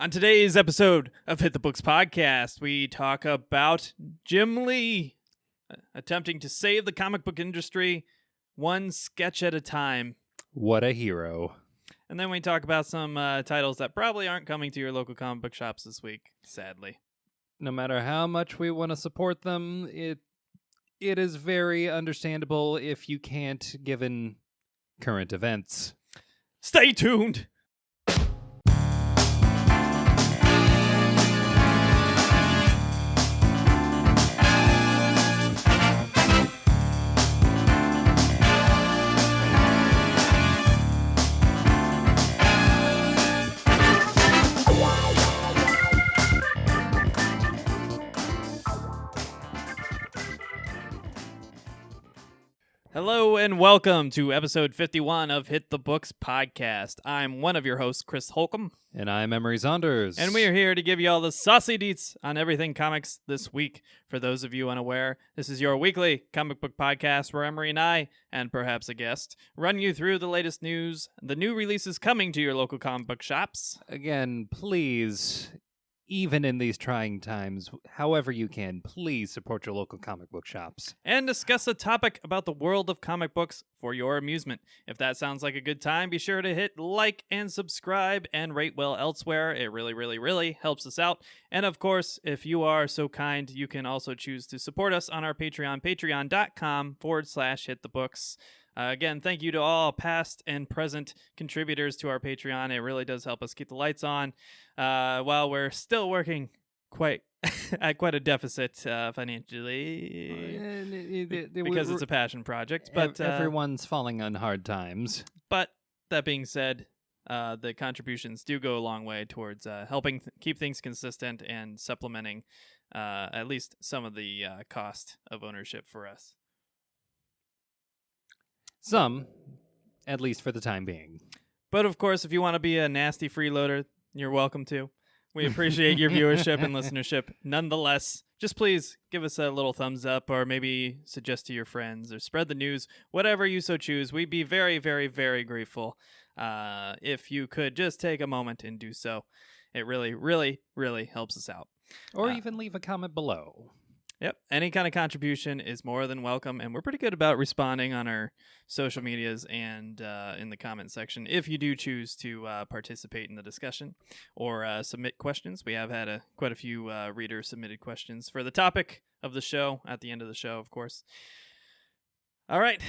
On today's episode of Hit the Books Podcast, we talk about Jim Lee attempting to save the comic book industry one sketch at a time. What a hero. And then we talk about some titles that probably aren't coming to your local comic book shops this week, sadly. No matter how much we want to support them, it is very understandable if you can't, given current events. Stay tuned! Hello and welcome to episode 51 of Hit the Books Podcast. I'm one of your hosts, Chris Holcomb. And I'm Emery Saunders. And we are here to give you all the saucy deets on everything comics this week. For those of you unaware, this is your weekly comic book podcast where Emery and I, and perhaps a guest, run you through the latest news, the new releases coming to your local comic book shops. Again, please, even in these trying times, however you can, please support your local comic book shops. And discuss a topic about the world of comic books for your amusement. If that sounds like a good time, be sure to hit like and subscribe and rate well elsewhere. It really, really, really helps us out. And of course, if you are so kind, you can also choose to support us on our Patreon, patreon.com/hitthebooks. Again, thank you to all past and present contributors to our Patreon. It really does help us keep the lights on while we're still working at quite a deficit financially because it's a passion project. But everyone's falling on hard times. But that being said, the contributions do go a long way towards helping keep things consistent and supplementing at least some of the cost of ownership for us. Some, at least for the time being. But of course, if you want to be a nasty freeloader, you're welcome to. We appreciate your viewership and listenership. Nonetheless, just please give us a little thumbs up or maybe suggest to your friends or spread the news, whatever you so choose. We'd be very, very, very grateful if you could just take a moment and do so. It really, really, really helps us out. Or even leave a comment below. Yep. Any kind of contribution is more than welcome, and we're pretty good about responding on our social medias and in the comment section if you do choose to participate in the discussion or submit questions. We have had quite a few reader-submitted questions for the topic of the show at the end of the show, of course. All right.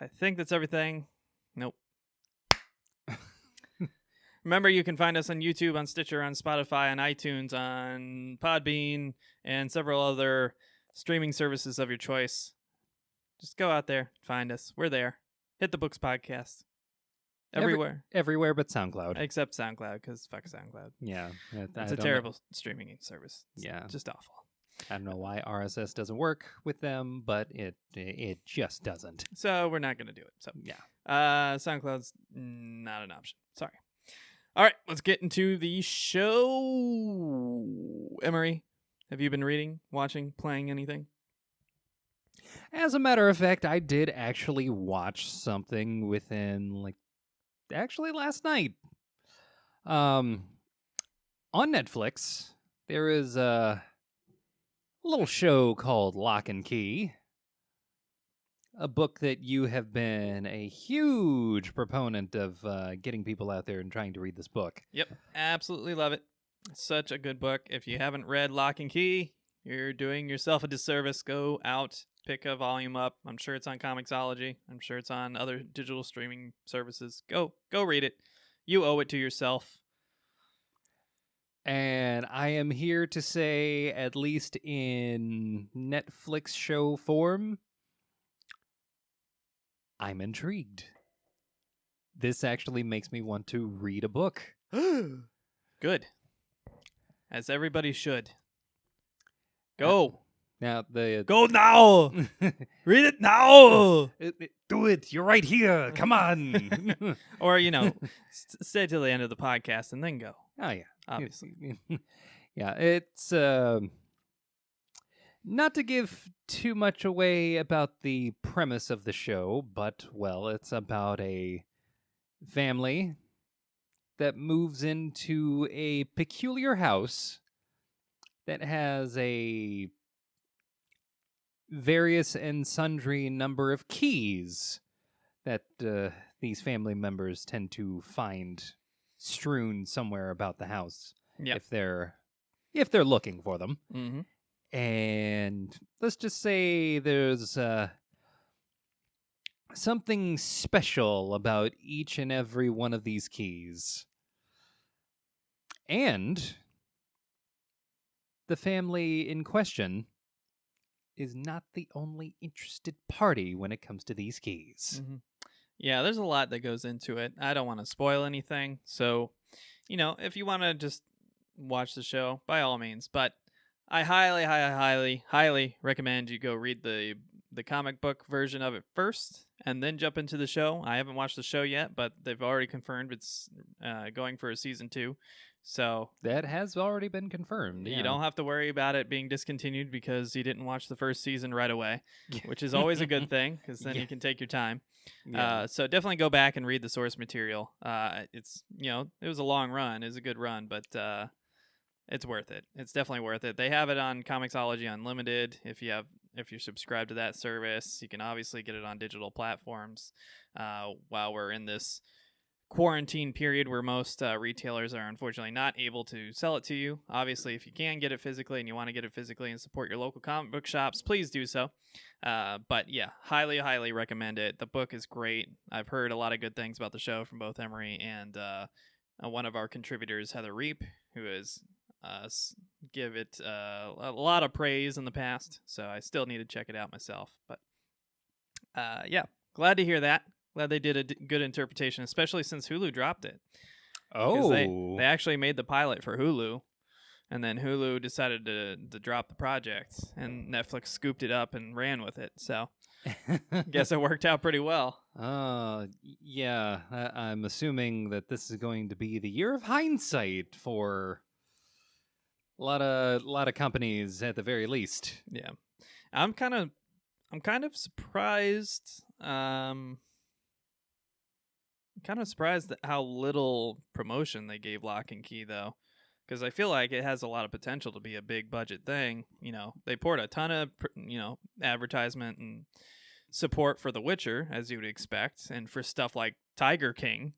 I think that's everything. Nope. Remember, you can find us on YouTube, on Stitcher, on Spotify, on iTunes, on Podbean, and several other streaming services of your choice. Just go out there, find us. We're there. Hit the Books Podcast. Everywhere. Everywhere but SoundCloud. Except SoundCloud, because fuck SoundCloud. Yeah. It's a terrible streaming service. It's just awful. I don't know why RSS doesn't work with them, but it just doesn't. So we're not going to do it. So yeah. SoundCloud's not an option. Sorry. All right, let's get into the show. Emery, have you been reading, watching, playing anything? As a matter of fact, I did actually watch something last night. On Netflix, there is a little show called Lock and Key. A book that you have been a huge proponent of getting people out there and trying to read this book. Yep, absolutely love it. Such a good book. If you haven't read Lock and Key, you're doing yourself a disservice. Go out, pick a volume up. I'm sure it's on Comixology. I'm sure it's on other digital streaming services. Go read it. You owe it to yourself. And I am here to say, at least in Netflix show form, I'm intrigued. This actually makes me want to read a book. Good. As everybody should. Go. Go now. Read it now. Do it. You're right here. Come on. Or, stay till the end of the podcast and then go. Oh, yeah. Obviously. Yeah, it's not to give too much away about the premise of the show, but, well, it's about a family that moves into a peculiar house that has a various and sundry number of keys that these family members tend to find strewn somewhere about the house Yep. if they're looking for them. Mm-hmm. And let's just say there's something special about each and every one of these keys. And the family in question is not the only interested party when it comes to these keys. Mm-hmm. Yeah, there's a lot that goes into it. I don't want to spoil anything. So, if you want to just watch the show, by all means. But I highly recommend you go read the comic book version of it first and then jump into the show. I haven't watched the show yet, but they've already confirmed it's going for a season 2. So that has already been confirmed. You don't have to worry about it being discontinued because you didn't watch the first season right away, which is always a good thing because then you can take your time. Yeah. So definitely go back and read the source material. It's it was a long run. It was a good run, but it's worth it. It's definitely worth it. They have it on Comixology Unlimited. If you're subscribed to that service, you can obviously get it on digital platforms. While we're in this quarantine period where most retailers are unfortunately not able to sell it to you. Obviously, if you can get it physically and you want to get it physically and support your local comic book shops, please do so. But yeah, highly recommend it. The book is great. I've heard a lot of good things about the show from both Emery and one of our contributors, Heather Reap, who has give it a lot of praise in the past. So I still need to check it out myself. But yeah, glad to hear that. Glad they did a good interpretation, especially since Hulu dropped it. Oh, they actually made the pilot for Hulu, and then Hulu decided to drop the project, and Netflix scooped it up and ran with it. So, guess it worked out pretty well. Yeah. I'm assuming that this is going to be the year of hindsight for a lot of companies at the very least. Yeah, I'm kind of surprised. Kind of surprised at how little promotion they gave Lock and Key, though, because I feel like it has a lot of potential to be a big budget thing. They poured a ton of advertisement and support for The Witcher, as you would expect, and for stuff like Tiger King.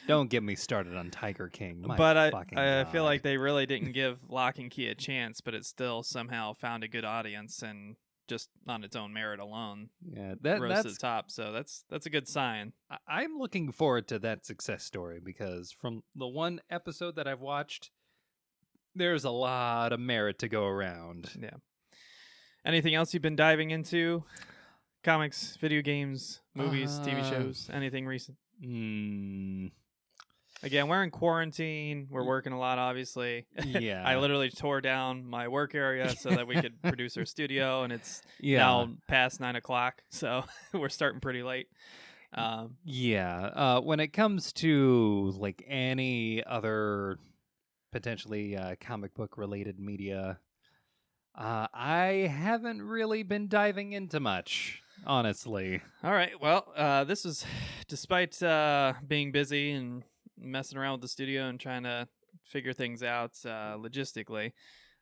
Don't get me started on Tiger King. But I feel like they really didn't give Lock and Key a chance, but it still somehow found a good audience and just on its own merit alone, rose to the top. So that's a good sign. I'm looking forward to that success story because from the one episode that I've watched, there's a lot of merit to go around. Yeah. Anything else you've been diving into? Comics, video games, movies, TV shows, anything recent? Again, we're in quarantine. We're working a lot, obviously. Yeah. I literally tore down my work area so that we could produce our studio, and it's now past 9:00, so we're starting pretty late. When it comes to like any other potentially comic book related media, I haven't really been diving into much, honestly. All right. Well, this is despite being busy and messing around with the studio and trying to figure things out logistically.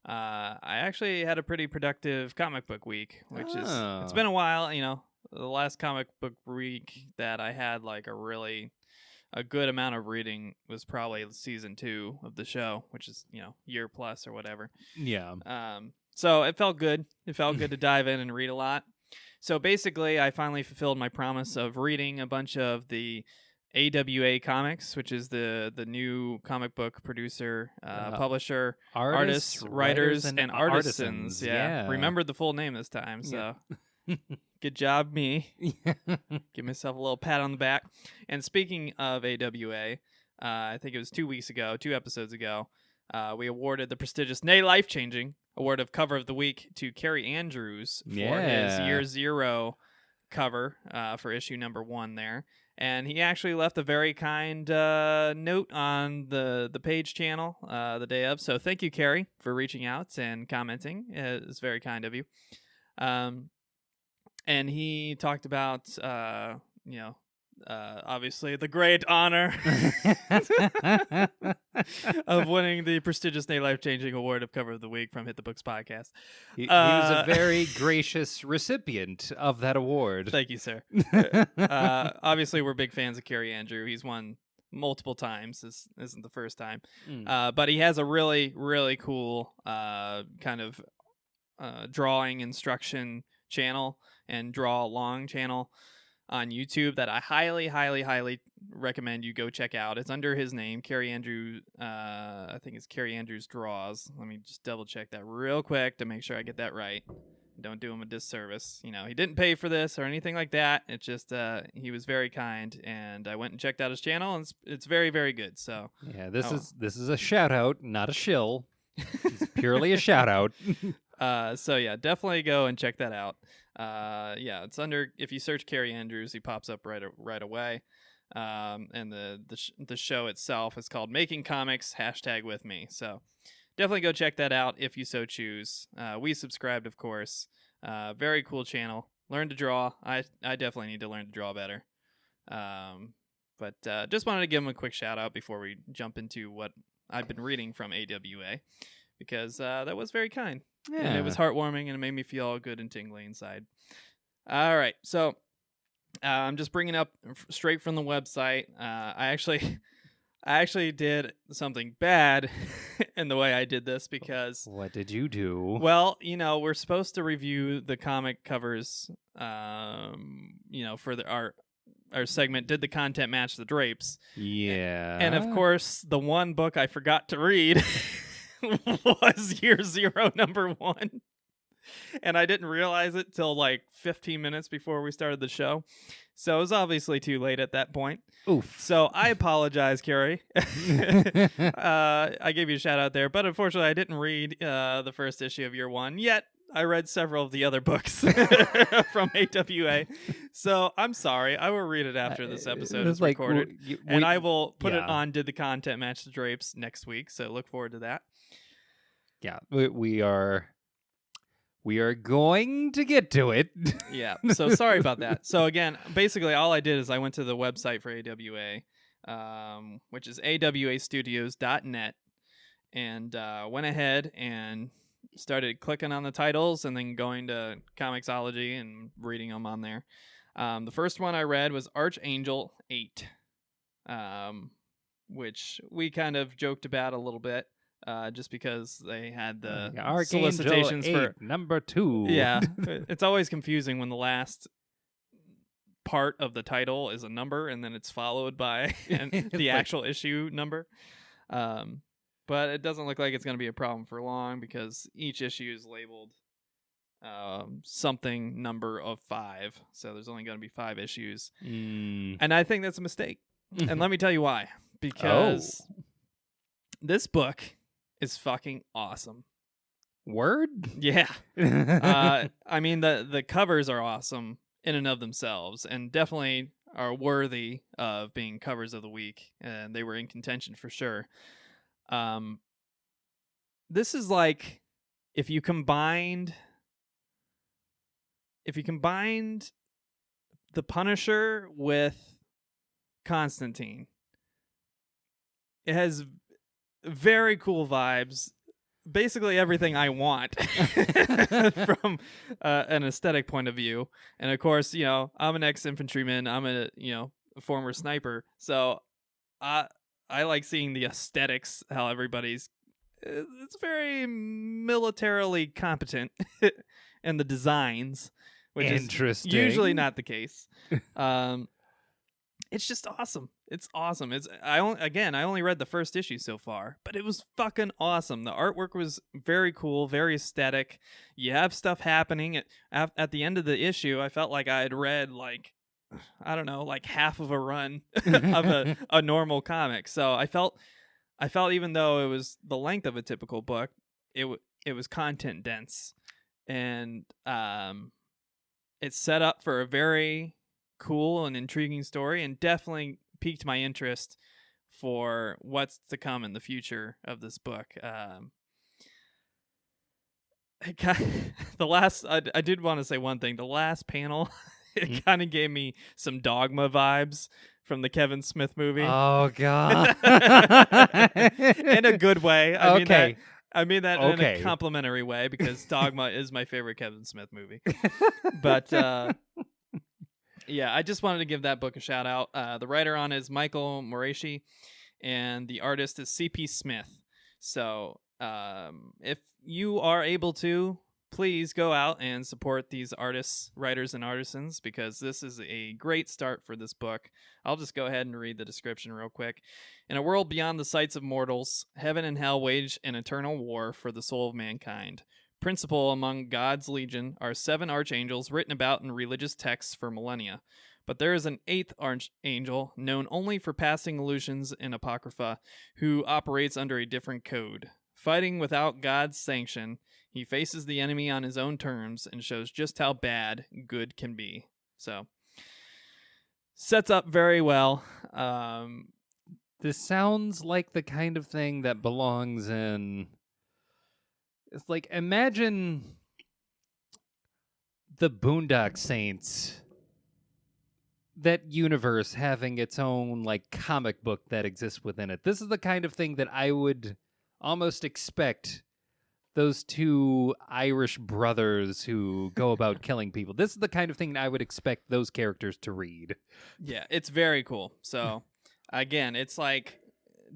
I actually had a pretty productive comic book week, which it's been a while. The last comic book week that I had like a good amount of reading was probably season 2 of the show, which is year plus or whatever. Yeah. So it felt good. It felt good to dive in and read a lot. So basically, I finally fulfilled my promise of reading a bunch of the AWA Comics, which is the new comic book producer, publisher, artists, writers, and artisans. Yeah. Remembered the full name this time, so good job, me. Give myself a little pat on the back. And speaking of AWA, I think it was 2 episodes ago, we awarded the prestigious, nay, life-changing award of Cover of the Week to Kerry Andrews for his Year Zero cover for issue number 1 there. And he actually left a very kind note on the page channel the day of. So thank you, Kerry, for reaching out and commenting. It's very kind of you. And he talked about, obviously the great honor of winning the prestigious Nate Life-Changing Award of Cover of the Week from Hit the Books podcast. He was a very gracious recipient of that award. Thank you, sir. Obviously, we're big fans of Carrie Andrew. He's won multiple times. This isn't the first time. But he has a really, really cool kind of drawing instruction channel and draw along channel on YouTube that I highly, highly, highly recommend you go check out. It's under his name, Carrie Andrew. I think it's Carrie Andrews Draws. Let me just double check that real quick to make sure I get that right. Don't do him a disservice. You know, he didn't pay for this or anything like that. It's just he was very kind, and I went and checked out his channel, and it's very, very good. So yeah, this is a shout out, not a shill. It's purely a shout out. So yeah, definitely go and check that out. Yeah, it's under, if you search Carrie Andrews, he pops up right away. And the show itself is called Making Comics #with me. So definitely go check that out if you so choose. We subscribed, of course. Very cool channel. Learn to draw. I definitely need to learn to draw better. But just wanted to give him a quick shout out before we jump into what I've been reading from AWA, because that was very kind. Yeah. And it was heartwarming, and it made me feel all good and tingly inside. All right, so I'm just bringing up straight from the website. I actually did something bad in the way I did this, because... What did you do? Well, you know, we're supposed to review the comic covers, you know, for our segment, Did the Content Match the Drapes? Yeah. And of course, the one book I forgot to read was Year Zero, #1. And I didn't realize it till like 15 minutes before we started the show. So it was obviously too late at that point. Oof. So I apologize, Carrie. I gave you a shout out there, but unfortunately I didn't read the first issue of Year One yet. I read several of the other books from AWA. So I'm sorry. I will read it after this episode is recorded. And I will put it on Did the Content Match the Drapes next week. So look forward to that. Yeah, we are going to get to it. Yeah, so sorry about that. So again, basically all I did is I went to the website for AWA, which is awastudios.net, and went ahead and started clicking on the titles and then going to Comixology and reading them on there. The first one I read was Archangel 8, which we kind of joked about a little bit. Just because they had the solicitations for #2. Yeah, it's always confusing when the last part of the title is a number and then it's followed by the actual issue number. But it doesn't look like it's going to be a problem for long, because each issue is labeled something number of 5. So there's only going to be 5 issues. And I think that's a mistake. And let me tell you why. Because this book is fucking awesome. Word? Yeah. I mean, the covers are awesome in and of themselves, and definitely are worthy of being covers of the week, and they were in contention for sure. This is like if you combined the Punisher with Constantine. It has very cool vibes. Basically everything I want from an aesthetic point of view. And of course, you know, I'm an ex-infantryman. I'm a former sniper. So I like seeing the aesthetics, how everybody's, it's very militarily competent and the designs, which is usually not the case. It's just awesome. It's awesome. I only read the first issue so far, but it was fucking awesome. The artwork was very cool, very aesthetic. You have stuff happening at the end of the issue. I felt like I had read like half of a run of a normal comic. So I felt even though it was the length of a typical book, it was content dense, and it's set up for a very cool and intriguing story, and definitely piqued my interest for what's to come in the future of this book. I did want to say one thing. The last panel It kind of gave me some Dogma vibes from the Kevin Smith movie. Oh God! In a good way. Okay. I mean that in a Okay. complimentary way because Dogma is my favorite Kevin Smith movie. But yeah, I just wanted to give that book a shout out. The writer on it is Michael Morashi, and the artist is C.P. Smith. So if you are able to, please go out and support these artists, writers, and artisans, because this is a great start for this book. I'll just go ahead and read the description real quick. In a world beyond the sights of mortals, heaven and hell wage an eternal war for the soul of mankind. Principal among God's legion are 7 archangels written about in religious texts for millennia. But there is an 8th archangel, known only for passing illusions in Apocrypha, who operates under a different code. Fighting without God's sanction, he faces the enemy on his own terms and shows just how bad good can be. So, sets up very well. This sounds like the kind of thing that belongs in... It's like, imagine the Boondock Saints, that universe having its own like comic book that exists within it. This is the kind of thing that I would almost expect those 2 Irish brothers who go about killing people. This is the kind of thing I would expect those characters to read. Yeah, it's very cool. So, again, it's like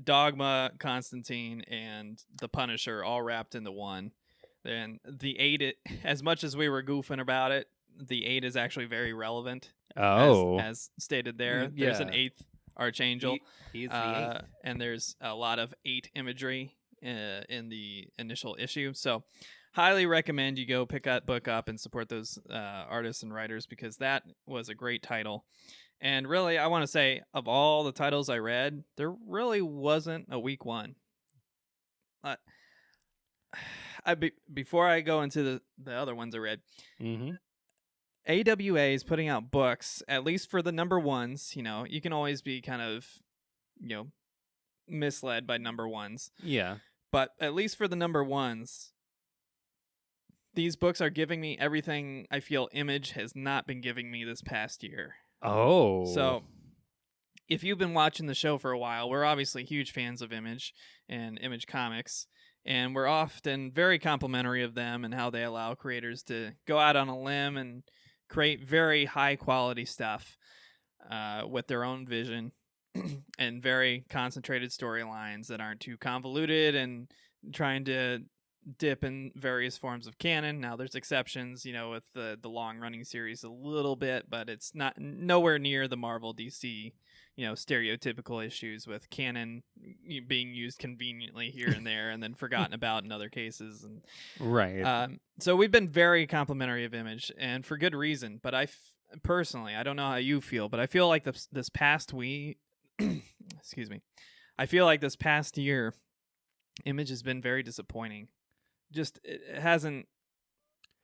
Dogma, Constantine, and The Punisher all wrapped into one. And the 8, as much as we were goofing about it, the 8 is actually very relevant. Oh. As stated there. There's an 8th archangel. He's the 8th. And there's a lot of 8 imagery in the initial issue. So highly recommend you go pick that book up and support those artists and writers, because that was a great title. And really, I want to say, of all the titles I read, there really wasn't a weak one. Before I go into the other ones I read, AWA is putting out books, at least for the number ones. You know, you can always be kind of, misled by number ones. Yeah. But at least for the number ones, these books are giving me everything I feel Image has not been giving me this past year. Oh. So if you've been watching the show for a while, we're obviously huge fans of Image and Image Comics, and we're often very complimentary of them and how they allow creators to go out on a limb and create very high quality stuff with their own vision and very concentrated storylines that aren't too convoluted and trying to dip in various forms of canon. Now there's exceptions, with the long running series a little bit, but it's nowhere near the Marvel DC, stereotypical issues with canon being used conveniently here and there and then forgotten about in other cases. And right. So we've been very complimentary of Image, and for good reason. But personally, I don't know how you feel, but I feel like this past week, excuse me, I feel like this past year, Image has been very disappointing. Just it hasn't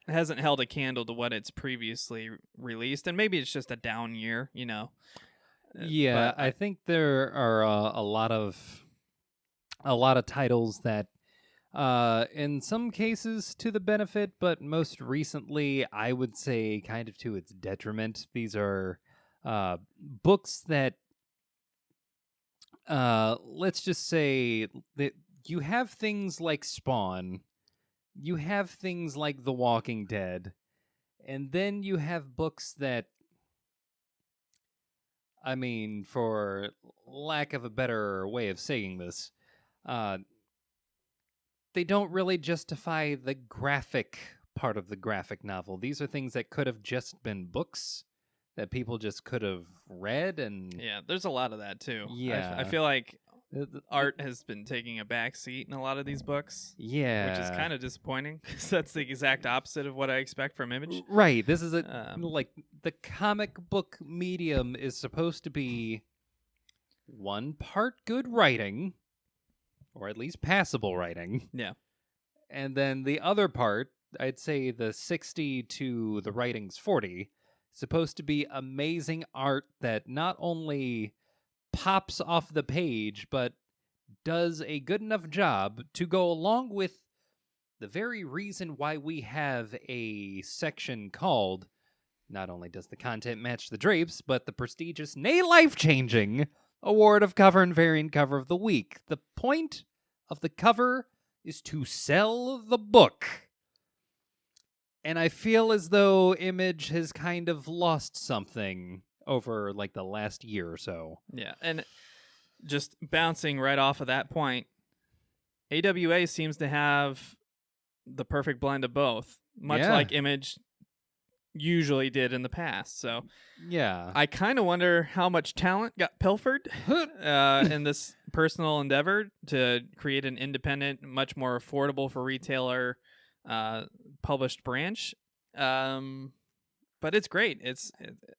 held a candle to what it's previously released, and maybe it's just a down year, Yeah, but I think there are a lot of titles that, in some cases to the benefit, but most recently I would say kind of to its detriment. These are books that, let's just say that you have things like Spawn, you have things like The Walking Dead, and then you have books that, I mean, for lack of a better way of saying this, they don't really justify the graphic part of the graphic novel. These are things that could have just been books that people just could have read. And yeah, there's a lot of that too. Yeah. I feel like art has been taking a back seat in a lot of these books. Yeah. Which is kind of disappointing, because that's the exact opposite of what I expect from Image. Right. This is like the comic book medium is supposed to be one part good writing, or at least passable writing. Yeah. And then the other part, I'd say the 60 to the writing's 40, supposed to be amazing art that not only pops off the page, but does a good enough job to go along with the very reason why we have a section called Not only does the content match the drapes, but the prestigious, nay life-changing award of cover and variant cover of the week. The point of the cover is to sell the book. And I feel as though Image has kind of lost something over like the last year or so. Yeah, and just bouncing right off of that point, AWA seems to have the perfect blend of both, much like Image usually did in the past. So yeah, I kind of wonder how much talent got pilfered in this personal endeavor to create an independent, much more affordable for retailer published branch. But it's great. It's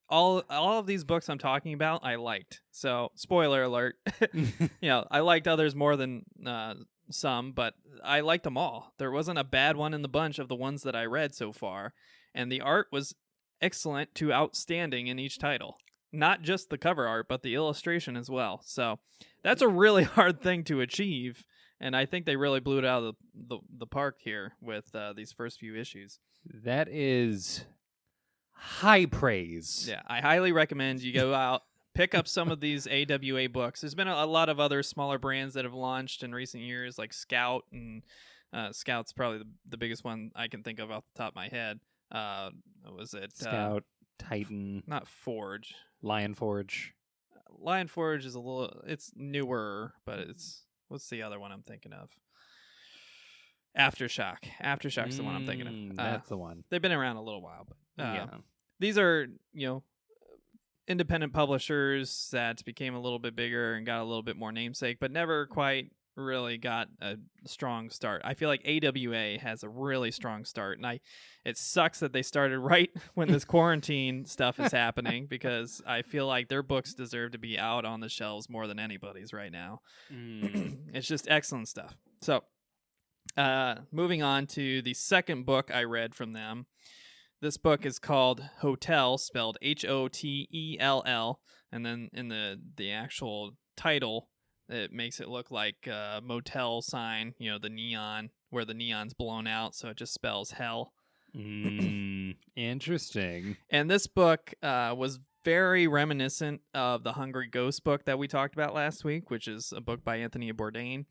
all of these books I'm talking about I liked. So spoiler alert, I liked others more than some, but I liked them all. There wasn't a bad one in the bunch of the ones that I read so far. And the art was excellent to outstanding in each title. Not just the cover art, but the illustration as well. So that's a really hard thing to achieve. And I think they really blew it out of the park here with these first few issues. That is high praise. Yeah, I highly recommend you go out, pick up some of these AWA books. There's been a lot of other smaller brands that have launched in recent years, like Scout, and Scout's probably the biggest one I can think of off the top of my head. What was it? Scout, Titan, not Forge. Lion Forge. Lion Forge is it's newer, but what's the other one I'm thinking of? Aftershock. Aftershock's the one I'm thinking of. That's the one. They've been around a little while, but yeah. These are, independent publishers that became a little bit bigger and got a little bit more namesake, but never quite really got a strong start. I feel like AWA has a really strong start, and it sucks that they started right when this quarantine stuff is happening, because I feel like their books deserve to be out on the shelves more than anybody's right now. It's just excellent stuff. So moving on to the second book I read from them. This book is called Hotel, spelled Hotell, and then in the actual title, it makes it look like a motel sign, the neon, where the neon's blown out, so it just spells hell. Interesting. And this book was very reminiscent of the Hungry Ghost book that we talked about last week, which is a book by Anthony Bourdain.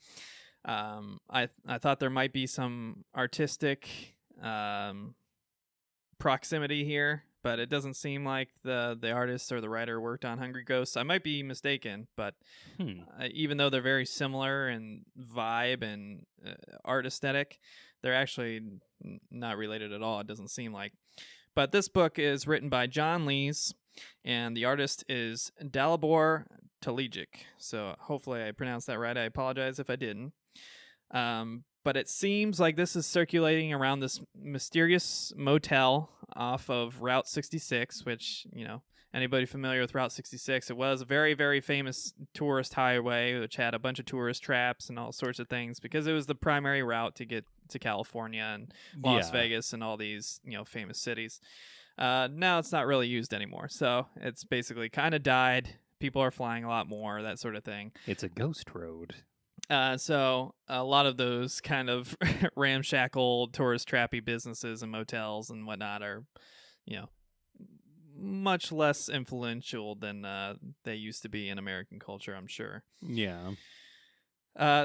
I thought there might be some artistic proximity here, but it doesn't seem like the artist or the writer worked on Hungry Ghosts. I might be mistaken, but even though they're very similar in vibe and art aesthetic, they're actually not related at all, it doesn't seem like. But this book is written by John Lees, and the artist is Dalibor Talijic. So hopefully I pronounced that right. I apologize if I didn't. But it seems like this is circulating around this mysterious motel off of Route 66, which, anybody familiar with Route 66, it was a very, very famous tourist highway, which had a bunch of tourist traps and all sorts of things, because it was the primary route to get to California and Las Vegas and all these, famous cities. Now it's not really used anymore. So it's basically kind of died. People are flying a lot more, that sort of thing. It's a ghost road. So a lot of those kind of ramshackle tourist trappy businesses and motels and whatnot are, much less influential than they used to be in American culture, I'm sure. Yeah.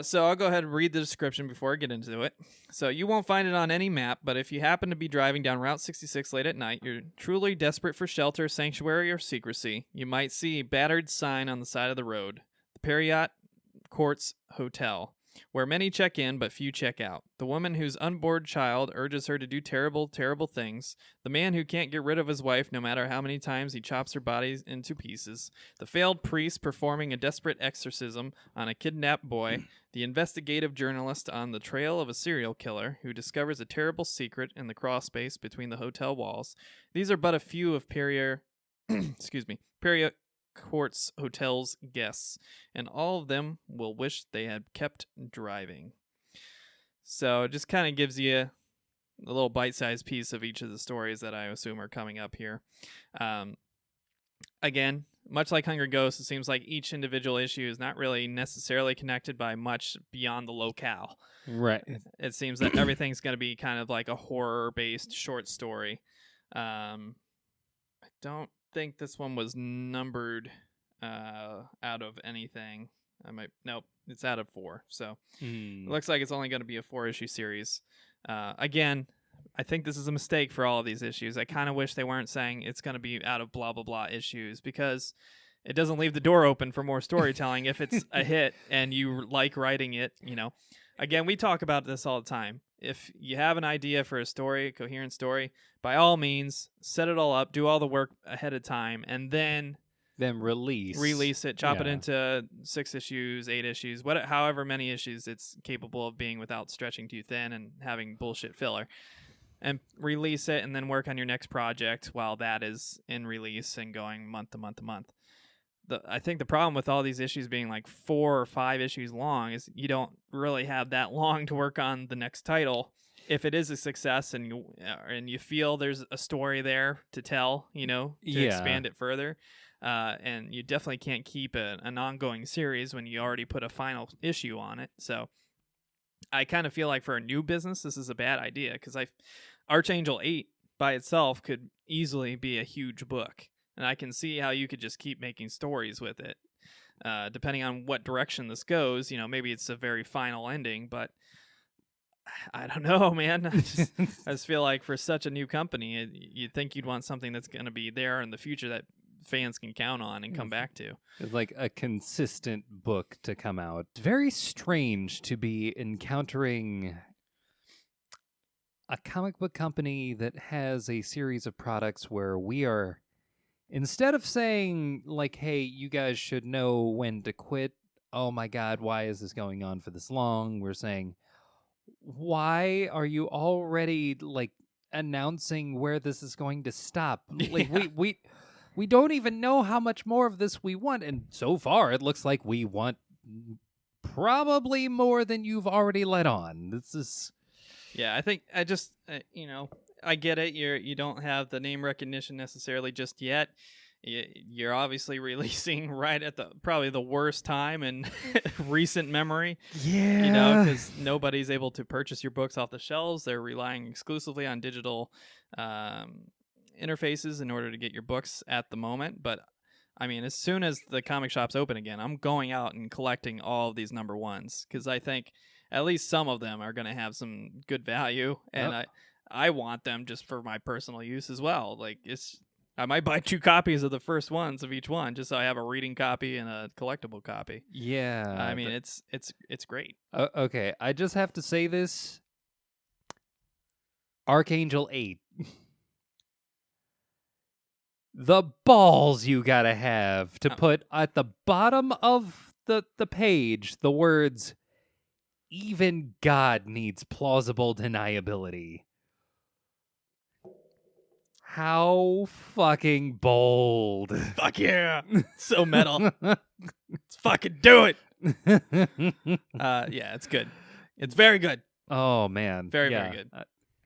So I'll go ahead and read the description before I get into it. So you won't find it on any map, but if you happen to be driving down Route 66 late at night, you're truly desperate for shelter, sanctuary, or secrecy, you might see a battered sign on the side of the road. The Marriott Courts Hotel, where many check in but few check out. The woman whose unborn child urges her to do terrible, terrible things. The man who can't get rid of his wife no matter how many times he chops her body into pieces. The failed priest performing a desperate exorcism on a kidnapped boy. The investigative journalist on the trail of a serial killer who discovers a terrible secret in the crawl space between the hotel walls. These are but a few of Perrier Courts Hotel's guests, and all of them will wish they had kept driving. So it just kind of gives you a little bite-sized piece of each of the stories that I assume are coming up here. Again, much like Hungry Ghosts, it seems like each individual issue is not really necessarily connected by much beyond the locale. Right. It seems that everything's going to be kind of like a horror-based short story. don't think this one was numbered out of anything. Nope, it's out of 4. So it looks like it's only going to be a 4-issue series. Again, I think this is a mistake for all of these issues. I kind of wish they weren't saying it's going to be out of blah, blah, blah issues, because it doesn't leave the door open for more storytelling if it's a hit and you like writing it, Again, we talk about this all the time. If you have an idea for a story, a coherent story, by all means, set it all up, do all the work ahead of time, and then release it, chop it into 6 issues, 8 issues, however many issues it's capable of being without stretching too thin and having bullshit filler. And release it, and then work on your next project while that is in release and going month to month to month. I think the problem with all these issues being like 4 or 5 issues long is you don't really have that long to work on the next title. If it is a success and you feel there's a story there to tell, to expand it further, and you definitely can't keep an ongoing series when you already put a final issue on it. So I kind of feel like for a new business, this is a bad idea, because Archangel 8 by itself could easily be a huge book. And I can see how you could just keep making stories with it. Depending on what direction this goes, maybe it's a very final ending, but I don't know, man. I just feel like for such a new company, you'd think you'd want something that's going to be there in the future that fans can count on and come back to. It's like a consistent book to come out. Very strange to be encountering a comic book company that has a series of products where we are, instead of saying, like, hey, you guys should know when to quit, oh my God, why is this going on for this long? We're saying, why are you already, like, announcing where this is going to stop? Like, we don't even know how much more of this we want, and so far it looks like we want probably more than you've already let on. This is... Yeah, I think I just, I get it. You don't have the name recognition necessarily just yet. You're obviously releasing right at probably the worst time in recent memory. Yeah. Because nobody's able to purchase your books off the shelves. They're relying exclusively on digital interfaces in order to get your books at the moment. But I mean, as soon as the comic shops open again, I'm going out and collecting all of these number ones, because I think at least some of them are going to have some good value, and I want them just for my personal use as well. Like, I might buy 2 copies of the first ones of each one, just so I have a reading copy and a collectible copy. Yeah, I mean, it's great. Okay, I just have to say this: Archangel 8. The balls you gotta have to put at the bottom of the page the words, "Even God needs plausible deniability." How fucking bold. Fuck yeah. So metal. Let's fucking do it. Yeah, it's good. It's very good. Oh, man. Very, very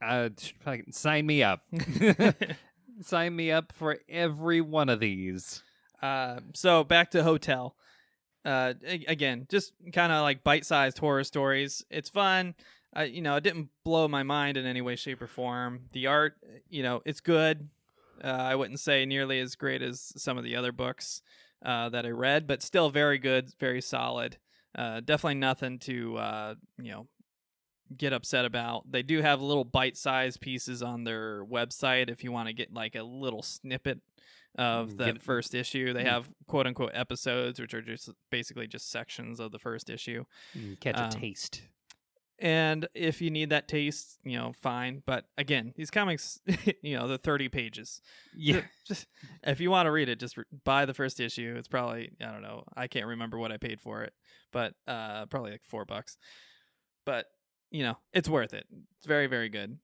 good. Fucking sign me up. Sign me up for every one of these. So back to Hotel. Again, just kind of like bite-sized horror stories. It's fun. It didn't blow my mind in any way, shape, or form. The art, it's good. I wouldn't say nearly as great as some of the other books that I read, but still very good, very solid. Definitely nothing to, get upset about. They do have little bite-sized pieces on their website if you want to get like a little snippet of the first issue. They have quote-unquote episodes, which are just basically just sections of the first issue. Catch a taste. And if you need that taste, fine. But again, these comics, they're 30 pages. Yeah. Just if you want to read it, just buy the first issue. It's probably, I don't know, I can't remember what I paid for it, but probably like $4. But it's worth it. It's very, very good.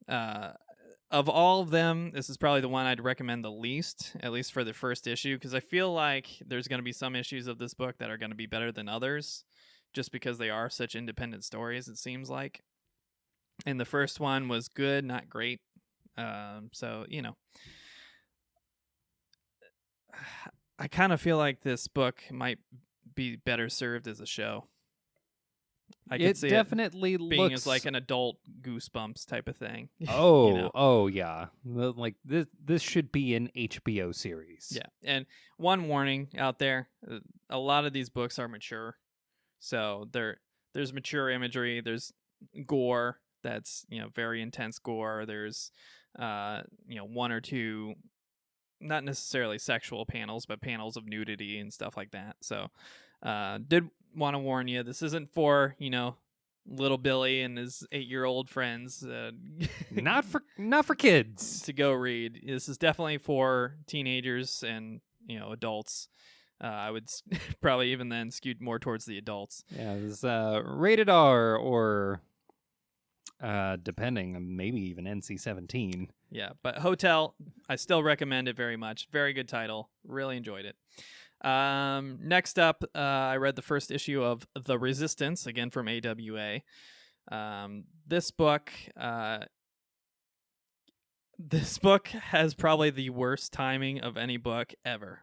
Of all of them, this is probably the one I'd recommend the least, at least for the first issue, because I feel like there's going to be some issues of this book that are going to be better than others, just because they are such independent stories, it seems like. And the first one was good, not great. So, I kind of feel like this book might be better served as a show. I could It see definitely it being looks as like an adult Goosebumps type of thing. Oh, you know? oh yeah. Like this should be an HBO series. Yeah. And one warning out there: a lot of these books are mature, so there's mature imagery. There's gore that's very intense gore. There's one or two, not necessarily sexual panels, but panels of nudity and stuff like that. So did want to warn you, this isn't for little Billy and his 8-year-old friends Not for kids. to go read. This is definitely for teenagers and adults. I would probably even then skewed more towards the adults. Yeah, it's rated R or depending, maybe even NC-17. Yeah, but Hotel, I still recommend it very much. Very good title. Really enjoyed it. Next up, I read the first issue of The Resistance, again from AWA. This book has probably the worst timing of any book ever.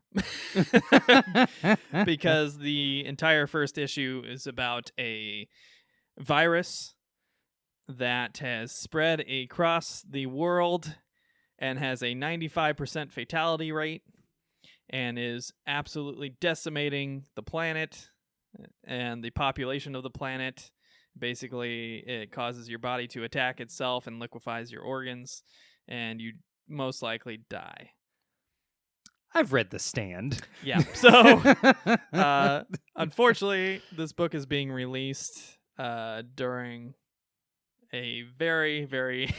Because the entire first issue is about a virus that has spread across the world and has a 95% fatality rate and is absolutely decimating the planet and the population of the planet. Basically, it causes your body to attack itself and liquefies your organs, and you most likely die. I've read The Stand. Yeah. So, unfortunately, this book is being released during a very, very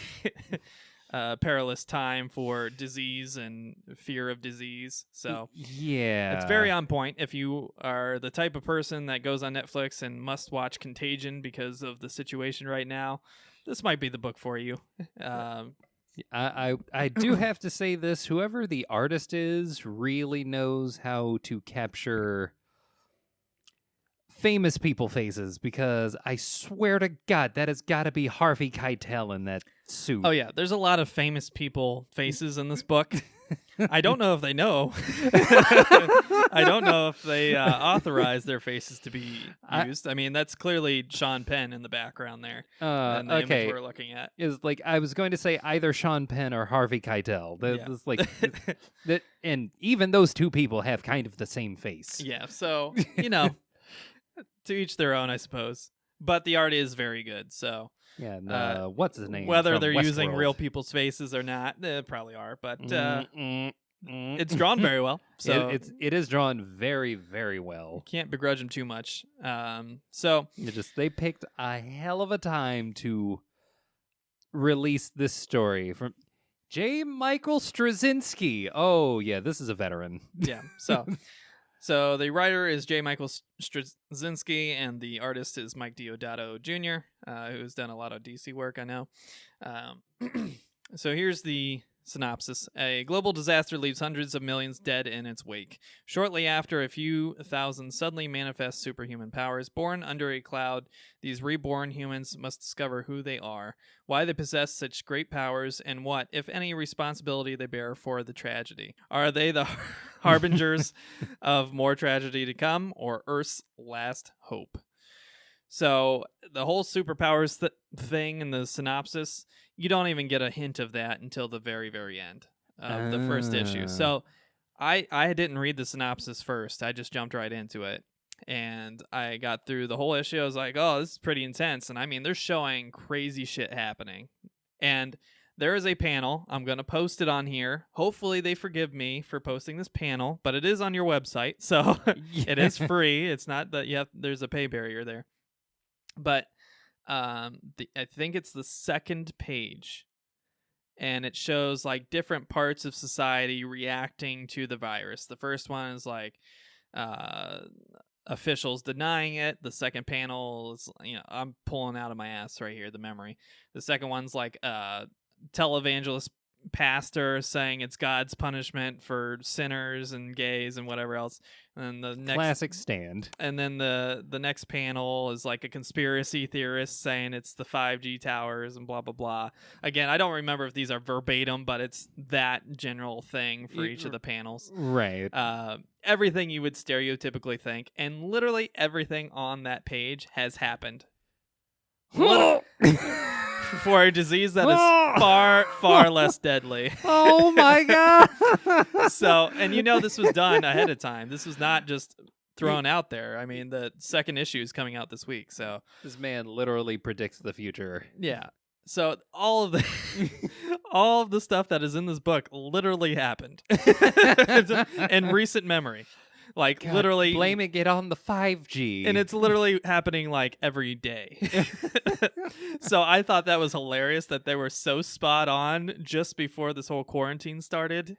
perilous time for disease and fear of disease. So yeah, it's very on point. If you are the type of person that goes on Netflix and must watch Contagion because of the situation right now, this might be the book for you. I do have to say this: whoever the artist is really knows how to capture famous people faces, because I swear to God, that has got to be Harvey Keitel in that suit. Oh yeah, there's a lot of famous people faces in this book. I don't know if they know. I don't know if they authorize their faces to be used. I mean, that's clearly Sean Penn in the background there. And the image we're looking at is like, I was going to say either Sean Penn or Harvey Keitel. That's like that, and even those two people have kind of the same face. Yeah, so to each their own, I suppose. But the art is very good. So yeah, and, what's his name? Whether from they're using Westworld. real people's faces or not, they probably are. But it's drawn very well. So it is drawn very, very well. Can't begrudge them too much. So they picked a hell of a time to release this story from J. Michael Straczynski. Oh yeah, this is a veteran. Yeah. So the writer is J. Michael Straczynski, and the artist is Mike Deodato Jr., who's done a lot of DC work, I know. So here's the synopsis. A global disaster leaves hundreds of millions dead in its wake. Shortly after, a few thousand suddenly manifest superhuman powers. Born under a cloud, these reborn humans must discover who they are, why they possess such great powers, and what, if any, responsibility they bear for the tragedy. Are they the harbingers of more tragedy to come, or Earth's last hope? So the whole superpowers thing in the synopsis, you don't even get a hint of that until the very, very end of the first issue. So I didn't read the synopsis first. I just jumped right into it. And I got through the whole issue. I was like, oh, this is pretty intense. And I mean, they're showing crazy shit happening. And there is a panel. I'm going to post it on here. Hopefully they forgive me for posting this panel, but it is on your website. So it is free. It's not that there's a pay barrier there. But I think it's the second page, and it shows like different parts of society reacting to the virus. The first one is like officials denying it. The second panel is, I'm pulling out of my ass right here, the memory. The second one's like televangelist pastor saying it's God's punishment for sinners and gays and whatever else. And the next classic stand. And then the next panel is like a conspiracy theorist saying it's the 5G towers and blah blah blah. Again, I don't remember if these are verbatim, but it's that general thing for each of the panels. Right. Everything you would stereotypically think, and literally everything on that page has happened for a disease that is far, far less deadly. Oh my god! So, and this was done ahead of time. This was not just thrown out there. I mean, the second issue is coming out this week. So This man literally predicts the future. yeah. So all of the stuff that is in this book literally happened in recent memory. Like God, literally blaming it on the 5G. and it's literally happening like every day. So I thought that was hilarious that they were so spot on just before this whole quarantine started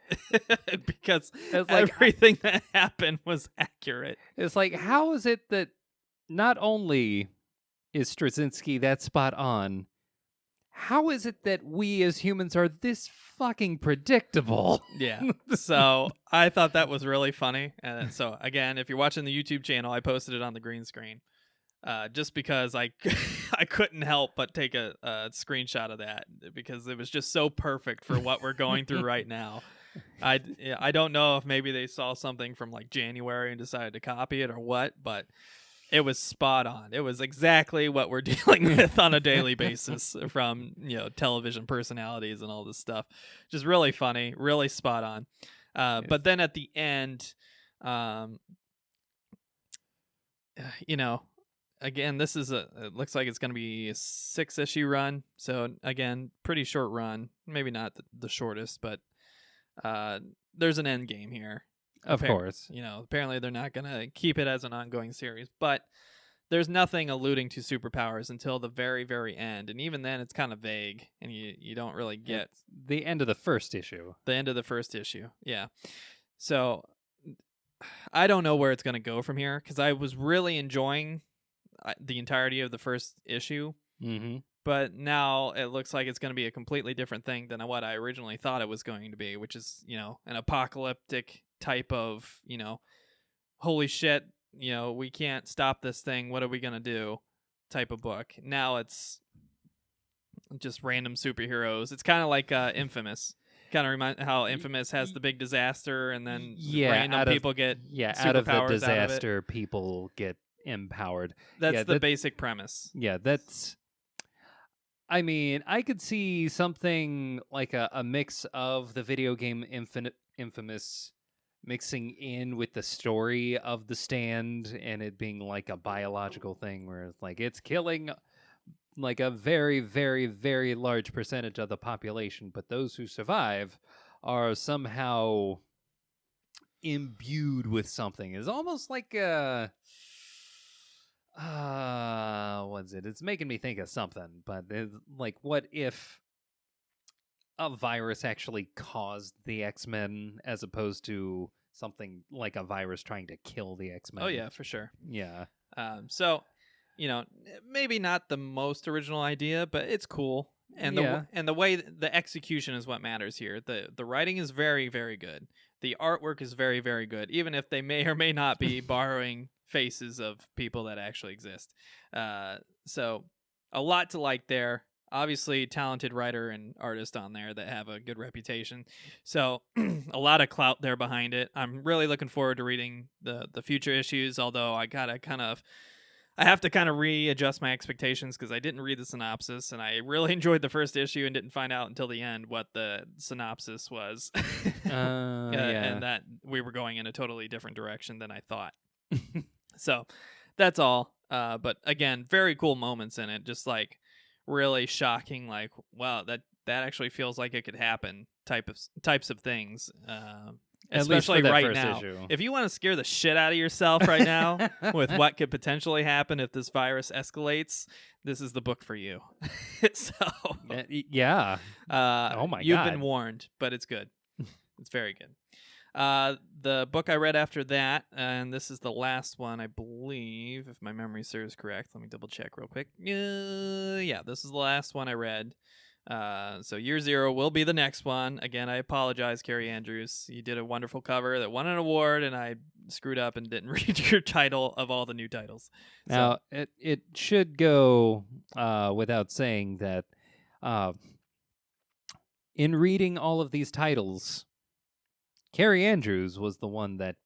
because It's like, everything that happened was accurate. it's like, how is it that not only is Straczynski that spot on, how is it that we as humans are this fucking predictable? Yeah. So I thought that was really funny. And so again, if you're watching the YouTube channel, I posted it on the green screen. Just because I couldn't help but take a screenshot of that because it was just so perfect for what we're going through right now. I don't know if maybe they saw something from like January and decided to copy it or what, but it was spot on. It was exactly what we're dealing with on a daily basis from television personalities and all this stuff. Just really funny, really spot on. But then at the end, again, this is it looks like it's going to be a 6-issue run. So again, pretty short run. Maybe not the shortest, but there's an end game here. Of course. Apparently they're not going to keep it as an ongoing series, but there's nothing alluding to superpowers until the very, very end. And even then it's kind of vague and you don't really get It's the end of the first issue. the end of the first issue. Yeah. So I don't know where it's going to go from here because I was really enjoying the entirety of the first issue. Mm-hmm. But now it looks like it's going to be a completely different thing than what I originally thought it was going to be, which is, an apocalyptic type of, holy shit, we can't stop this thing. What are we going to do type of book. Now it's just random superheroes. It's kind of like Infamous. Kind of remind how Infamous has the big disaster and then random people get out of the superpowers disaster, people get empowered. That's the basic premise. Yeah, that's... I mean, I could see something like a mix of the video game Infamous mixing in with the story of the Stand and it being like a biological thing where it's like it's killing like a very, very, very large percentage of the population, but those who survive are somehow imbued with something. It's almost like what's it? It's making me think of something, but like, what if a virus actually caused the X-Men as opposed to something like a virus trying to kill the X-Men? Oh yeah, for sure. Yeah. So, maybe not the most original idea, but it's cool. And the way the execution is what matters here. The writing is very, very good. The artwork is very, very good, even if they may or may not be borrowing faces of people that actually exist. So a lot to like there. Obviously, talented writer and artist on there that have a good reputation. So a lot of clout there behind it. I'm really looking forward to reading the future issues, although I have to kind of readjust my expectations because I didn't read the synopsis, and I really enjoyed the first issue and didn't find out until the end what the synopsis was. And that we were going in a totally different direction than I thought. So that's all. But again, very cool moments in it. Just like really shocking, like, wow, that actually feels like it could happen types of things. Especially right now. Issue. If you want to scare the shit out of yourself right now with what could potentially happen if this virus escalates, this is the book for you. So yeah. Oh my God. You've been warned, but it's good. It's very good. The book I read after that, and this is the last one, I believe, if my memory serves correct. Let me double check real quick. Yeah, this is the last one I read. So Year Zero will be the next one. Again, I apologize, Carrie Andrews. You did a wonderful cover that won an award, and I screwed up and didn't read your title of all the new titles. Now, it should go without saying that in reading all of these titles, Carrie Andrews was the one that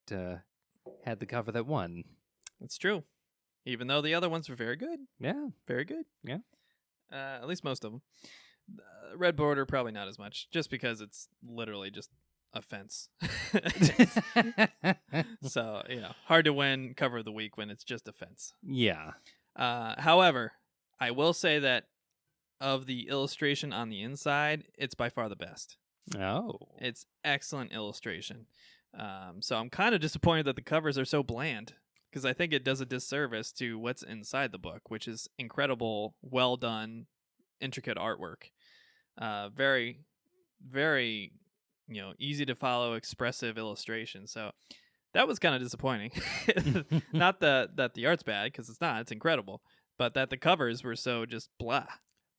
had the cover that won. It's true. Even though the other ones were very good. Yeah. Very good. Yeah. At least most of them. Red border, probably not as much, just because it's literally just a fence. So, hard to win cover of the week when it's just a fence. Yeah. However, I will say that of the illustration on the inside, it's by far the best. Oh. It's excellent illustration. So I'm kind of disappointed that the covers are so bland, because I think it does a disservice to what's inside the book, which is incredible, well done, intricate artwork. Very, very, easy to follow, expressive illustration. So that was kind of disappointing. Not that the art's bad, because it's not. It's incredible. But that the covers were so just blah.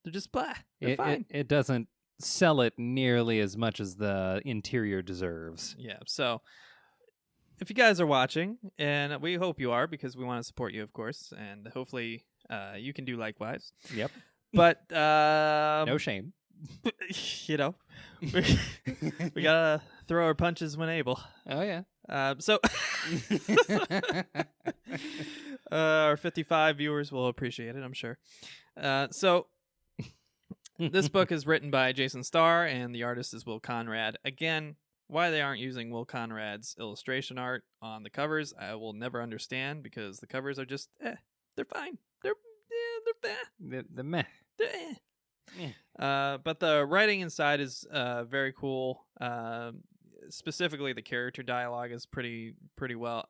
They're just blah. They're fine. It doesn't sell it nearly as much as the interior deserves. Yeah. So if you guys are watching, and we hope you are, because we want to support you, of course, and hopefully you can do likewise. Yep. But no shame. We gotta throw our punches when able. Oh yeah. So our 55 viewers will appreciate it, I'm sure. So this book is written by Jason Starr, and the artist is Will Conrad. Again, why they aren't using Will Conrad's illustration art on the covers, I will never understand, because the covers are just, they're fine. They're meh. But the writing inside is very cool. Specifically, the character dialogue is pretty well.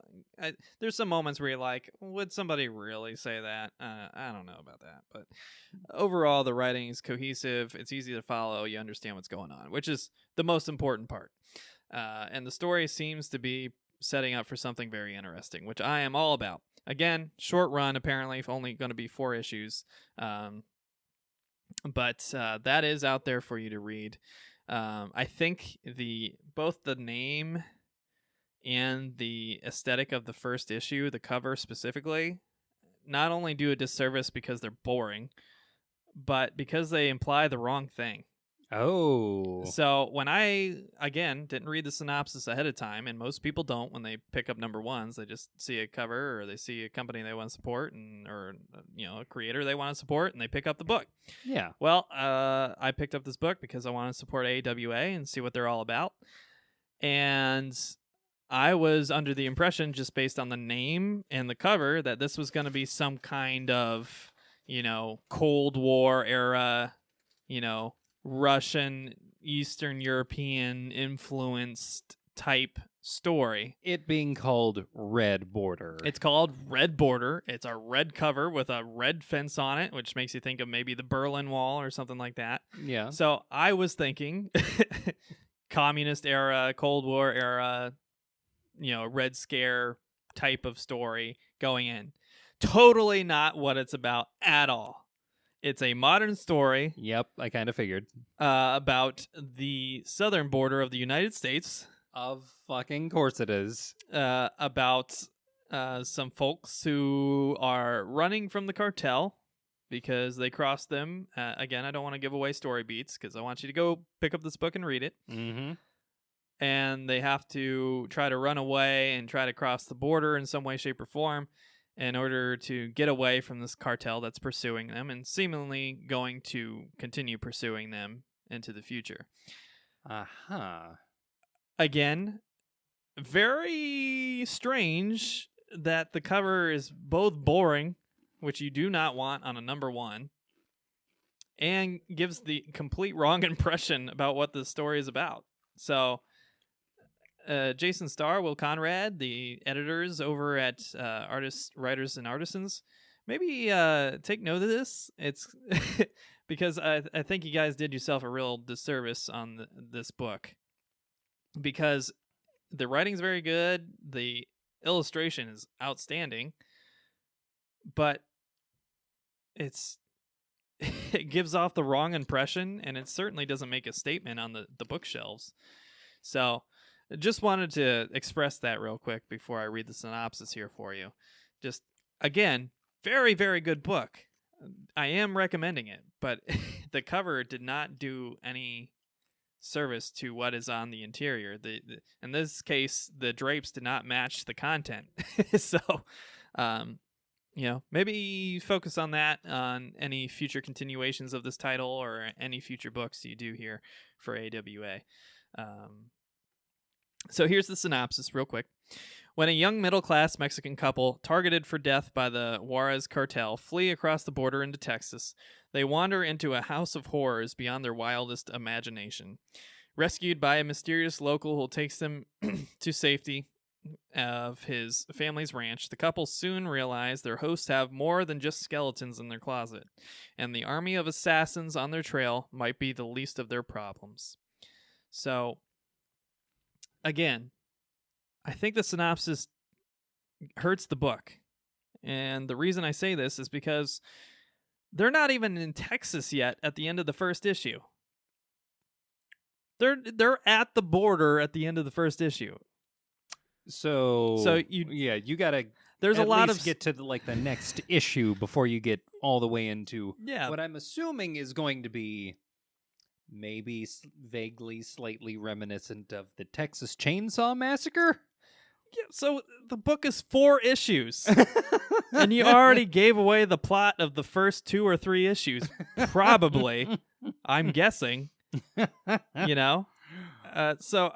There's some moments where you're like, would somebody really say that? I don't know about that, but overall, the writing is cohesive. It's easy to follow. You understand what's going on, which is the most important part. And the story seems to be setting up for something very interesting, which I am all about. Again, short run, apparently, only going to be 4 issues. But that is out there for you to read. I think both the name and the aesthetic of the first issue, the cover specifically, not only do a disservice because they're boring, but because they imply the wrong thing. Oh. So when I, again, didn't read the synopsis ahead of time, and most people don't when they pick up number ones, they just see a cover or they see a company they want to support or a creator they want to support, and they pick up the book. Yeah. Well, I picked up this book because I want to support AWA and see what they're all about. And I was under the impression, just based on the name and the cover, that this was going to be some kind of, Cold War era, Russian, Eastern European influenced type story. It being called Red Border. It's called Red Border. It's a red cover with a red fence on it, which makes you think of maybe the Berlin Wall or something like that. Yeah. So I was thinking communist era, Cold War era, Red Scare type of story going in. Totally not what it's about at all. It's a modern story. Yep, I kind of figured. About the southern border of the United States. Of fucking course it is. About some folks who are running from the cartel because they crossed them. Again, I don't want to give away story beats because I want you to go pick up this book and read it. Mm-hmm. And they have to try to run away and try to cross the border in some way, shape, or form, in order to get away from this cartel that's pursuing them and seemingly going to continue pursuing them into the future. Uh-huh. Again, very strange that the cover is both boring, which you do not want on a number one, and gives the complete wrong impression about what the story is about. So Jason Starr, Will Conrad, the editors over at Writers and Artisans, maybe take note of this. It's because I think you guys did yourself a real disservice on this book, because the writing's very good, the illustration is outstanding, but it gives off the wrong impression, and it certainly doesn't make a statement on the bookshelves. So just wanted to express that real quick before I read the synopsis here for you. Just, again, very, very good book. I am recommending it, but the cover did not do any service to what is on the interior. In this case, the drapes did not match the content. So maybe focus on that on any future continuations of this title or any future books you do here for AWA. So here's the synopsis real quick. When a young middle-class Mexican couple, targeted for death by the Juarez cartel, flee across the border into Texas, they wander into a house of horrors beyond their wildest imagination. Rescued by a mysterious local who takes them to safety of his family's ranch, the couple soon realize their hosts have more than just skeletons in their closet, and the army of assassins on their trail might be the least of their problems. So, again, I think the synopsis hurts the book. And the reason I say this is because they're not even in Texas yet at the end of the first issue. They're at the border at the end of the first issue. So you gotta. There's a lot of get to the next issue before you get all the way into Yeah. what I'm assuming is going to be maybe vaguely, slightly reminiscent of the Texas Chainsaw Massacre. Yeah, so the book is 4 issues, and you already gave away the plot of the first 2 or 3 issues, probably. I'm guessing. So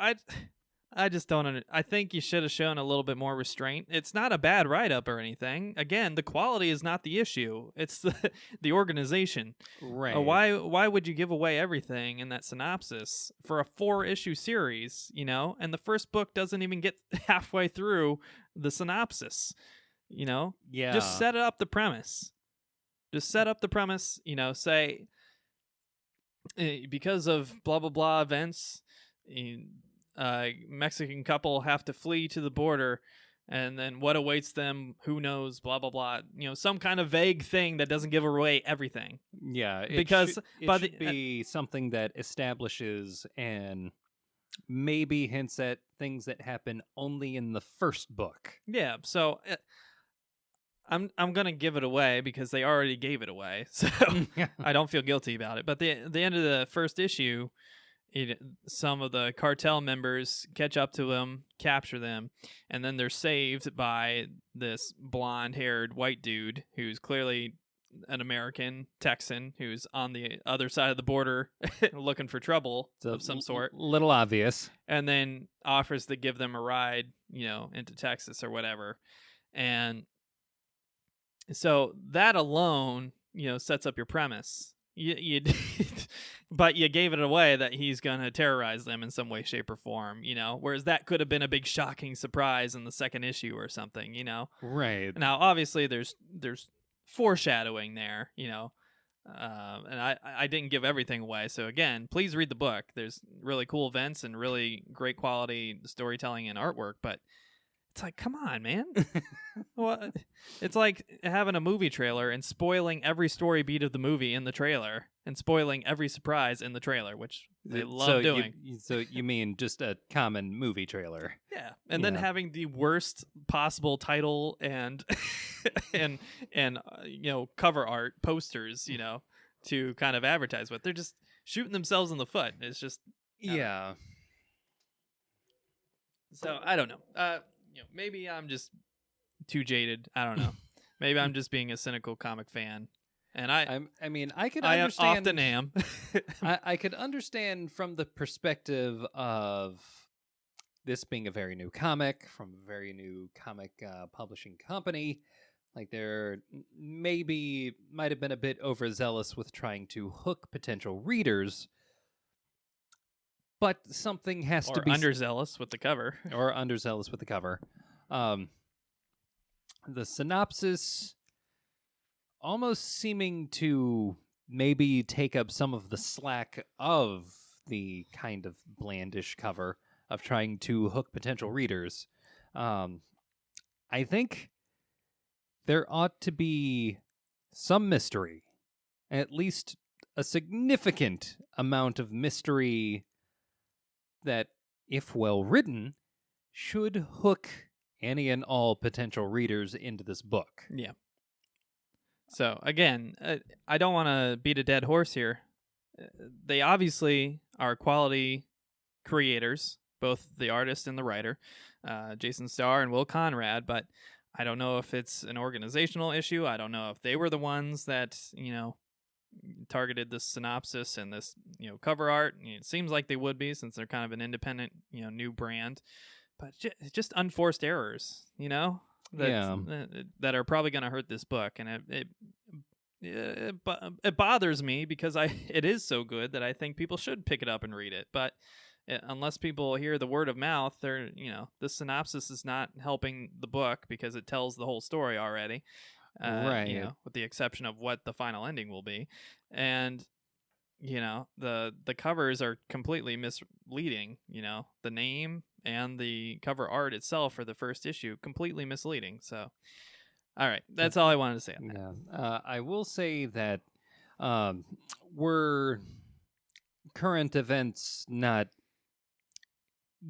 I just don't I think you should have shown a little bit more restraint. It's not a bad write-up or anything. Again, the quality is not the issue. It's the organization. Right. Why would you give away everything in that synopsis for a 4-issue series, and the first book doesn't even get halfway through the synopsis, Yeah. Just set up the premise. Say, because of blah, blah, blah events, Mexican couple have to flee to the border, and then what awaits them, who knows, blah, blah, blah. Some kind of vague thing that doesn't give away everything. Yeah, because it should be something that establishes and maybe hints at things that happen only in the first book. Yeah, so I'm gonna give it away because they already gave it away, so I don't feel guilty about it. But the end of the first issue, some of the cartel members catch up to them, capture them, and then they're saved by this blonde-haired white dude who's clearly an American Texan who's on the other side of the border looking for trouble of some sort. Little obvious. And then offers to give them a ride, into Texas or whatever. And so that alone, sets up your premise. But you gave it away that he's going to terrorize them in some way, shape, or form, whereas that could have been a big shocking surprise in the second issue or something, Right. Now, obviously, there's foreshadowing there, and I didn't give everything away. So, again, please read the book. There's really cool events and really great quality storytelling and artwork, but it's like, come on, man. Well, it's like having a movie trailer and spoiling every story beat of the movie in the trailer and spoiling every surprise in the trailer, which they love doing. So you mean just a common movie trailer? Yeah, and then having the worst possible title and and cover art posters, to kind of advertise with. They're just shooting themselves in the foot. It's just yeah. So I don't know. Maybe I'm just too jaded. I don't know. Maybe I'm just being a cynical comic fan, and I could understand. I often am. I could understand from the perspective of this being a very new comic from a very new comic publishing company. Like there might have been a bit overzealous with trying to hook potential readers. But something has to be underzealous with the cover. Or underzealous with the cover. The synopsis almost seeming to maybe take up some of the slack of the kind of blandish cover of trying to hook potential readers. I think there ought to be some mystery, at least a significant amount of mystery that, if well written, should hook any and all potential readers into this book. Yeah. So, again, I don't want to beat a dead horse here. They obviously are quality creators, both the artist and the writer, Jason Starr and Will Conrad, but I don't know if it's an organizational issue. I don't know if they were the ones that, targeted this synopsis and this, cover art. It seems like they would be, since they're kind of an independent, new brand. But just unforced errors, that are probably going to hurt this book. And it bothers me because it is so good that I think people should pick it up and read it. But unless people hear the word of mouth, the synopsis is not helping the book because it tells the whole story already. Right. With the exception of what the final ending will be. And, the covers are completely misleading. The name and the cover art itself for the first issue, completely misleading. So, all right, that's all I wanted to say on that. Yeah. I will say that were current events not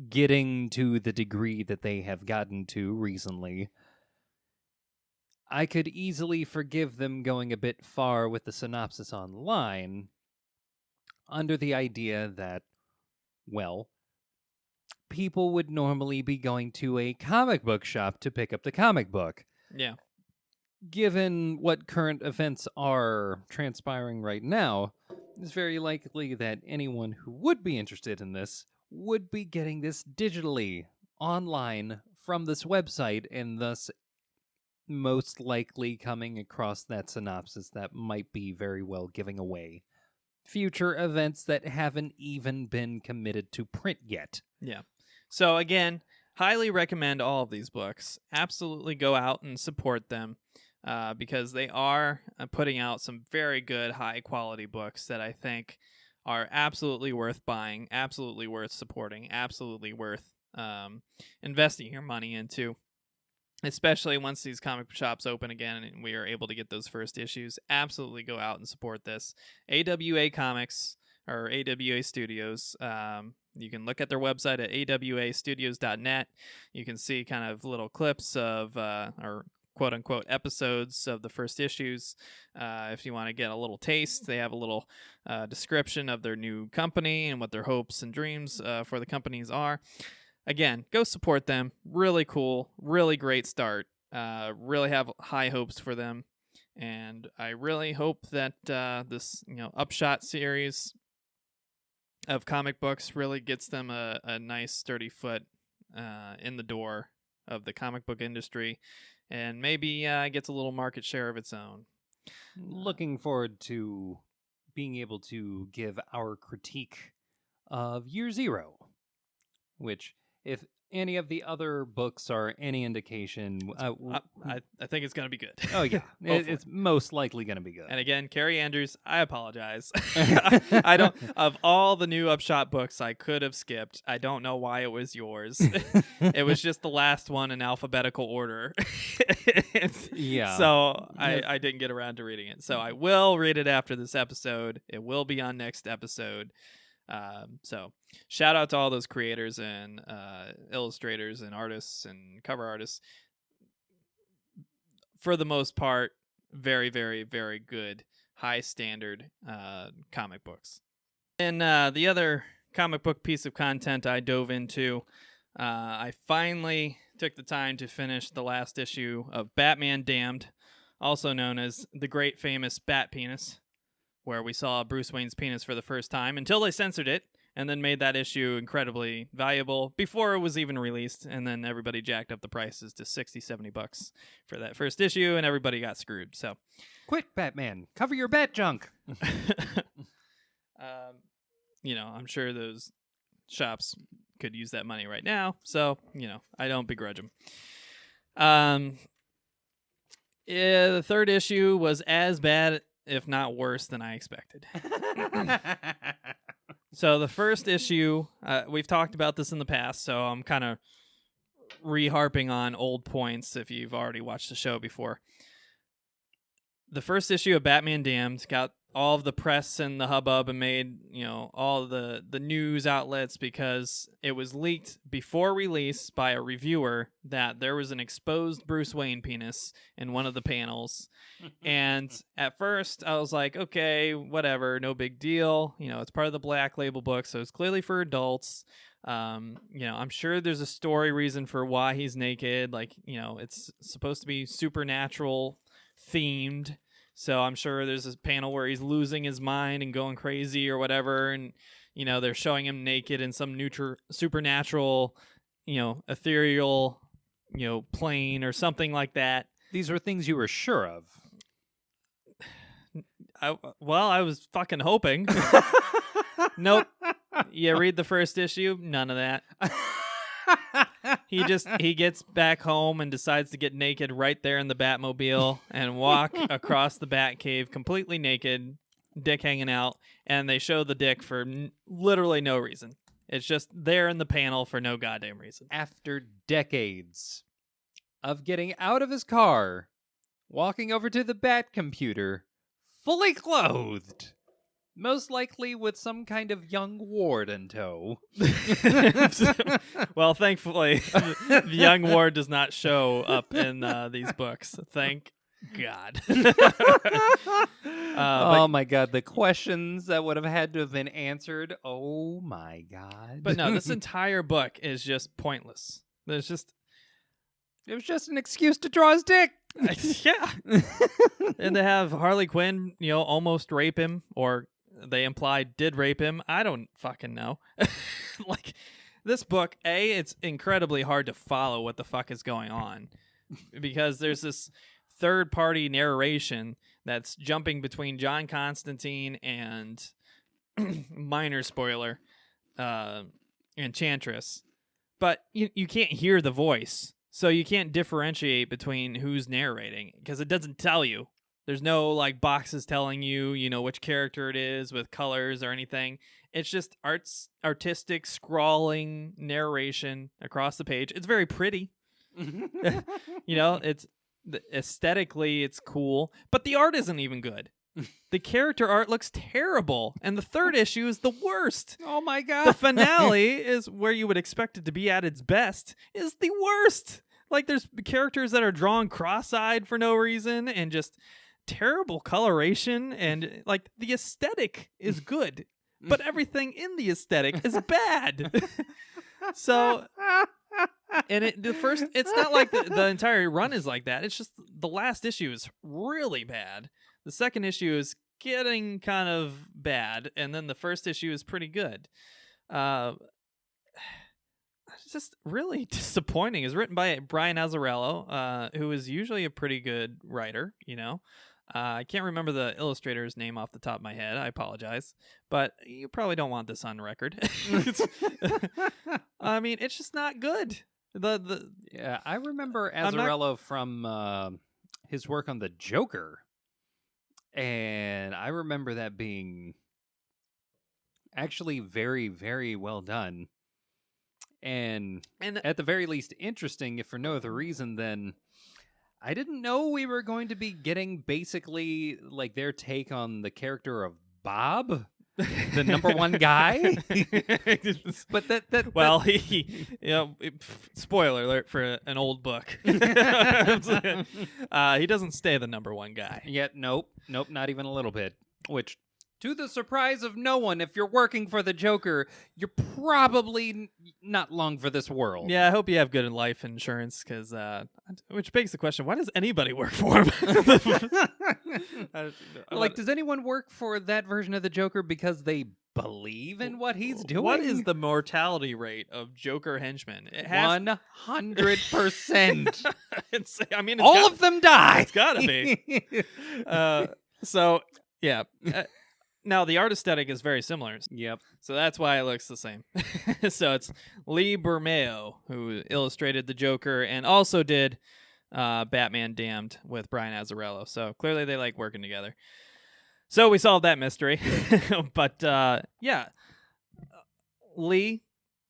getting to the degree that they have gotten to recently, I could easily forgive them going a bit far with the synopsis online, under the idea that, well, people would normally be going to a comic book shop to pick up the comic book. Yeah. Given what current events are transpiring right now, it's very likely that anyone who would be interested in this would be getting this digitally, online, from this website, and thus most likely coming across that synopsis that might be very well giving away future events that haven't even been committed to print yet. Yeah. So again, highly recommend all of these books. Absolutely go out and support them because they are putting out some very good, high-quality books that I think are absolutely worth buying, absolutely worth supporting, absolutely worth investing your money into. Especially once these comic shops open again and we are able to get those first issues, absolutely go out and support this. AWA Comics or AWA Studios. You can look at their website at awastudios.net. You can see kind of little clips of or quote unquote episodes of the first issues. If you want to get a little taste, they have a little description of their new company and what their hopes and dreams for the companies are. Again, go support them. Really cool, really great start. Really have high hopes for them, and I really hope that this Upshot series of comic books really gets them a nice sturdy foot in the door of the comic book industry, and maybe gets a little market share of its own. Looking forward to being able to give our critique of Year Zero, which, if any of the other books are any indication, I think it's going to be good. Oh, yeah. It's most likely going to be good. And again, Carrie Andrews, I apologize. I don't, of all the new Upshot books I could have skipped, I don't know why it was yours. It was just the last one in alphabetical order. Yeah. So I didn't get around to reading it. So I will read it after this episode. It will be on next episode. So shout out to all those creators and illustrators and artists and cover artists. For the most part, very, very, very good, high standard comic books. And the other comic book piece of content I dove into, I finally took the time to finish the last issue of Batman Damned, also known as the great famous Bat Penis, where we saw Bruce Wayne's penis for the first time until they censored it and then made that issue incredibly valuable before it was even released. And then everybody jacked up the prices to $60-$70 for that first issue, and everybody got screwed. So, quit, Batman. Cover your bat junk. I'm sure those shops could use that money right now. So, I don't begrudge them. The third issue was as bad, if not worse, than I expected. So the first issue, we've talked about this in the past, so I'm kind of re-harping on old points if you've already watched the show before. The first issue of Batman Damned got all of the press and the hubbub and made, all the news outlets because it was leaked before release by a reviewer that there was an exposed Bruce Wayne penis in one of the panels. And at first I was like, okay, whatever, no big deal. It's part of the Black Label book, so it's clearly for adults. I'm sure there's a story reason for why he's naked. Like, it's supposed to be supernatural themed. So I'm sure there's this panel where he's losing his mind and going crazy or whatever. And, they're showing him naked in some supernatural, ethereal, plane or something like that. These were things you were sure of. I was fucking hoping. Nope. You read the first issue? None of that. He gets back home and decides to get naked right there in the Batmobile and walk across the Batcave completely naked, dick hanging out, and they show the dick for literally no reason. It's just there in the panel for no goddamn reason. After decades of getting out of his car, walking over to the Bat computer, fully clothed, most likely with some kind of young ward in tow. Well, thankfully, the young ward does not show up in these books. Thank God. Oh my God, the questions that would have had to have been answered. Oh my God. But no, this entire book is just pointless. It was just an excuse to draw his dick. Yeah. And to have Harley Quinn, almost rape him, or they implied did rape him. I don't fucking know. Like, this book, it's incredibly hard to follow what the fuck is going on, because there's this third-party narration that's jumping between John Constantine and minor spoiler, Enchantress. But you can't hear the voice, so you can't differentiate between who's narrating, because it doesn't tell you. There's no, like, boxes telling you, which character it is with colors or anything. It's just artistic, scrawling narration across the page. It's very pretty. It's aesthetically, it's cool. But the art isn't even good. The character art looks terrible. And the third issue is the worst. Oh, my God. The finale is where you would expect it to be at its best, is the worst. Like, there's characters that are drawn cross-eyed for no reason and just terrible coloration, and like the aesthetic is good, but everything in the aesthetic is bad. So, and it's not like the entire run is like that. It's just the last issue is really bad. The second issue is getting kind of bad, and then the first issue is pretty good. It's just really disappointing. It's written by Brian Azzarello, who is usually a pretty good writer, I can't remember the illustrator's name off the top of my head. I apologize. But you probably don't want this on record. I mean, it's just not good. Yeah, I remember Azzarello from his work on the Joker. And I remember that being actually very, very well done. And at the very least interesting, if for no other reason than I didn't know we were going to be getting basically like their take on the character of Bob, the number one guy. But he spoiler alert for an old book. He doesn't stay the number one guy. Yet, nope, not even a little bit. Which, to the surprise of no one, if you're working for the Joker, you're probably not long for this world. Yeah, I hope you have good life insurance, because which begs the question: why does anybody work for him? Does anyone work for that version of the Joker because they believe in what he's doing? What is the mortality rate of Joker henchmen? 100%. All of them die. It's gotta be. So yeah. Now, the art aesthetic is very similar. Yep. So that's why it looks the same. So it's Lee Bermeo, who illustrated the Joker and also did Batman Damned with Brian Azzarello. So clearly they like working together. So we solved that mystery. But yeah, Lee,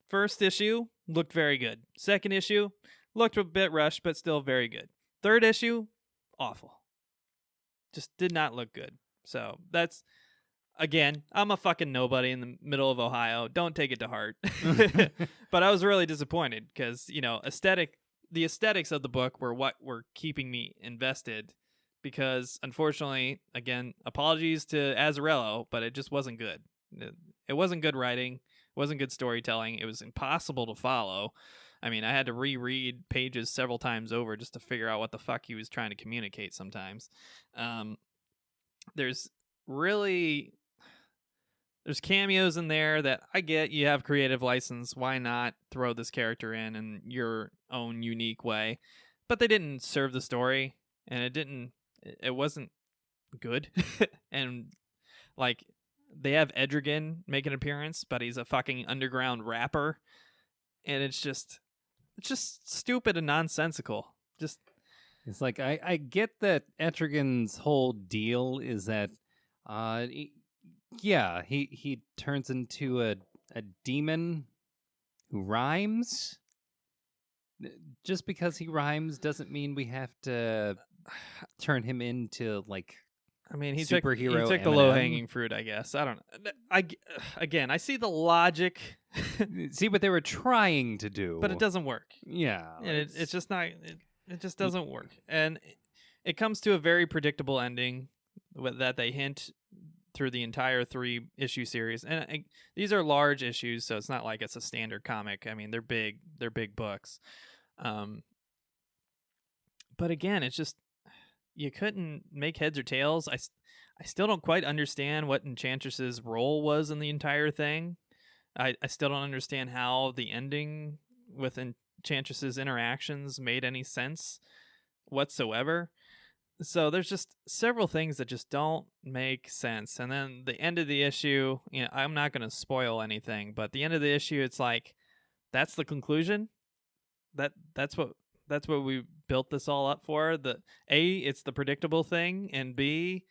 first issue, looked very good. Second issue, looked a bit rushed, but still very good. Third issue, awful. Just did not look good. So that's... Again, I'm a fucking nobody in the middle of Ohio. Don't take it to heart. But I was really disappointed because, the aesthetics of the book were what were keeping me invested, because unfortunately, again, apologies to Azzarello, but it just wasn't good. It wasn't good writing, wasn't good storytelling. It was impossible to follow. I mean, I had to reread pages several times over just to figure out what the fuck he was trying to communicate sometimes. There's really... There's cameos in there that I get. You have creative license. Why not throw this character in your own unique way? But they didn't serve the story, and it wasn't good. And like, they have Etrigan make an appearance, but he's a fucking underground rapper, and it's just stupid and nonsensical. Just It's like I get that Etrigan's whole deal is that yeah, he turns into a demon who rhymes. Just because he rhymes doesn't mean we have to turn him into like... I mean, he superhero took the Eminem. low-hanging fruit, I guess. I don't know. Again, I see the logic, See what they were trying to do, but it doesn't work. Yeah, And it's just not. It just doesn't work, and it comes to a very predictable ending that they hint through the entire 3-issue series. And these are large issues, so it's not like it's a standard comic. I mean, they're big books. But again, it's just, you couldn't make heads or tails. I still don't quite understand what Enchantress's role was in the entire thing. I still don't understand how the ending with Enchantress's interactions made any sense whatsoever. So there's just several things that just don't make sense. And then the end of the issue, I'm not going to spoil anything, but the end of the issue, it's like, that's the conclusion. That's what we built this all up for. It's the predictable thing, and B,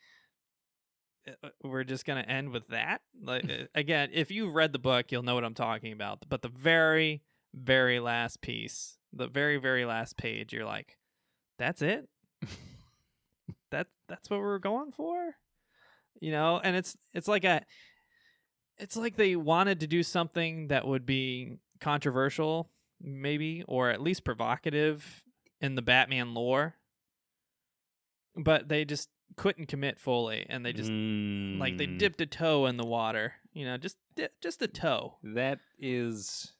we're just going to end with that. Like, again, if you've read the book, you'll know what I'm talking about. But the very, very last piece, the very, very last page, you're like, that's it? That's what we're going for? And it's like they wanted to do something that would be controversial, maybe, or at least provocative in the Batman lore, but they just couldn't commit fully, and they just like, they dipped a toe in the water, just a toe. That is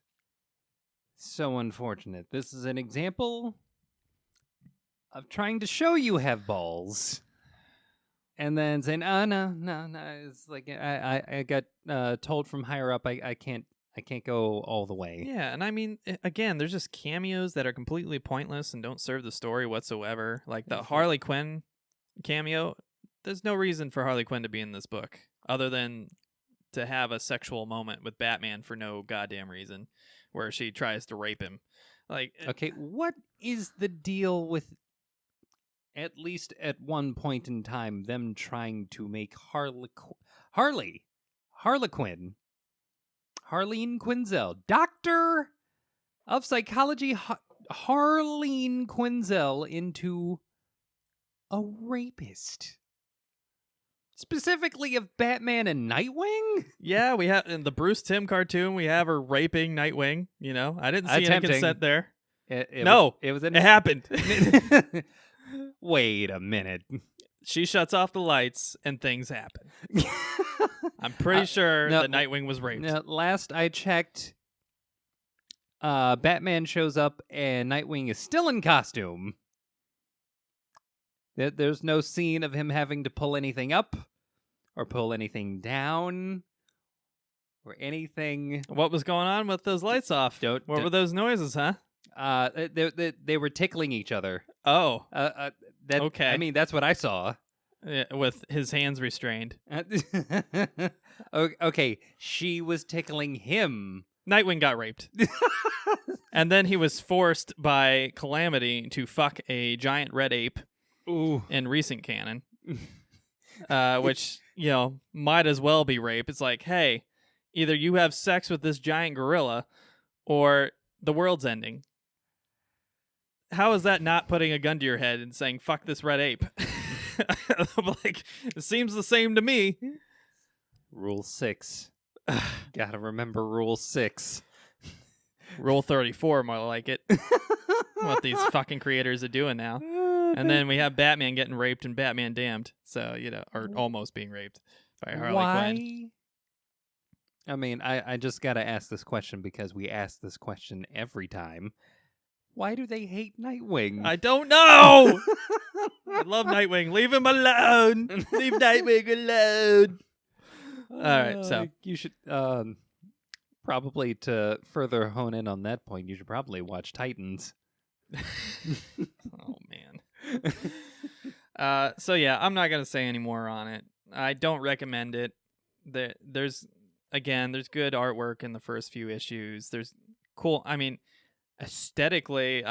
so unfortunate. This is an example of trying to show you have balls, and then saying, "Oh no." It's like I got told from higher up I can't go all the way. Yeah, and I mean, again, there's just cameos that are completely pointless and don't serve the story whatsoever. Like the Harley Quinn cameo, there's no reason for Harley Quinn to be in this book other than to have a sexual moment with Batman for no goddamn reason, where she tries to rape him. Like, okay, what is the deal with, at least at one point in time, them trying to make Harleen Quinzel, Doctor of Psychology, Harleen Quinzel, into a rapist? Specifically of Batman and Nightwing? yeah, we have in the Bruce Timm cartoon, we have her raping Nightwing. I didn't see any consent there. It it happened. Wait a minute. She shuts off the lights and things happen. I'm pretty sure that Nightwing was raped. Last I checked, Batman shows up and Nightwing is still in costume. There's no scene of him having to pull anything up or pull anything down or anything. What was going on with those lights off? What were those noises, huh? They were tickling each other. Oh. Okay. I mean, that's what I saw. Yeah, with his hands restrained. Okay, she was tickling him. Nightwing got raped. And then he was forced by Calamity to fuck a giant red ape. Ooh. In recent canon. Which, might as well be rape. It's like, hey, either you have sex with this giant gorilla or the world's ending. How is that not putting a gun to your head and saying, fuck this red ape? I'm like, it seems the same to me. Rule 6. Gotta remember Rule 6. Rule 34, more like it. What these fucking creators are doing now. And then we have Batman getting raped and Batman Damned. So, or almost being raped by Harley Quinn. I mean, I just got to ask this question because we ask this question every time. Why do they hate Nightwing? I don't know. I love Nightwing. Leave him alone. Leave Nightwing alone. All right, so you should probably, to further hone in on that point, you should probably watch Titans. Oh man. So yeah, I'm not gonna say any more on it. I don't recommend it. There's good artwork in the first few issues. There's cool. I mean, aesthetically,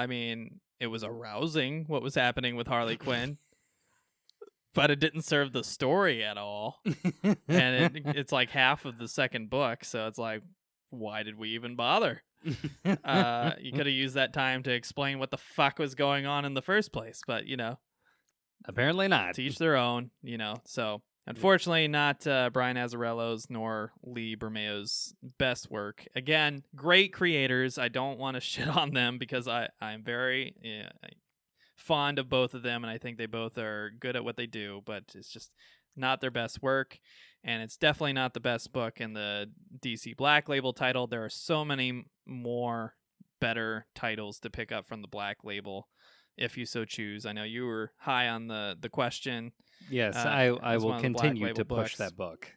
it was arousing what was happening with Harley Quinn, but it didn't serve the story at all. And it's like half of the second book, so it's like, why did we even bother? You could have used that time to explain what the fuck was going on in the first place, but apparently not. To each their own, So unfortunately, not Brian Azzarello's nor Lee Bermeo's best work. Again, great creators. I don't want to shit on them because I'm very fond of both of them, and I think they both are good at what they do, but it's just not their best work, and it's definitely not the best book in the DC Black Label title. There are so many more better titles to pick up from the Black Label if you so choose. I know you were high on the question. Yes, I will continue to push books. that book.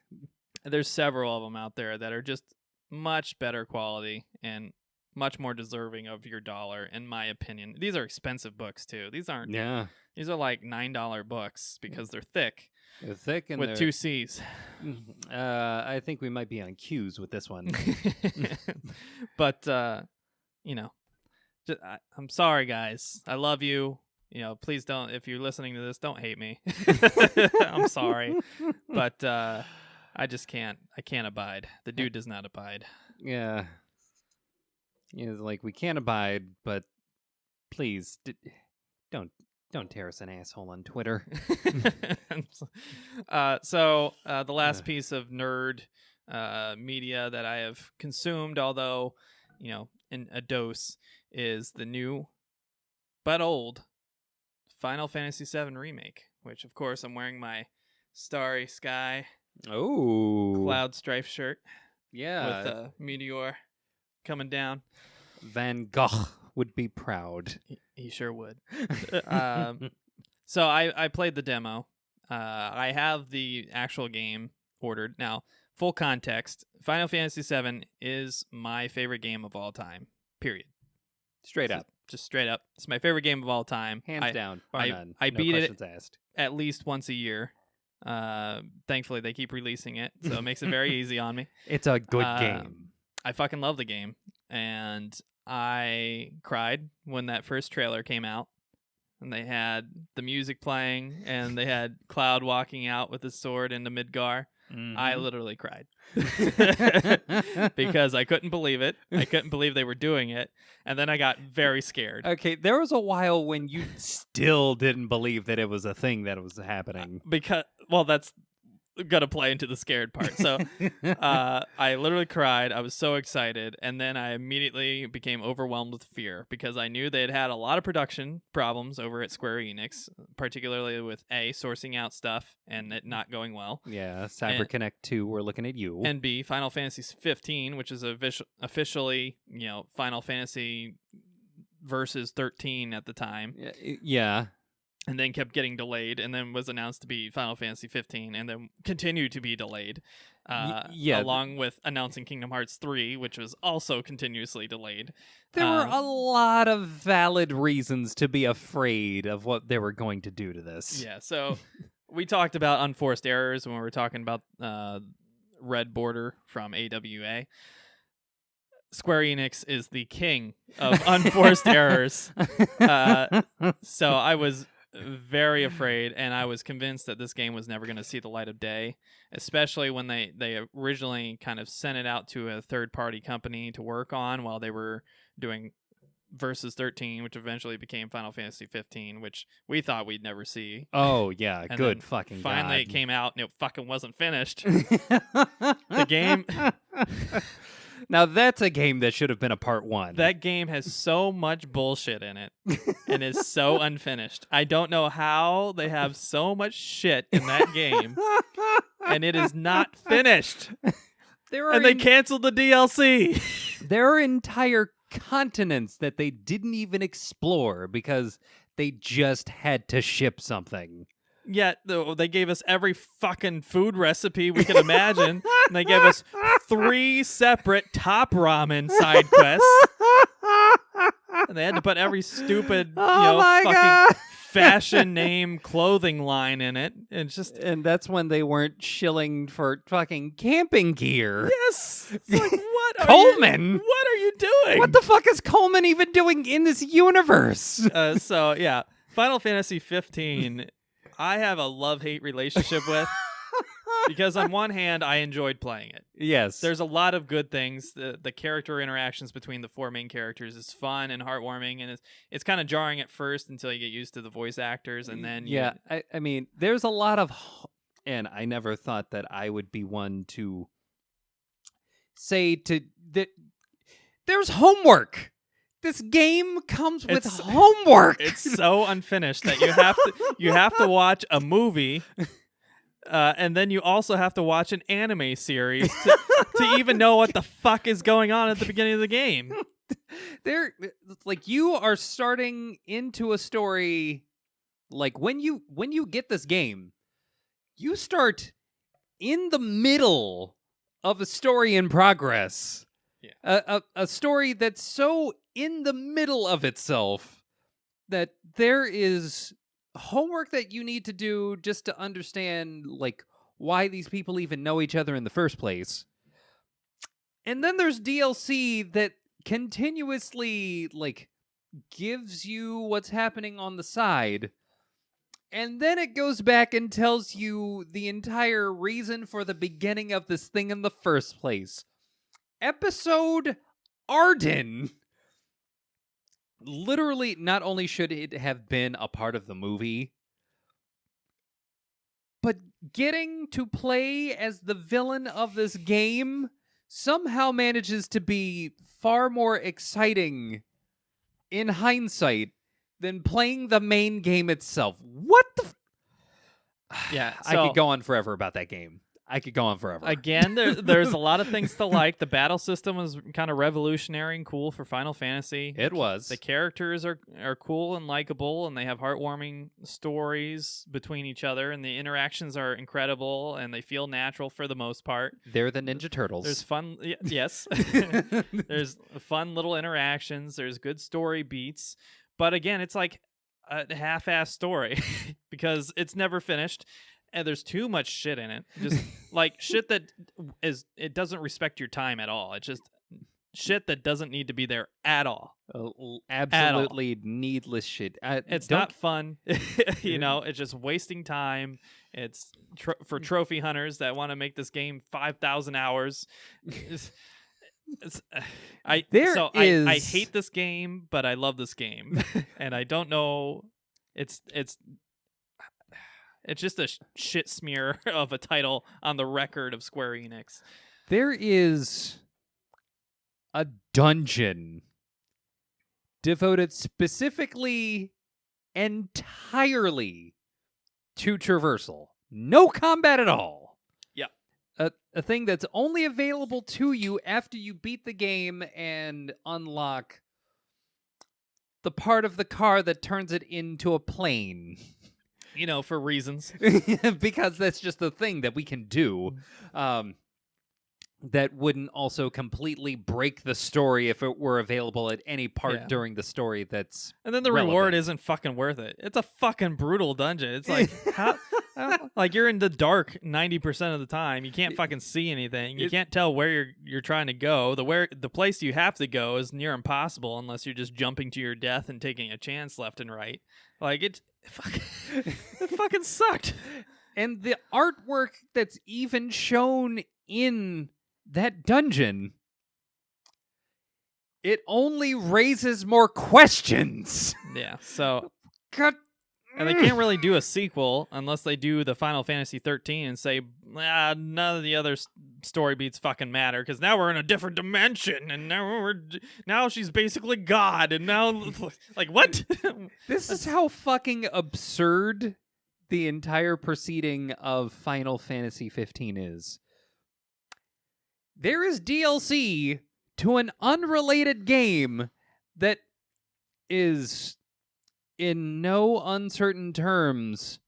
There's several of them out there that are just much better quality and much more deserving of your dollar, in my opinion. These are expensive books too. These aren't. Yeah. These are like $9 books because they're thick. They're thick and with 2 C's. I think we might be on cues with this one. But I'm sorry, guys. I love you. Please don't. If you're listening to this, don't hate me. I'm sorry, but I just can't. I can't abide. The dude does not abide. Yeah. Like, we can't abide, but please don't tear us an asshole on Twitter. So the last piece of nerd media that I have consumed, although in a dose, is the new but old Final Fantasy VII Remake, which of course I'm wearing my Starry Sky Cloud Strife shirt. Yeah. With a meteor coming down. Van Gogh would be proud. He sure would. So I played the demo. I have the actual game ordered. Now, full context, Final Fantasy VII is my favorite game of all time, period. Straight up. Just straight up. It's my favorite game of all time. Hands down. Bar none. I no beat questions it asked. at least once a year. Thankfully, they keep releasing it, so it makes it very easy on me. It's a good game. I fucking love the game, and I cried when that first trailer came out, and they had the music playing, and they had Cloud walking out with his sword into Midgar. Mm-hmm. I literally cried because I couldn't believe it. I couldn't believe they were doing it, and then I got very scared. Okay, there was a while when you still didn't believe that it was a thing that was happening. That's gonna play into the scared part. So I literally cried. I was so excited, and then I immediately became overwhelmed with fear because I knew they had a lot of production problems over at Square Enix, particularly with sourcing out stuff and it not going well. Yeah, CyberConnect 2, we're looking at you. And B, Final Fantasy 15, which is officially Final Fantasy versus 13 at the time. Yeah. And then kept getting delayed, and then was announced to be Final Fantasy 15, and then continued to be delayed, along with announcing Kingdom Hearts 3, which was also continuously delayed. There were a lot of valid reasons to be afraid of what they were going to do to this. Yeah, so we talked about unforced errors when we were talking about Red Border from AWA. Square Enix is the king of unforced errors. So I was very afraid, and I was convinced that this game was never going to see the light of day, especially when they originally kind of sent it out to a third-party company to work on while they were doing Versus 13, which eventually became Final Fantasy 15, which we thought we'd never see. Oh, yeah, and good fucking finally God. It came out, and it fucking wasn't finished. The game... Now, that's a game that should have been a part 1. That game has so much bullshit in it and is so unfinished. I don't know how they have so much shit in that game and it is not finished. And they canceled the DLC. There are entire continents that they didn't even explore because they just had to ship something. Yet they gave us every fucking food recipe we could imagine. And they gave us 3 separate top ramen side quests. And they had to put every stupid, fucking fashion name clothing line in it. And that's when they weren't shilling for fucking camping gear. Yes. It's like, what Coleman? What are you doing? What the fuck is Coleman even doing in this universe? So yeah, Final Fantasy 15, I have a love-hate relationship with. Because on one hand, I enjoyed playing it. Yes. There's a lot of good things. The character interactions between the 4 main characters is fun and heartwarming, and it's kind of jarring at first until you get used to the voice actors, and then I mean, there's a lot of, and I never thought that I would be one to say that there's homework. This game comes with homework. It's so unfinished that you have to watch a movie. And then you also have to watch an anime series to even know what the fuck is going on at the beginning of the game. You are starting into a story. Like when you get this game, you start in the middle of a story in progress. Yeah. A story that's so in the middle of itself that there is homework that you need to do just to understand why these people even know each other in the first place. And then there's DLC that continuously gives you what's happening on the side. And then it goes back and tells you the entire reason for the beginning of this thing in the first place. Episode Arden. Literally, not only should it have been a part of the movie, but getting to play as the villain of this game somehow manages to be far more exciting in hindsight than playing the main game itself. What the... Yeah, I could go on forever about that game. I could go on forever. Again, there's a lot of things to like. The battle system was kind of revolutionary and cool for Final Fantasy. It was. The characters are cool and likable, and they have heartwarming stories between each other, and the interactions are incredible, and they feel natural for the most part. They're the Ninja Turtles. There's fun... Yes. There's fun little interactions. There's good story beats. But again, it's like a half-assed story because it's never finished. And there's too much shit in it. Just shit that it doesn't respect your time at all. It's just shit that doesn't need to be there at all. Absolutely needless shit. It's not fun. It's just wasting time. It's for trophy hunters that want to make this game 5,000 hours. I hate this game, but I love this game. And I don't know. It's just a shit smear of a title on the record of Square Enix. There is a dungeon devoted specifically, entirely to traversal. No combat at all. Yep. A thing that's only available to you after you beat the game and unlock the part of the car that turns it into a plane. For reasons. Because that's just the thing that we can do. That wouldn't also completely break the story if it were available at any part during the story that's And then the reward isn't fucking worth it. It's a fucking brutal dungeon. It's like, you're in the dark 90% of the time. You can't fucking see anything. You can't tell where you're trying to go. The place you have to go is near impossible unless you're just jumping to your death and taking a chance left and right. It fucking sucked. And the artwork that's even shown in that dungeon, it only raises more questions. Yeah, so... God. And they can't really do a sequel unless they do the Final Fantasy 13 and say, none of the other story beats fucking matter because now we're in a different dimension and now she's basically God and now what? This is how fucking absurd the entire proceeding of Final Fantasy 15 is. there is DLC to an unrelated game that is, in no uncertain terms,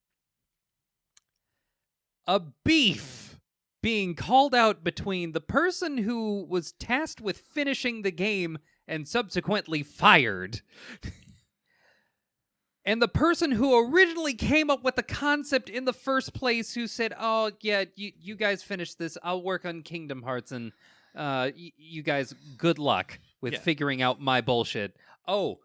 a beef being called out between the person who was tasked with finishing the game and subsequently fired and the person who originally came up with the concept in the first place, who said, oh, yeah, you guys finish this. I'll work on Kingdom Hearts, and you guys, good luck with figuring out my bullshit. Oh,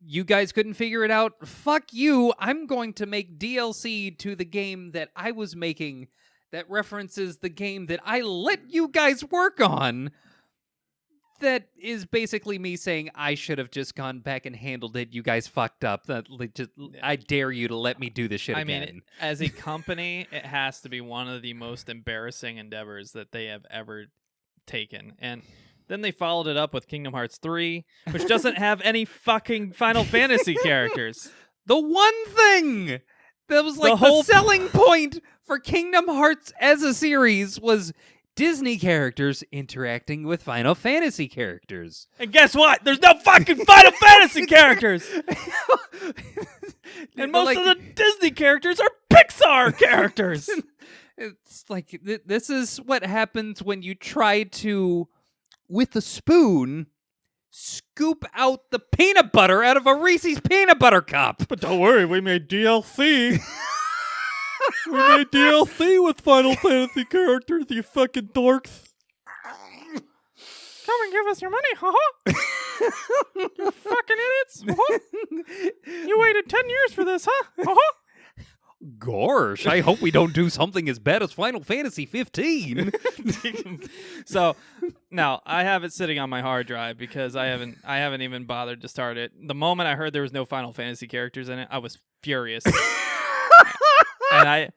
you guys couldn't figure it out? Fuck you. I'm going to make DLC to the game that I was making that references the game that I let you guys work on. That is basically me saying I should have just gone back and handled it. You guys fucked up. I dare you to let me do this shit again. I mean, as a company, it has to be one of the most embarrassing endeavors that they have ever taken. And then they followed it up with Kingdom Hearts 3, which doesn't have any fucking Final Fantasy characters. The one thing that was like the selling point for Kingdom Hearts as a series was Disney characters interacting with Final Fantasy characters. And guess what? There's no fucking Final Fantasy characters! And most of the Disney characters are Pixar characters! It's like, this is what happens when you try to, with a spoon, scoop out the peanut butter out of a Reese's peanut butter cup. But don't worry, we made DLC. We made DLC with Final Fantasy characters, you fucking dorks. Come and give us your money, haha. You fucking idiots. You waited 10 years for this, huh? Gosh, I hope we don't do something as bad as Final Fantasy 15. So, now, I have it sitting on my hard drive because I haven't even bothered to start it. The moment I heard there was no Final Fantasy characters in it, I was furious. And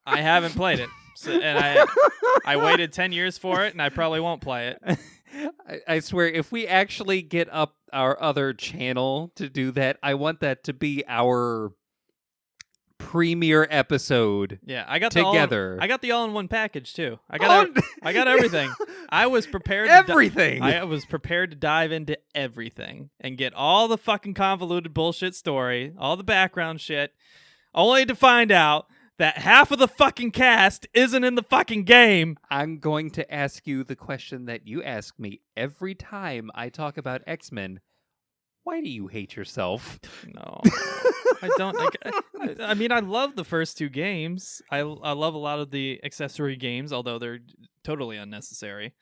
I haven't played it. So, and I waited 10 years for it, and I probably won't play it. I swear, if we actually get up our other channel to do that, I want that to be our premiere episode. Yeah, I got together. I got the all-in-one package too. I got everything. I was prepared. Everything. I was prepared to dive into everything and get all the fucking convoluted bullshit story, all the background shit, only to find out that half of the fucking cast isn't in the fucking game. I'm going to ask you the question that you ask me every time I talk about X-Men. Why do you hate yourself? No, I don't. I mean, I love the first two games. I love a lot of the accessory games, although they're totally unnecessary.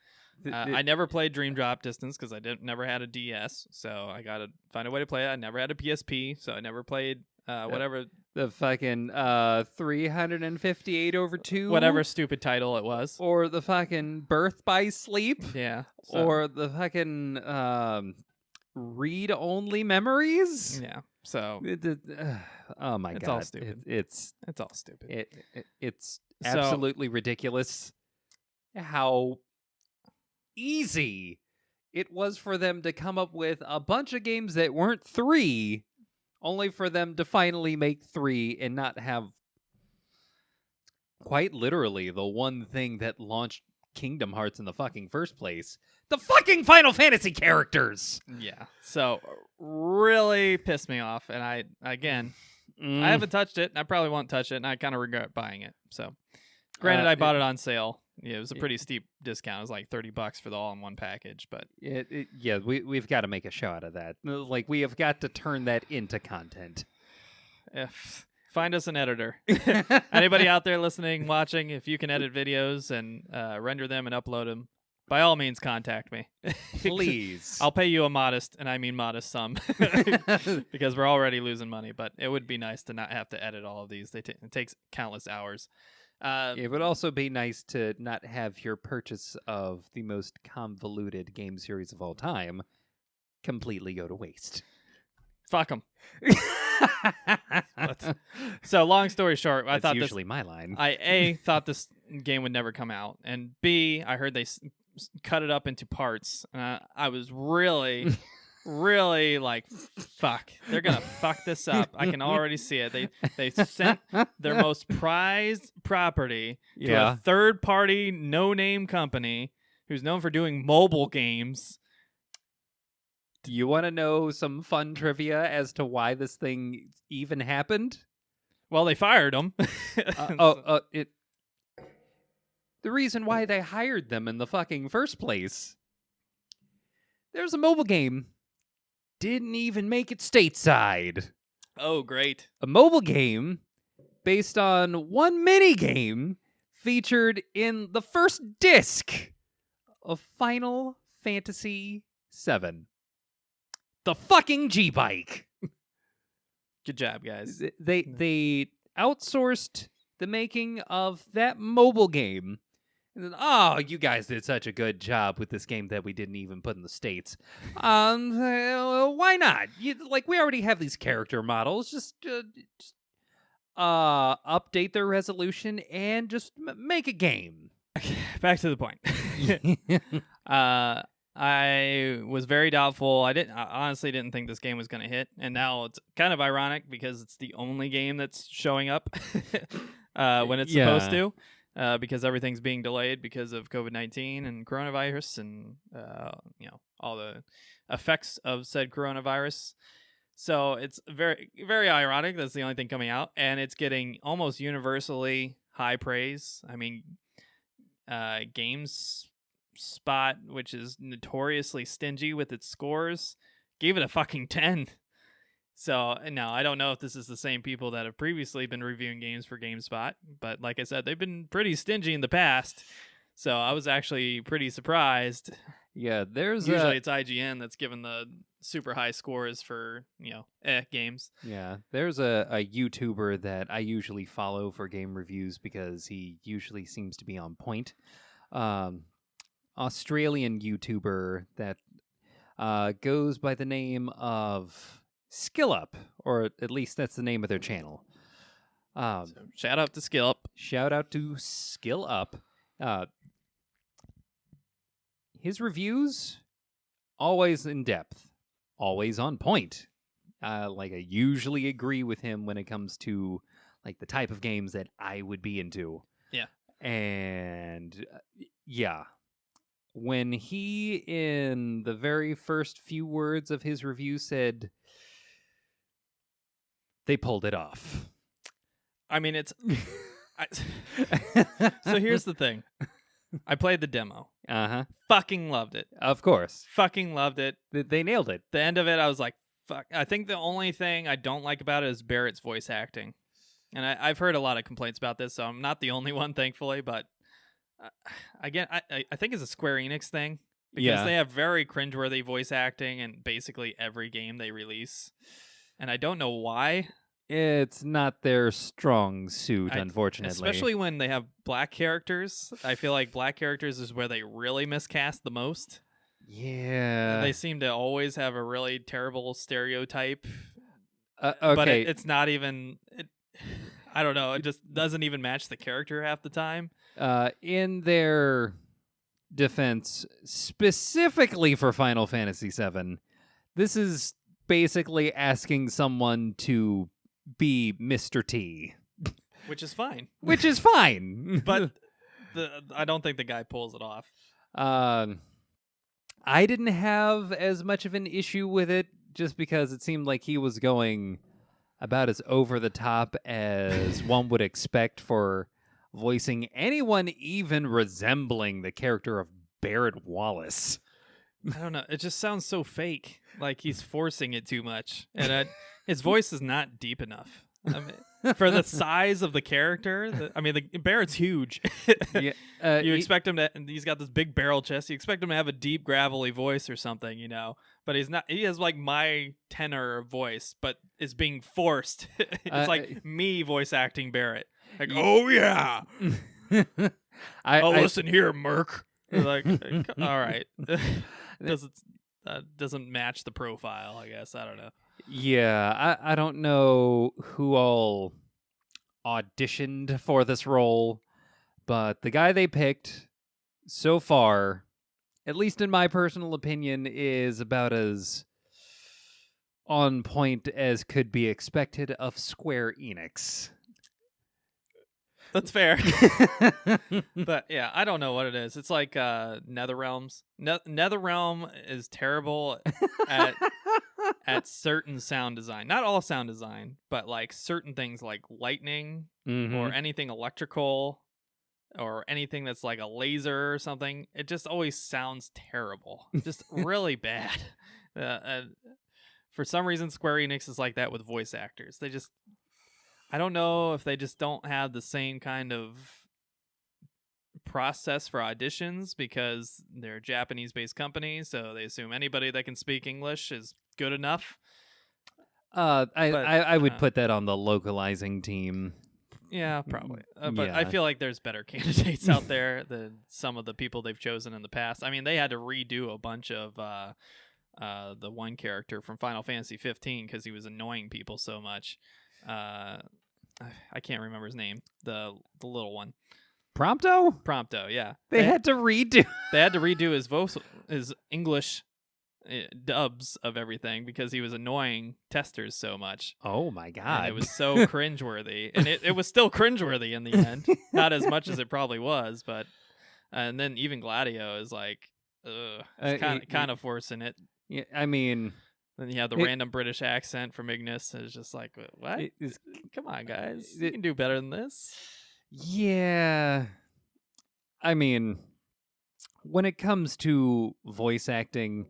I never played Dream Drop Distance because I never had a DS, so I gotta find a way to play it. I never had a PSP, so I never played whatever the fucking 358 over 2, whatever stupid title it was, or the fucking Birth by Sleep, or the fucking read only memories. Yeah. So oh my god, it's all stupid. It's all stupid. It's absolutely ridiculous how easy it was for them to come up with a bunch of games that weren't 3, only for them to finally make 3 and not have quite literally the one thing that launched Kingdom Hearts in the fucking first place. The fucking Final Fantasy characters! Yeah. So, really pissed me off. And I haven't touched it. And I probably won't touch it. And I kind of regret buying it. So, granted, I bought it on sale. Yeah, it was a pretty steep discount. It was like $30 for the all-in-one package. But we've got to make a show out of that. Like, we have got to turn that into content. Find us an editor. Anybody out there listening, watching, if you can edit videos and render them and upload them, by all means, contact me. Please. I'll pay you a modest, and I mean modest sum, because we're already losing money, but it would be nice to not have to edit all of these. It takes countless hours. It would also be nice to not have your purchase of the most convoluted game series of all time completely go to waste. Fuck them. So, long story short, I thought usually my line. I thought this game would never come out, and B, I heard they cut it up into parts. I was really, really like, fuck, they're gonna fuck this up. I can already see it. They sent their most prized property to a third-party, no-name company who's known for doing mobile games. Do you want to know some fun trivia as to why this thing even happened? Well, they fired him. The reason why they hired them in the fucking first place. There's a mobile game. Didn't even make it stateside. Oh, great. A mobile game based on one mini game featured in the first disc of Final Fantasy VII. The fucking G-Bike. Good job, guys. They outsourced the making of that mobile game. And then, oh, you guys did such a good job with this game that we didn't even put in the States. Why not? We already have these character models. Just update their resolution and just make a game. Back to the point. I was very doubtful. I honestly didn't think this game was going to hit, and now it's kind of ironic because it's the only game that's showing up when it's supposed to, because everything's being delayed because of COVID-19 and coronavirus, and all the effects of said coronavirus. So it's very, very ironic. That's the only thing coming out, and it's getting almost universally high praise. I mean, GameSpot, which is notoriously stingy with its scores, gave it a fucking 10. So now I don't know if this is the same people that have previously been reviewing games for GameSpot, but like I said, they've been pretty stingy in the past. So I was actually pretty surprised. Yeah, there's usually it's IGN that's given the super high scores for games. Yeah, there's a YouTuber that I usually follow for game reviews because he usually seems to be on point. Australian YouTuber that goes by the name of SkillUp, or at least that's the name of their channel. So shout out to SkillUp. Shout out to SkillUp. His reviews, always in depth, always on point. I usually agree with him when it comes to the type of games that I would be into. Yeah. And when he, in the very first few words of his review, said, they pulled it off. I mean, so here's the thing. I played the demo. Uh-huh. Fucking loved it. Of course. Fucking loved it. They nailed it. The end of it, I was like, fuck. I think the only thing I don't like about it is Barrett's voice acting. And I've heard a lot of complaints about this, so I'm not the only one, thankfully. But again, I think it's a Square Enix thing. Because they have very cringeworthy voice acting in basically every game they release. And I don't know why. It's not their strong suit, unfortunately. Especially when they have black characters. I feel like black characters is where they really miscast the most. Yeah. They seem to always have a really terrible stereotype. Okay. But it's not even... I don't know. It just doesn't even match the character half the time. In their defense, specifically for Final Fantasy VII, this is basically asking someone to be Mr. T. Which is fine. Which is fine. But I don't think the guy pulls it off. I didn't have as much of an issue with it just because it seemed like he was going about as over the top as one would expect for voicing anyone even resembling the character of Barrett Wallace. I don't know. It just sounds so fake. Like he's forcing it too much. And his voice is not deep enough. I mean, for the size of the character, Barrett's huge. You expect him to, and he's got this big barrel chest. You expect him to have a deep, gravelly voice or something, But he's not. He has my tenor voice, but it's being forced. It's like me voice acting Barrett. Like, oh yeah. Listen here, Merc. Like, all right. Doesn't match the profile, I guess. I don't know. Yeah, I don't know who all auditioned for this role, but the guy they picked so far, at least in my personal opinion, is about as on point as could be expected of Square Enix. That's fair. But yeah, I don't know what it is. It's like Netherrealms. Netherrealm is terrible at certain sound design. Not all sound design, but like certain things like lightning or anything electrical or anything that's like a laser or something. It just always sounds terrible. Just really bad. For some reason, Square Enix is like that with voice actors. I don't know if they just don't have the same kind of process for auditions because they're a Japanese-based company, so they assume anybody that can speak English is good enough. I would put that on the localizing team. Yeah, probably. But I feel like there's better candidates out there than some of the people they've chosen in the past. I mean, they had to redo a bunch of the one character from Final Fantasy 15 because he was annoying people so much. I can't remember his name. The little one. Prompto, yeah. They had to redo. They had to redo his English dubs of everything because he was annoying testers so much. Oh my god! And it was so cringeworthy, and it was still cringeworthy in the end. Not as much as it probably was, but and then even Gladio is like, kind of forcing it. Yeah, I mean. Then you have the random British accent from Ignis. It's just like, what? Come on, guys. You can do better than this. Yeah. I mean, when it comes to voice acting,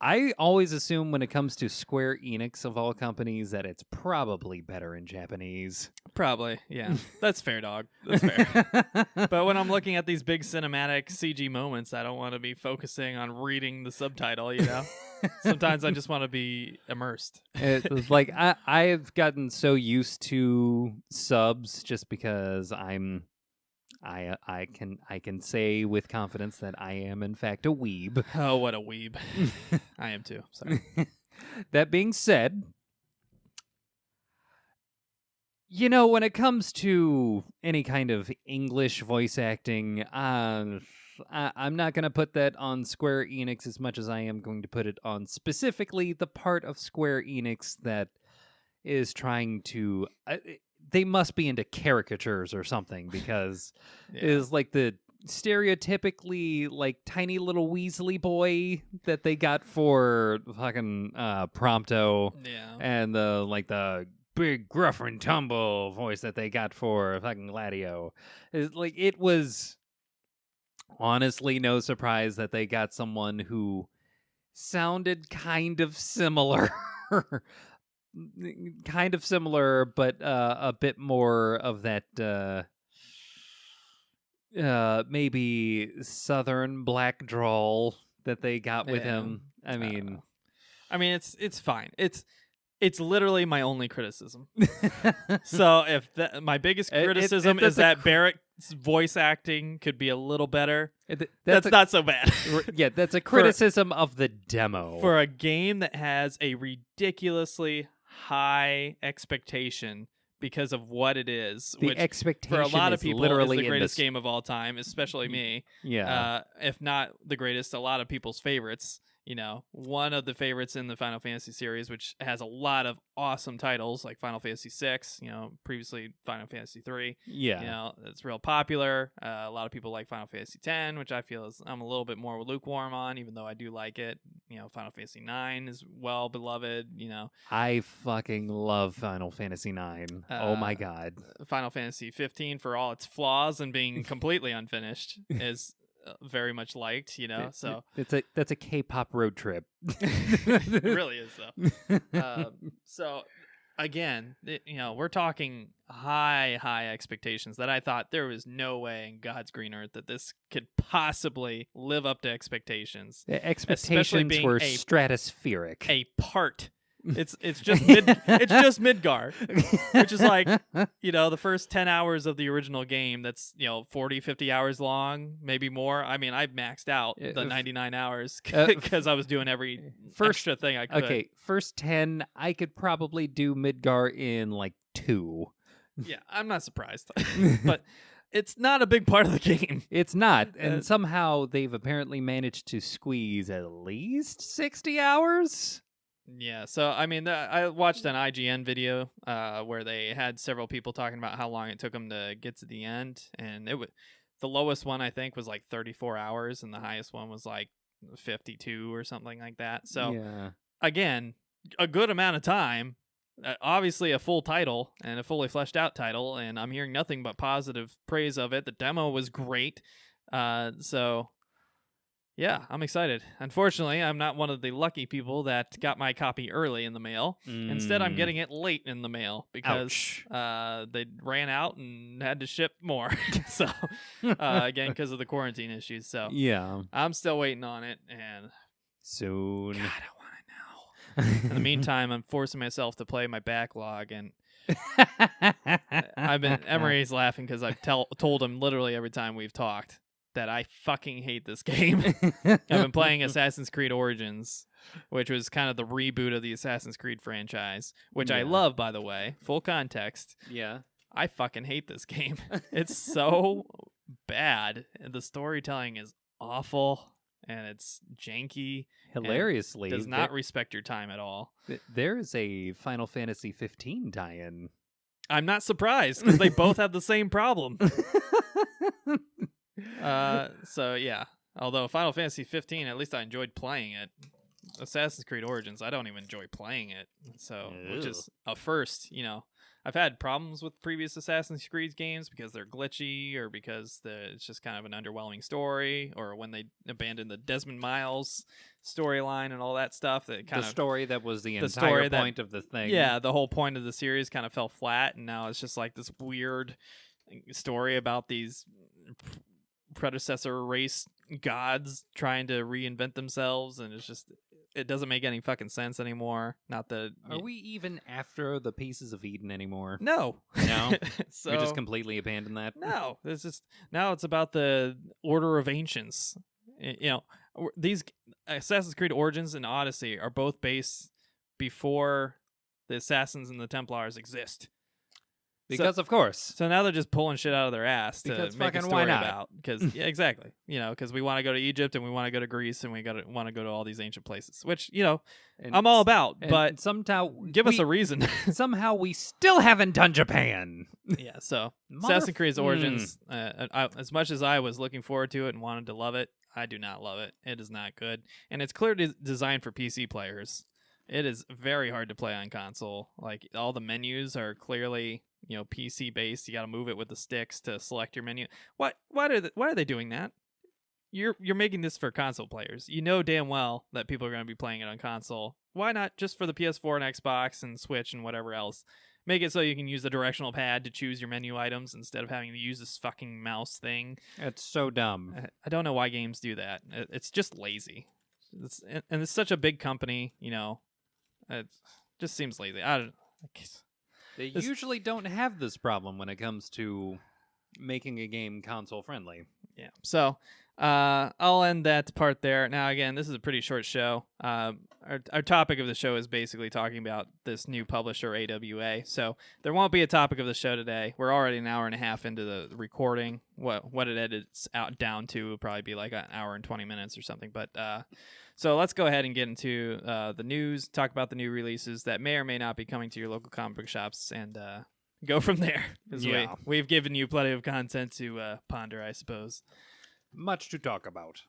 I always assume when it comes to Square Enix of all companies that it's probably better in Japanese. Probably, yeah. That's fair, dog. That's fair. But when I'm looking at these big cinematic CG moments, I don't want to be focusing on reading the subtitle, you know? Sometimes I just want to be immersed. It's like I've gotten so used to subs just because I can say with confidence that I am in fact a weeb. Oh, what a weeb. I am too. Sorry. That being said, you know, when it comes to any kind of English voice acting, I'm not going to put that on Square Enix as much as I am going to put it on specifically the part of Square Enix that is trying to... they must be into caricatures or something because it is like the stereotypically like tiny little Weasley boy that they got for fucking Prompto, and the big gruff and tumble voice that they got for fucking Gladio. Is like it was honestly no surprise that they got someone who sounded kind of similar. Kind of similar, but a bit more of that maybe southern black drawl that they got with him. I mean, it's fine. It's literally my only criticism. So if my biggest criticism is that Barrett's voice acting could be a little better, that's not so bad. Yeah, that's a criticism of the demo. For a game that has a ridiculously high expectation because of what it is, the which expectation for a lot of people literally is the greatest game of all time, especially me. Yeah. If not the greatest, a lot of people's favorites. You know, one of the favorites in the Final Fantasy series, which has a lot of awesome titles like Final Fantasy VI, you know, previously Final Fantasy 3. Yeah. You know, it's real popular. A lot of people like Final Fantasy X, which I feel I'm a little bit more lukewarm on, even though I do like it. You know, Final Fantasy IX is well beloved, you know. I fucking love Final Fantasy IX. Oh my god. Final Fantasy 15, for all its flaws and being completely unfinished, is very much liked, you know. So that's a K-pop road trip. It really is, though. So again, you know, we're talking high expectations that I thought there was no way in God's green earth that this could possibly live up to expectations. The expectations were stratospheric. A part. It's just Midgar, which is like, you know, the first 10 hours of the original game that's, you know, 40, 50 hours long, maybe more. I mean, I maxed out the 99 hours because I was doing every extra thing I could. Okay, first 10, I could probably do Midgar in like 2. Yeah, I'm not surprised. But it's not a big part of the game. It's not. And somehow they've apparently managed to squeeze at least 60 hours? Yeah, so I mean, I watched an IGN video where they had several people talking about how long it took them to get to the end, and the lowest one I think was like 34 hours, and the highest one was like 52 or something like that. So Yeah. again, a good amount of time. Obviously, a full title and a fully fleshed out title, and I'm hearing nothing but positive praise of it. The demo was great, so. Yeah, I'm excited. Unfortunately, I'm not one of the lucky people that got my copy early in the mail. Instead, I'm getting it late in the mail because they ran out and had to ship more. So, again, because of the quarantine issues. So, Yeah. I'm still waiting on it, and Soon. God, I want it now. In the meantime, I'm forcing myself to play my backlog, and Emery's laughing because I've told him literally every time we've talked that I fucking hate this game. I've been playing Assassin's Creed Origins, which was kind of the reboot of the Assassin's Creed franchise, which I love, by the way. Full context. Yeah. I fucking hate this game. It's so bad. The storytelling is awful, and it's janky. Hilariously. Does not respect your time at all. There is a Final Fantasy 15 tie-in. I'm not surprised, because they both have the same problem. So yeah. Although Final Fantasy 15, at least I enjoyed playing it. Assassin's Creed Origins, I don't even enjoy playing it. So, which is a first, I've had problems with previous Assassin's Creed games because they're glitchy or because it's just kind of an underwhelming story, or when they abandoned the Desmond Miles storyline and all that stuff. The story that was the entire point of the thing. Yeah, the whole point of the series kind of fell flat, and now it's just like this weird story about these predecessor race gods trying to reinvent themselves, and it doesn't make any fucking sense anymore. Not that Are we even after the Pieces of Eden anymore? No. So we just completely abandoned that. No, now it's about the Order of Ancients. These Assassin's Creed Origins and Odyssey are both based before the Assassins and the Templars exist. Because of course. So now they're just pulling shit out of their ass to make a story about. Because exactly. Because we want to go to Egypt and we want to go to Greece and we want to go to all these ancient places, which I'm all about. But somehow give us a reason. Somehow we still haven't done Japan. Yeah. So Assassin's Creed Origins. As much as I was looking forward to it and wanted to love it, I do not love it. It is not good, and it's clearly designed for PC players. It is very hard to play on console. Like, all the menus are clearly, PC based. You got to move it with the sticks to select your menu. Why are they doing that? You're making this for console players. You know damn well that people are going to be playing it on console. Why not just for the PS4 and Xbox and Switch and whatever else? Make it so you can use the directional pad to choose your menu items instead of having to use this fucking mouse thing. It's so dumb. I don't know why games do that. It's just lazy. And it's such a big company, It just seems lazy. They usually don't have this problem when it comes to making a game console friendly. Yeah. So I'll end that part there. Now, again, this is a pretty short show. Our topic of the show is basically talking about this new publisher, AWA. So there won't be a topic of the show today. We're already an hour and a half into the recording. What it edits out down to will probably be like an hour and 20 minutes or something. But so let's go ahead and get into the news, talk about the new releases that may or may not be coming to your local comic book shops, and go from there. Because we've given you plenty of content to ponder, I suppose. Much to talk about.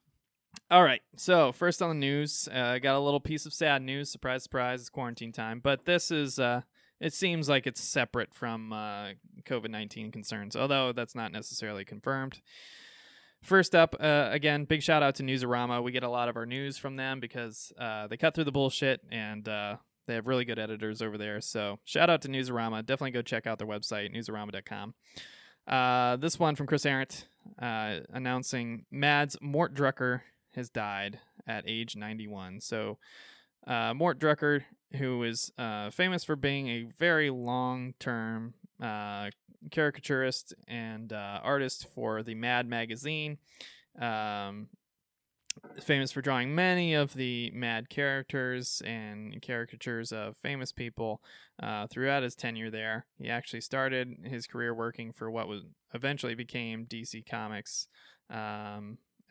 All right, so first on the news, I got a little piece of sad news. Surprise, surprise, it's quarantine time. But this is, it seems like it's separate from COVID-19 concerns, although that's not necessarily confirmed. First up, again, big shout out to Newsarama. We get a lot of our news from them because they cut through the bullshit, and they have really good editors over there. So shout out to Newsarama. Definitely go check out their website, newsarama.com. This one from Chris Arendt, announcing Mads Mort Drucker has died at age 91. So Mort Drucker, who is famous for being a very long-term caricaturist and artist for the Mad magazine, famous for drawing many of the Mad characters and caricatures of famous people throughout his tenure there. He actually started his career working for what was eventually became DC Comics,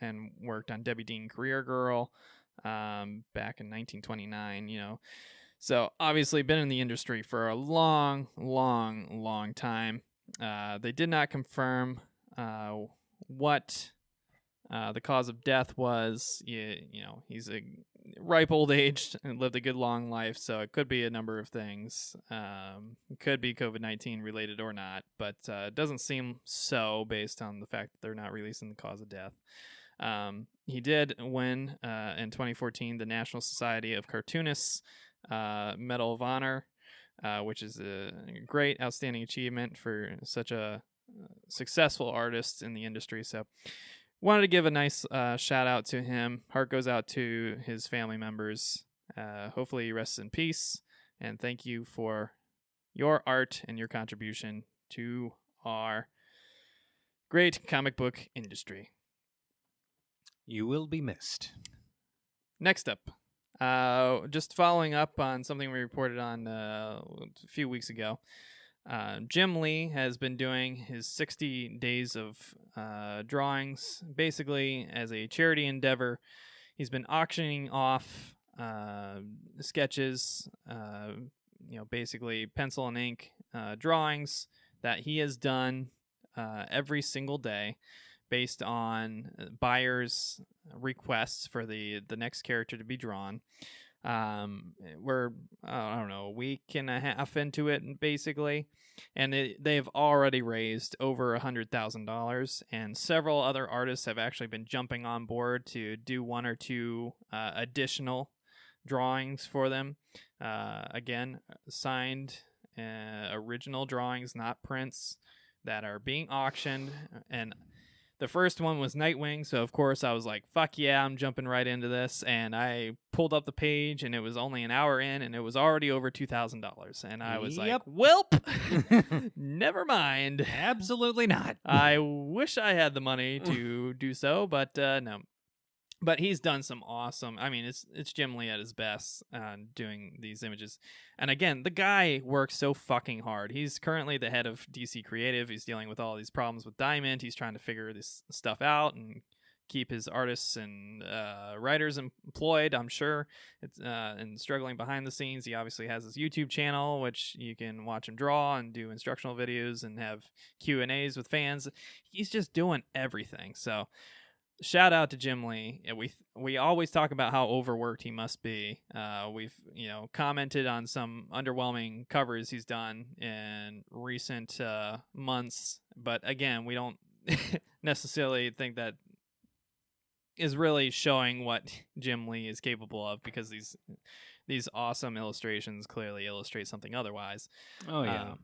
and worked on Debbie Dean Career Girl, back in 1929. So obviously been in the industry for a long, long, long time. They did not confirm what the cause of death was. He's a ripe old age and lived a good long life, so it could be a number of things. It could be COVID-19 related or not, but it doesn't seem so based on the fact that they're not releasing the cause of death. He did win in 2014 the National Society of Cartoonists Medal of Honor, which is a great, outstanding achievement for such a successful artist in the industry. So wanted to give a nice shout out to him. Heart goes out to his family members. Hopefully he rests in peace. And thank you for your art and your contribution to our great comic book industry. You will be missed. Next up, just following up on something we reported on a few weeks ago. Jim Lee has been doing his 60 days of drawings, basically as a charity endeavor. He's been auctioning off sketches, basically pencil and ink drawings that he has done every single day based on buyers' requests for the next character to be drawn. We're I don't know, a week and a half into it basically, and they've already raised over $100,000, and several other artists have actually been jumping on board to do one or two additional drawings for them. Again, signed original drawings, not prints, that are being auctioned. And the first one was Nightwing, so of course I was like, fuck yeah, I'm jumping right into this. And I pulled up the page, and it was only an hour in, and it was already over $2,000. And I was like, welp, never mind. Absolutely not. I wish I had the money to do so, but no. But he's done some awesome. I mean, it's Jim Lee at his best doing these images. And again, the guy works so fucking hard. He's currently the head of DC Creative. He's dealing with all these problems with Diamond. He's trying to figure this stuff out and keep his artists and writers employed, I'm sure. And struggling behind the scenes. He obviously has his YouTube channel, which you can watch him draw and do instructional videos and have Q&As with fans. He's just doing everything. So shout out to Jim Lee. We always talk about how overworked he must be. We've commented on some underwhelming covers he's done in recent months, but again, we don't necessarily think that is really showing what Jim Lee is capable of, because these awesome illustrations clearly illustrate something otherwise. Oh yeah.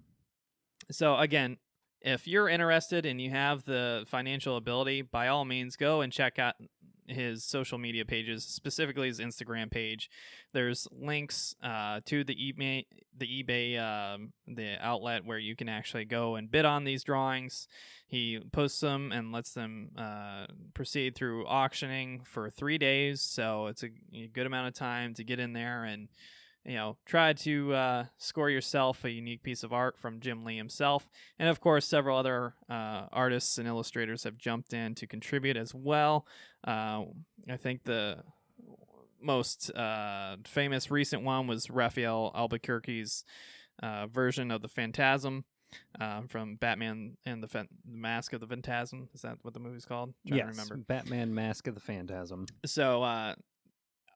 So again, if you're interested and you have the financial ability, by all means, go and check out his social media pages, specifically his Instagram page. There's links to the eBay, the outlet where you can actually go and bid on these drawings. He posts them and lets them proceed through auctioning for 3 days, so it's a good amount of time to get in there and try to score yourself a unique piece of art from Jim Lee himself. And of course, several other artists and illustrators have jumped in to contribute as well. I think the most famous recent one was Raphael Albuquerque's version of the Phantasm from Batman and the Mask of the Phantasm. Is that what the movie's called? Yes, to remember. Batman Mask of the Phantasm. So,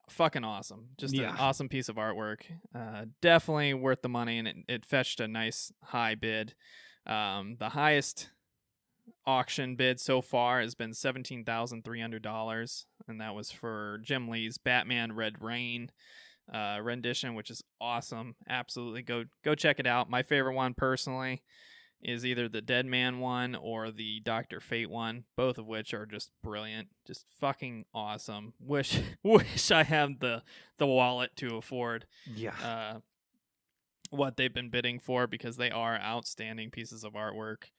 fucking awesome. Just an awesome piece of artwork. Definitely worth the money, and it fetched a nice high bid. The highest auction bid so far has been $17,300, and that was for Jim Lee's Batman Red Rain rendition, which is awesome. Absolutely go check it out. My favorite one personally is either the Dead Man one or the Dr. Fate one, both of which are just brilliant, just fucking awesome. Wish I had the wallet to afford what they've been bidding for, because they are outstanding pieces of artwork.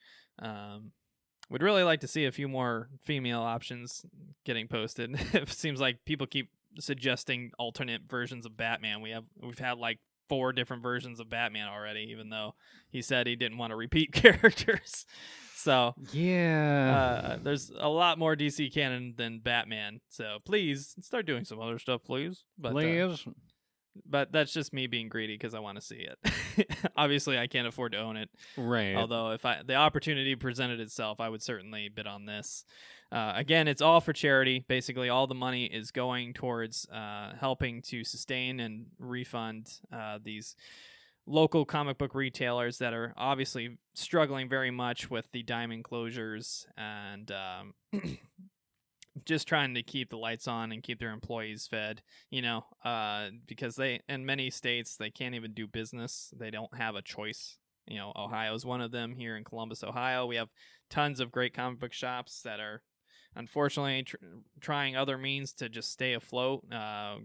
Would really like to see a few more female options getting posted. It seems like people keep suggesting alternate versions of Batman. We've had like 4 different versions of Batman already, even though he said he didn't want to repeat characters. So Yeah. there's a lot more DC canon than Batman. So please start doing some other stuff, please. But that's just me being greedy because I want to see it. Obviously, I can't afford to own it. Right. Although if the opportunity presented itself, I would certainly bid on this. Again, it's all for charity. Basically, all the money is going towards helping to sustain and refund these local comic book retailers that are obviously struggling very much with the diamond closures and just trying to keep the lights on and keep their employees fed, because they, in many states, they can't even do business. They don't have a choice. Ohio's one of them. Here in Columbus, Ohio, we have tons of great comic book shops that are unfortunately trying other means to just stay afloat.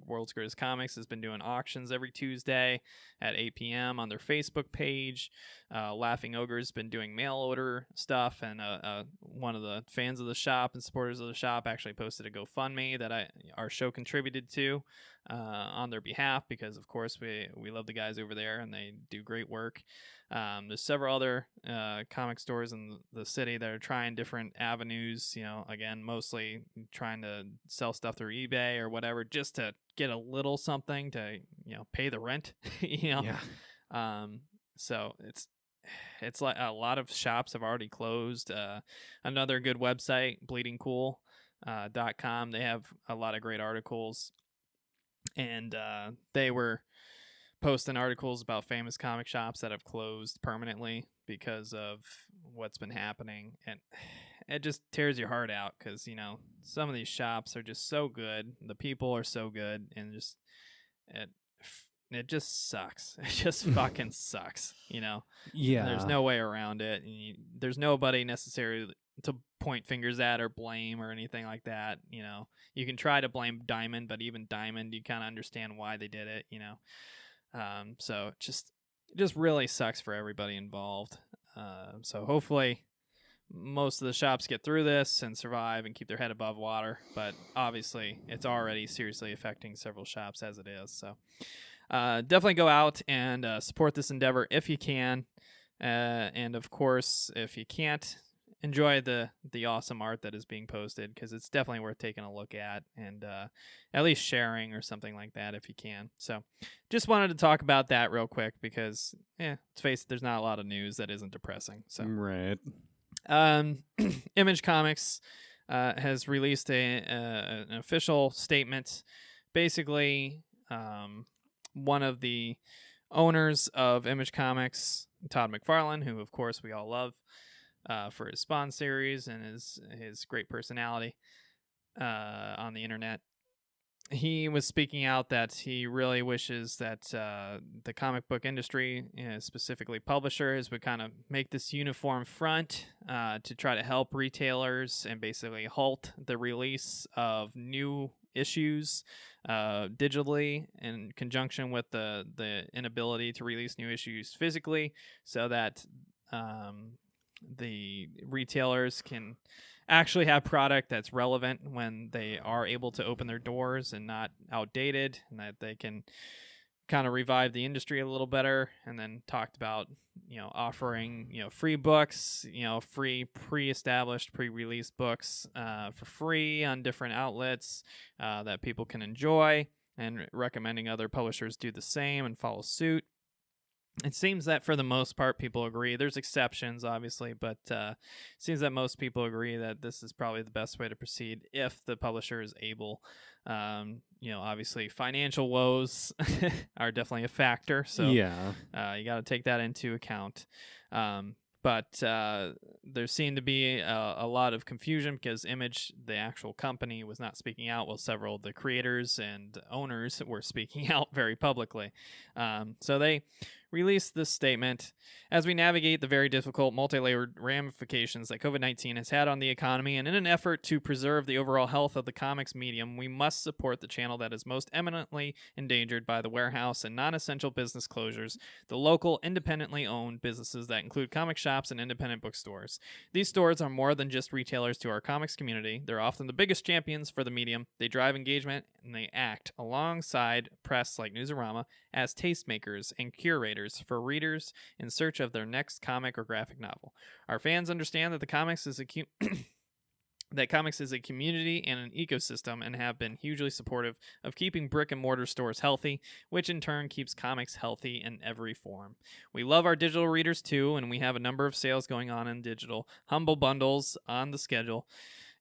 World's Greatest Comics has been doing auctions every Tuesday at 8 p.m. on their Facebook page. Laughing Ogre's been doing mail order stuff, and one of the fans of the shop and supporters of the shop actually posted a GoFundMe that our show contributed to on their behalf, because of course we love the guys over there and they do great work. There's several other comic stores in the city that are trying different avenues, again, mostly trying to sell stuff through eBay or whatever, just to get a little something to, pay the rent, Yeah. So it's like a lot of shops have already closed. Another good website, bleedingcool.com, they have a lot of great articles, and they were posting articles about famous comic shops that have closed permanently because of what's been happening, and it just tears your heart out because some of these shops are just so good, the people are so good, and just it just sucks. It just fucking sucks. Yeah. There's no way around it. There's nobody necessarily to point fingers at or blame or anything like that. You can try to blame Diamond, but even Diamond, you kind of understand why they did it. So it just really sucks for everybody involved. So hopefully most of the shops get through this and survive and keep their head above water. But obviously it's already seriously affecting several shops as it is. So definitely go out and support this endeavor if you can. And of course, if you can't, enjoy the awesome art that is being posted, because it's definitely worth taking a look at and at least sharing or something like that if you can. So just wanted to talk about that real quick because, let's face it, there's not a lot of news that isn't depressing. So Right. Image Comics has released an official statement. Basically, one of the owners of Image Comics, Todd McFarlane, who of course we all love for his Spawn series and his great personality on the internet, he was speaking out that he really wishes that the comic book industry, specifically publishers, would kind of make this uniform front to try to help retailers and basically halt the release of new issues digitally in conjunction with the inability to release new issues physically, so that the retailers can actually have product that's relevant when they are able to open their doors and not outdated, and that they can kind of revive the industry a little better. And then talked about offering free books, free pre-established pre-released books for free on different outlets that people can enjoy, and recommending other publishers do the same and follow suit. It seems that for the most part people agree. There's exceptions, obviously, but it seems that most people agree that this is probably the best way to proceed if the publisher is able. Obviously financial woes are definitely a factor, so you got to take that into account. But there seemed to be a lot of confusion because Image, the actual company, was not speaking out, while several of the creators and owners were speaking out very publicly. So they released this statement. As we navigate the very difficult multi-layered ramifications that COVID-19 has had on the economy, and in an effort to preserve the overall health of the comics medium, we must support the channel that is most eminently endangered by the warehouse and non-essential business closures, the local, independently owned businesses that include comic shops and independent bookstores. These stores are more than just retailers to our comics community. They're often the biggest champions for the medium. They drive engagement, and they act alongside press like Newsarama as tastemakers and curators for readers in search of their next comic or graphic novel. Our fans understand that the comics is a that comics is a community and an ecosystem, and have been hugely supportive of keeping brick and mortar stores healthy, which in turn keeps comics healthy in every form. We love our digital readers too, and we have a number of sales going on in digital, humble bundles on the schedule,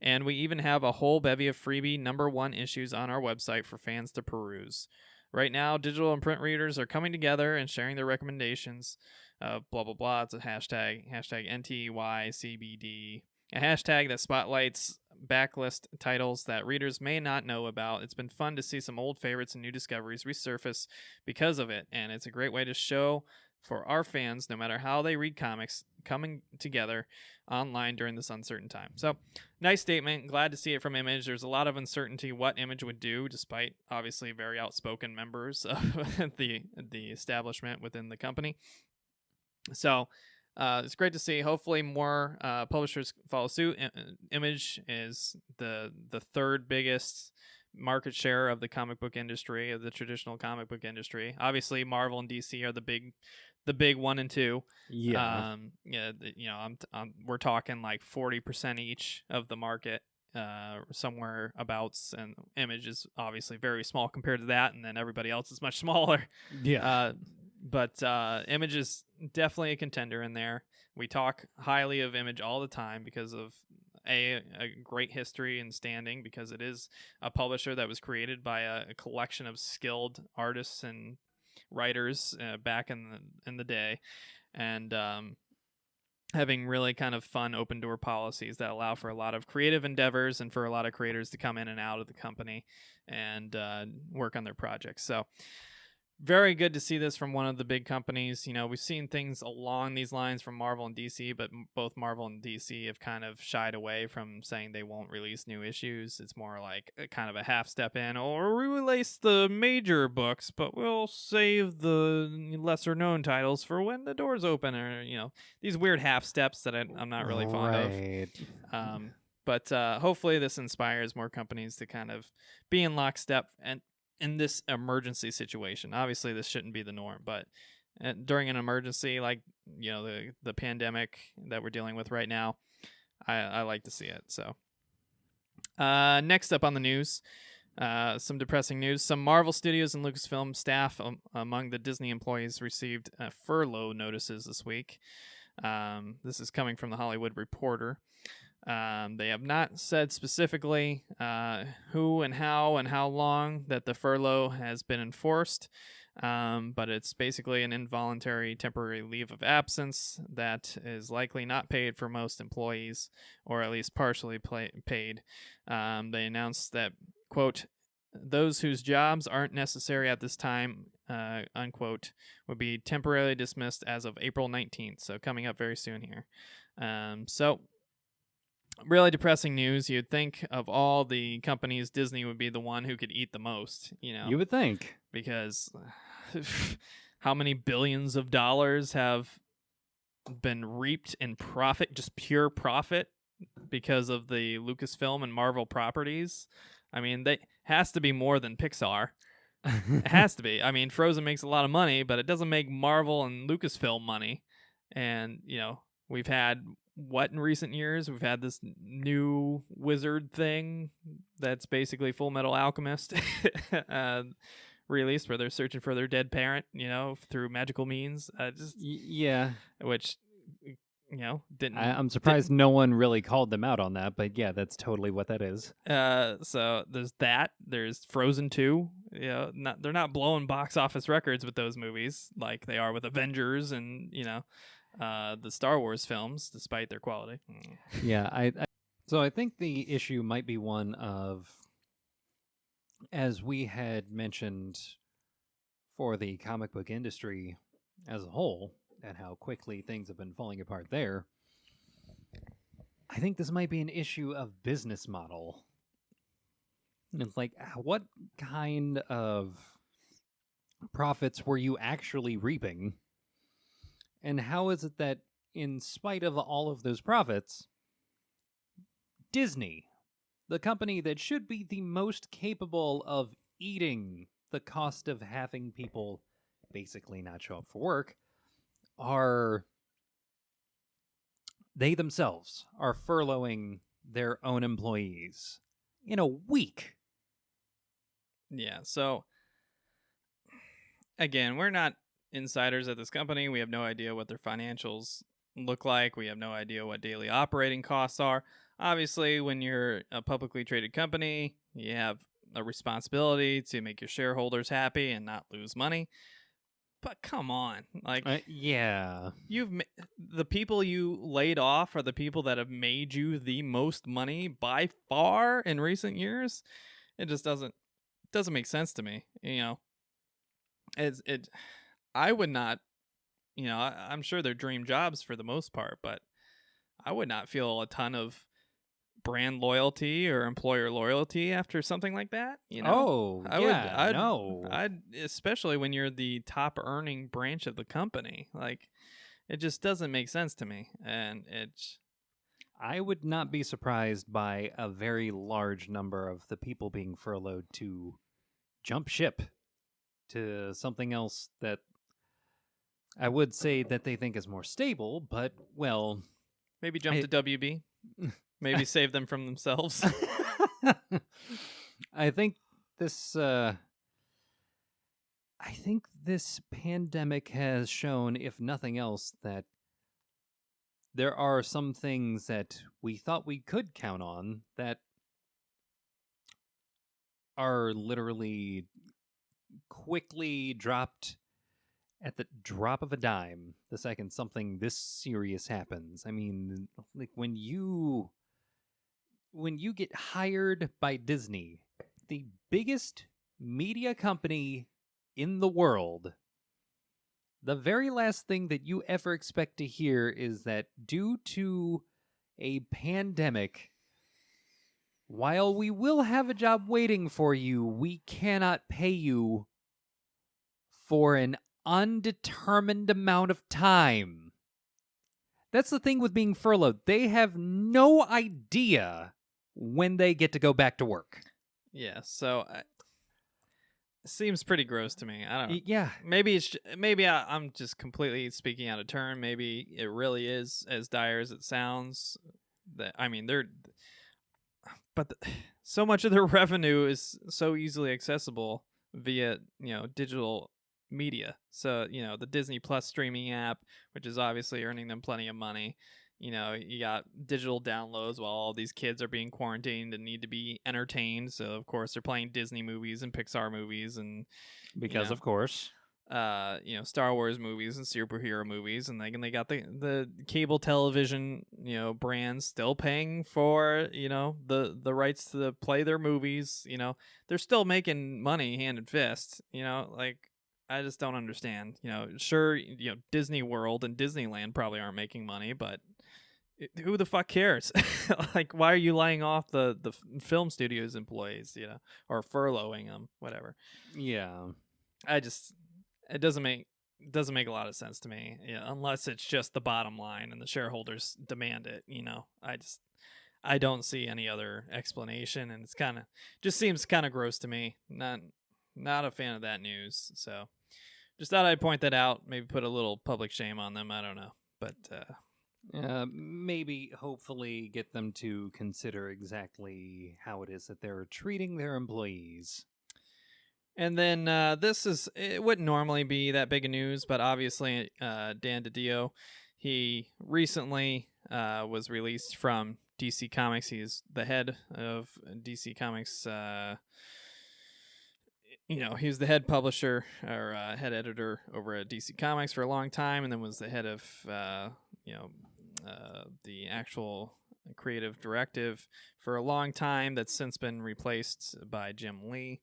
and we even have a whole bevy of freebie #1 issues on our website for fans to peruse. Right now, digital and print readers are coming together and sharing their recommendations of blah, blah, blah. It's a hashtag NTYCBD, a hashtag that spotlights backlist titles that readers may not know about. It's been fun to see some old favorites and new discoveries resurface because of it, and it's a great way to show for our fans, no matter how they read comics, coming together online during this uncertain time. So, nice statement. Glad to see it from Image. There's a lot of uncertainty what Image would do, despite obviously very outspoken members of the establishment within the company. So, it's great to see. Hopefully, more publishers follow suit. Image is the third biggest market share of the comic book industry, of the traditional comic book industry. Obviously, Marvel and DC are the big 1 and 2. Yeah. We're talking like 40% each of the market, somewhere abouts, and Image is obviously very small compared to that, and then everybody else is much smaller. Yeah. But Image is definitely a contender in there. We talk highly of Image all the time because of a great history and standing, because it is a publisher that was created by a collection of skilled artists and writers back in the day, and having really kind of fun open door policies that allow for a lot of creative endeavors and for a lot of creators to come in and out of the company and work on their projects. So very good to see this from one of the big companies. You know, we've seen things along these lines from Marvel and DC, but both Marvel and DC have kind of shied away from saying they won't release new issues. It's more like a kind of a half step in, or we release the major books, but we'll save the lesser known titles for when the doors open, or, you know, these weird half steps that I'm not really fond of. But hopefully this inspires more companies to kind of be in lockstep and in this emergency situation. Obviously, this shouldn't be the norm, but during an emergency like, you know, the pandemic that we're dealing with right now, I like to see it. So next up on the news, some depressing news. Some Marvel Studios and Lucasfilm staff among the Disney employees received furlough notices this week. This is coming from the Hollywood Reporter. They have not said specifically who and how long that the furlough has been enforced, but it's basically an involuntary temporary leave of absence that is likely not paid for most employees, or at least partially paid. They announced that, quote, those whose jobs aren't necessary at this time, unquote, would be temporarily dismissed as of April 19th, so coming up very soon here. So really depressing news. You'd think of all the companies, Disney would be the one who could eat the most, you know. You would think. Because how many billions of dollars have been reaped in profit, just pure profit, because of the Lucasfilm and Marvel properties? I mean, they has to be more than Pixar. It has to be. I mean, Frozen makes a lot of money, but it doesn't make Marvel and Lucasfilm money. And, you know, we've had what in recent years? We've had this new wizard thing that's basically Full Metal Alchemist released, where they're searching for their dead parent, you know, through magical means. Yeah. Which, you know, didn't. I'm surprised no one really called them out on that, but yeah, that's totally what that is. So there's that. There's Frozen 2. You know, they're not blowing box office records with those movies like they are with Avengers and, you know, the Star Wars films, despite their quality. Yeah, so I think the issue might be one of, as we had mentioned for the comic book industry, as a whole and how quickly things have been falling apart there, I think this might be an issue of business model. It's like, what kind of profits were you actually reaping? And how is it that, in spite of all of those profits, Disney, the company that should be the most capable of eating the cost of having people basically not show up for work, they themselves are furloughing their own employees in a week? Yeah. So again, we're not insiders at this company. We have no idea what their financials look like. We have no idea what daily operating costs are. Obviously, when you're a publicly traded company, you have a responsibility to make your shareholders happy and not lose money. But come on, like, Yeah. the people you laid off are the people that have made you the most money by far in recent years. It just doesn't make sense to me. I would not. I'm sure they're dream jobs for the most part, but I would not feel a ton of brand loyalty or employer loyalty after something like that. Oh, I yeah, would, no. I'd, especially when you're the top earning branch of the company. Like, it just doesn't make sense to me. And I would not be surprised by a very large number of the people being furloughed to jump ship to something else that I would say that they think is more stable, but, well... maybe jump to WB. Maybe save them from themselves. I think this pandemic has shown, if nothing else, that there are some things that we thought we could count on that are literally quickly dropped at the drop of a dime the second something this serious happens. I mean, like, when you get hired by Disney, the biggest media company in the world, the very last thing that you ever expect to hear is that due to a pandemic, while we will have a job waiting for you, we cannot pay you for an undetermined amount of time. That's the thing with being furloughed. They have no idea when they get to go back to work. Yeah, so it seems pretty gross to me. I don't know. Yeah. Maybe I'm just completely speaking out of turn. Maybe it really is as dire as it sounds. So much of their revenue is so easily accessible via digital media. So the Disney Plus streaming app, which is obviously earning them plenty of money. You got digital downloads while all these kids are being quarantined and need to be entertained. So of course they're playing Disney movies and Pixar movies, and of course, Star Wars movies and superhero movies, and they got the cable television brands still paying for the rights to play their movies. They're still making money hand and fist. Like, I just don't understand. Sure, Disney World and Disneyland probably aren't making money, but who the fuck cares? Like, why are you laying off the film studios employees, or furloughing them, whatever? Yeah. It doesn't make a lot of sense to me, unless it's just the bottom line and the shareholders demand it. I don't see any other explanation, and it's just seems kind of gross to me. Not a fan of that news. So just thought I'd point that out. Maybe put a little public shame on them. I don't know, but maybe hopefully get them to consider exactly how it is that they're treating their employees. And then it wouldn't normally be that big of news, but obviously Dan DiDio, he recently was released from DC Comics. He's the head of DC Comics. He was the head publisher or head editor over at DC Comics for a long time, and then was the head of the actual creative directive for a long time. That's since been replaced by Jim Lee.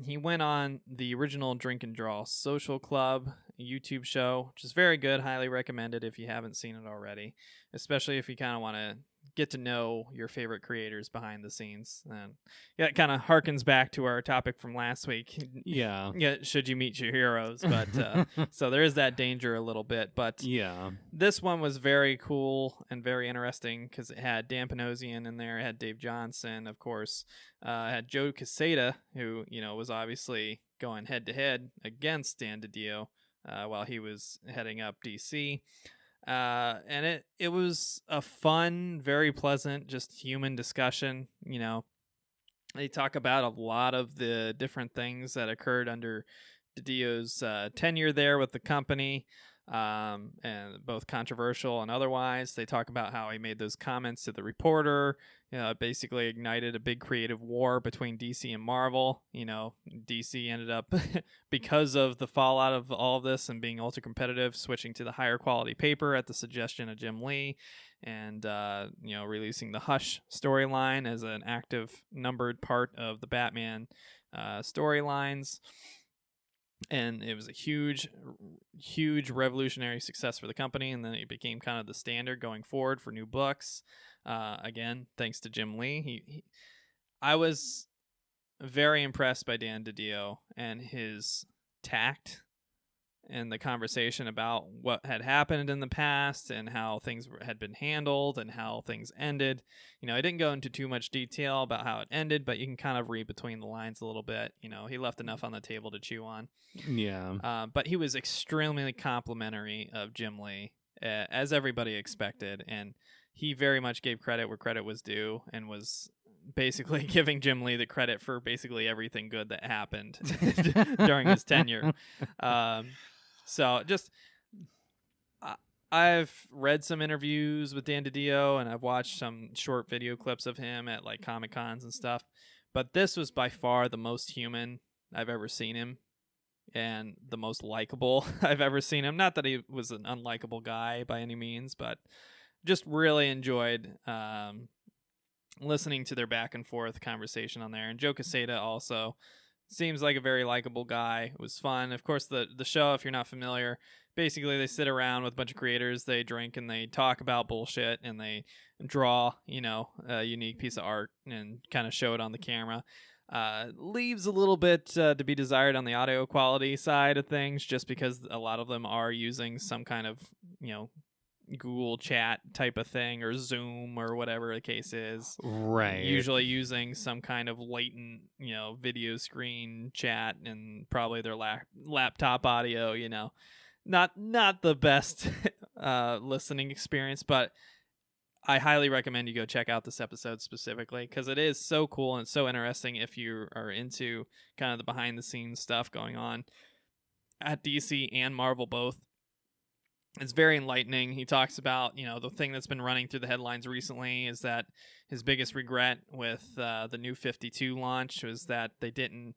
He went on the original Drink and Draw Social Club YouTube show, which is very good. Highly recommended if you haven't seen it already, especially if you kind of want to get to know your favorite creators behind the scenes. And yeah, it kind of harkens back to our topic from last week. Yeah. Yeah, should you meet your heroes? But so there is that danger a little bit. But Yeah. this one was very cool and very interesting because it had Dan Panosian in there. It had Dave Johnson, of course. It had Joe Quesada, who was obviously going head to head against Dan DiDio while he was heading up DC. And it was a fun, very pleasant, just human discussion. They talk about a lot of the different things that occurred under DiDio's tenure there with the company, and both controversial and otherwise. They talk about how he made those comments to the reporter. It basically ignited a big creative war between DC and Marvel. DC ended up, because of the fallout of all of this and being ultra competitive, switching to the higher quality paper at the suggestion of Jim Lee, and releasing the Hush storyline as an active numbered part of the Batman storylines. And it was a huge revolutionary success for the company, and then it became kind of the standard going forward for new books. Again, thanks to Jim Lee. I was very impressed by Dan DiDio and his tact and the conversation about what had happened in the past and how things had been handled and how things ended. I didn't go into too much detail about how it ended, but you can kind of read between the lines a little bit. He left enough on the table to chew on. Yeah. But he was extremely complimentary of Jim Lee, as everybody expected, and he very much gave credit where credit was due and was basically giving Jim Lee the credit for basically everything good that happened during his tenure. So just, I've read some interviews with Dan DiDio, and I've watched some short video clips of him at like Comic Cons and stuff. But this was by far the most human I've ever seen him, and the most likable I've ever seen him. Not that he was an unlikable guy by any means, but just really enjoyed listening to their back and forth conversation on there. And Joe Quesada also seems like a very likable guy. It was fun. Of course, the show, if you're not familiar, basically they sit around with a bunch of creators, they drink and they talk about bullshit, and they draw, a unique piece of art and kind of show it on the camera. Leaves a little bit to be desired on the audio quality side of things, just because a lot of them are using some kind of, Google Chat type of thing, or Zoom, or whatever the case is. Right. Usually using some kind of latent, video screen chat, and probably their laptop audio. Not the best listening experience, but I highly recommend you go check out this episode specifically, because it is so cool and so interesting if you are into kind of the behind the scenes stuff going on at DC and Marvel both. It's very enlightening. He talks about, the thing that's been running through the headlines recently is that his biggest regret with the New 52 launch was that they didn't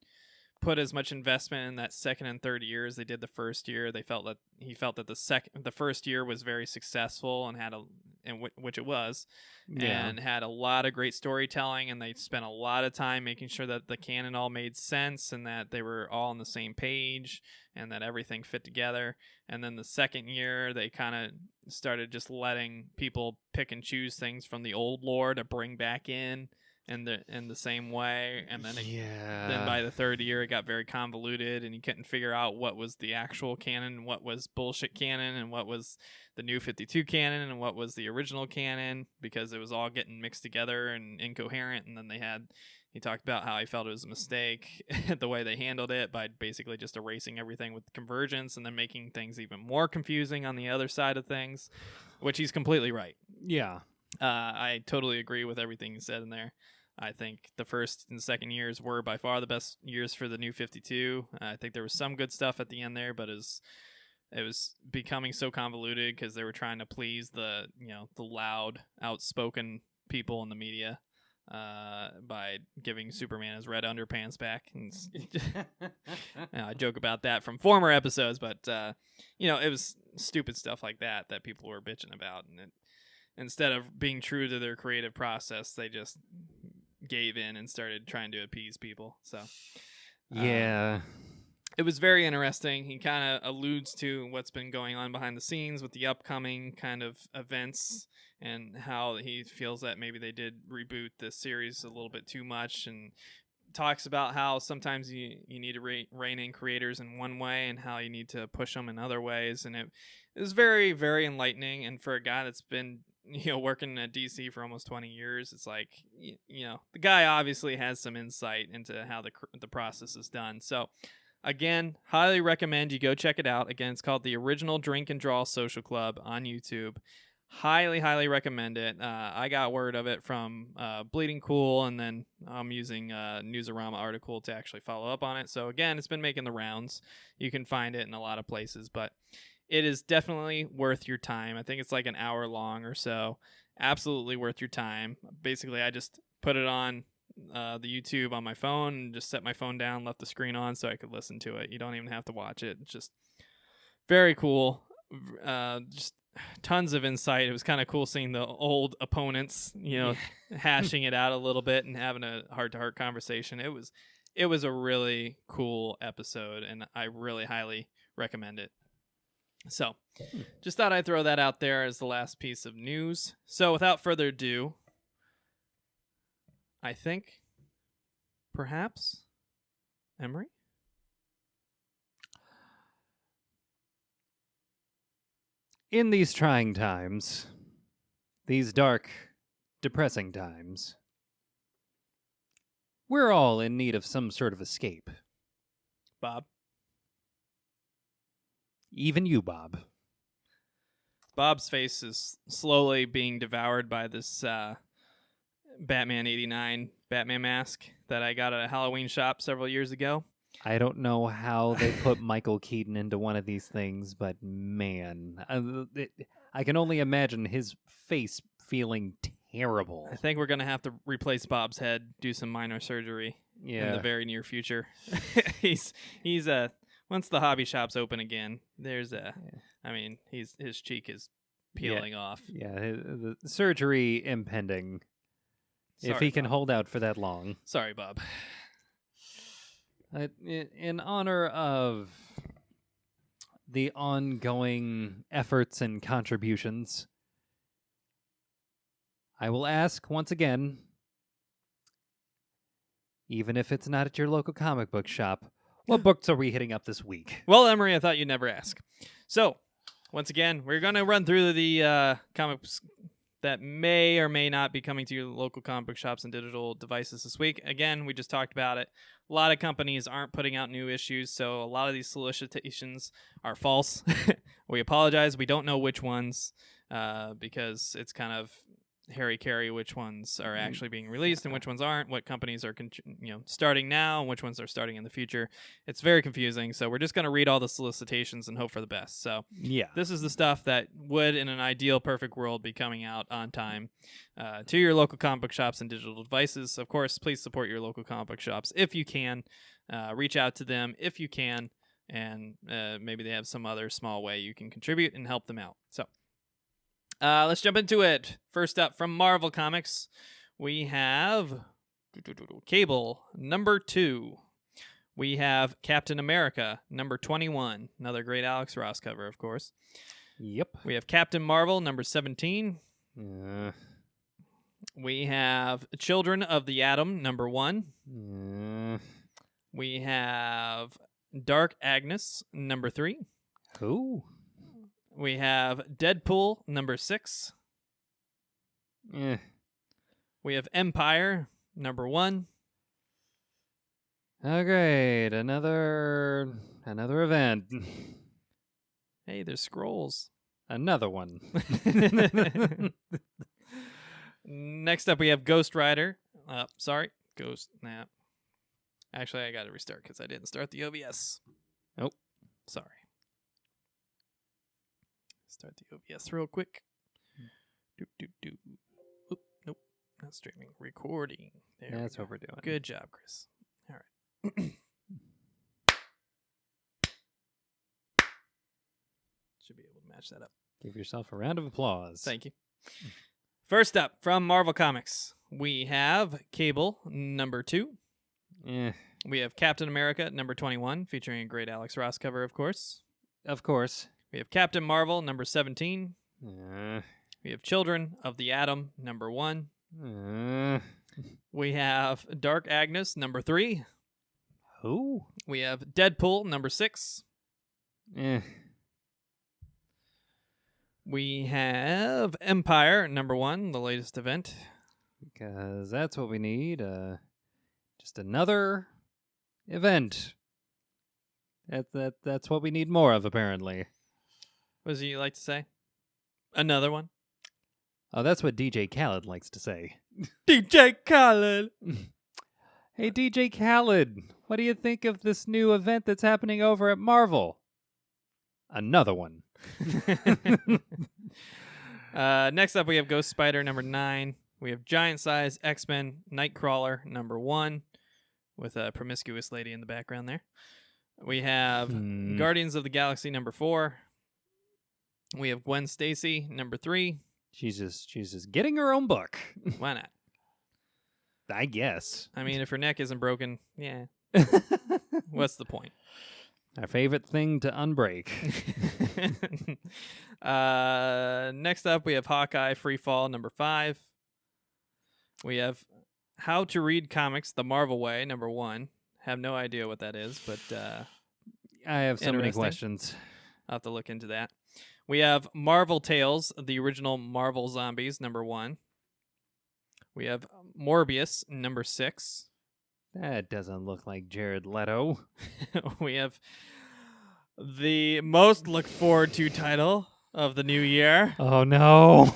put as much investment in that second and third year as they did the first year. He felt that the first year was very successful and which it was, and had a lot of great storytelling, and they spent a lot of time making sure that the canon all made sense and that they were all on the same page and that everything fit together. And then the second year, they kind of started just letting people pick and choose things from the old lore to bring back in the same way. And then then by the third year, it got very convoluted, and you couldn't figure out what was the actual canon and what was bullshit canon and what was the New 52 canon and what was the original canon, because it was all getting mixed together and incoherent. And then he talked about how he felt it was a mistake the way they handled it, by basically just erasing everything with convergence and then making things even more confusing on the other side of things, which he's completely right. Yeah. I totally agree with everything he said in there. I think the first and second years were by far the best years for the New 52. I think there was some good stuff at the end there, but it was becoming so convoluted because they were trying to please the loud, outspoken people in the media by giving Superman his red underpants back. And I joke about that from former episodes, but it was stupid stuff like that people were bitching about, and instead of being true to their creative process, they just gave in and started trying to appease people. So yeah. it was very interesting. He kind of alludes to what's been going on behind the scenes with the upcoming kind of events and how he feels that maybe they did reboot this series a little bit too much, and talks about how sometimes you need to rein in creators in one way and how you need to push them in other ways. And it was very, very enlightening. And for a guy that's been, working at DC for almost 20 years, it's like, the guy obviously has some insight into how the process is done. So again, highly recommend you go check it out. Again, it's called the Original Drink and Draw Social Club on YouTube. Highly, highly recommend it. I got word of it from Bleeding Cool, and then I'm using a Newsarama article to actually follow up on it. So again, it's been making the rounds. You can find it in a lot of places, but it is definitely worth your time. I think it's like an hour long or so. Absolutely worth your time. Basically, I just put it on the YouTube on my phone and just set my phone down, left the screen on so I could listen to it. You don't even have to watch it. It's just very cool. Just tons of insight. It was kind of cool seeing the old opponents, hashing it out a little bit and having a heart-to-heart conversation. It was a really cool episode, and I really highly recommend it. So, just thought I'd throw that out there as the last piece of news. So, without further ado, I think perhaps Emery? In these trying times, these dark, depressing times, we're all in need of some sort of escape. Bob? Even you, Bob. Bob's face is slowly being devoured by this Batman 89 Batman mask that I got at a Halloween shop several years ago. I don't know how they put Michael Keaton into one of these things, but man, I can only imagine his face feeling terrible. I think we're going to have to replace Bob's head, do some minor surgery in the very near future. he's once the hobby shop's open again, his cheek is peeling off. Yeah, the surgery impending. Sorry, if he can Bob. hold out for that long. Sorry, Bob. In honor of the ongoing efforts and contributions, I will ask once again, even if it's not at your local comic book shop, what books are we hitting up this week? Well, Emery, I thought you'd never ask. So, once again, we're going to run through the comics that may or may not be coming to your local comic book shops and digital devices this week. Again, we just talked about it. A lot of companies aren't putting out new issues, so a lot of these solicitations are false. We apologize. We don't know which ones because it's kind of hairy-carry which ones are actually being released and which ones aren't, what companies are starting now and which ones are starting in the future. It's very confusing, so we're just going to read all the solicitations and hope for the best. So Yeah. this is the stuff that would, in an ideal, perfect world, be coming out on time to your local comic book shops and digital devices. Of course, please support your local comic book shops if you can. Reach out to them if you can, and maybe they have some other small way you can contribute and help them out. So let's jump into it. First up, from Marvel Comics, we have Cable #2. We have Captain America #21. Another great Alex Ross cover, of course. Yep. We have Captain Marvel #17. Uh, We have Children of the Atom #1. We have Dark Agnes #3. Who? We have Deadpool #6. We have Empire #1. Oh, great. Another event. Hey, there's scrolls. Another one. Next up, we have Ghost Rider. Actually, I got to restart because I didn't start the OBS. Nope. Sorry. Start the OBS real quick. Oop, nope. Not streaming. Recording. That's what we're doing. Good job, Chris. All right. Should be able to match that up. Give yourself a round of applause. Thank you. First up, from Marvel Comics, we have Cable #2. We have Captain America, number 21, featuring a great Alex Ross cover, of course. Of course. We have Captain Marvel, number 17. Uh, We have Children of the Atom, number 1. uh, We have Dark Agnes, number 3. who? We have Deadpool, number 6. Eh. We have Empire, number 1, the latest event. Because that's what we need. Just another event. That's what we need more of, apparently. What does he like to say? Another one? Oh, that's what DJ Khaled likes to say. DJ Khaled! Hey, DJ Khaled, what do you think of this new event that's happening over at Marvel? Another one. Next up, we have Ghost Spider, number 9. We have Giant Size X-Men Nightcrawler, number 1, with a promiscuous lady in the background there. We have Guardians of the Galaxy, number 4. We have Gwen Stacy, number 3. She's just getting her own book. Why not? I guess. I mean, if her neck isn't broken, yeah. What's the point? Our favorite thing to unbreak. Next up, we have Hawkeye Freefall, number 5. We have How to Read Comics the Marvel Way, number 1. Have no idea what that is, but I have so many interesting. questions. I'll have to look into that. We have Marvel Tales, the original Marvel Zombies, number 1. We have Morbius, number 6. That doesn't look like Jared Leto. We have the most look forward to title of the new year. Oh no!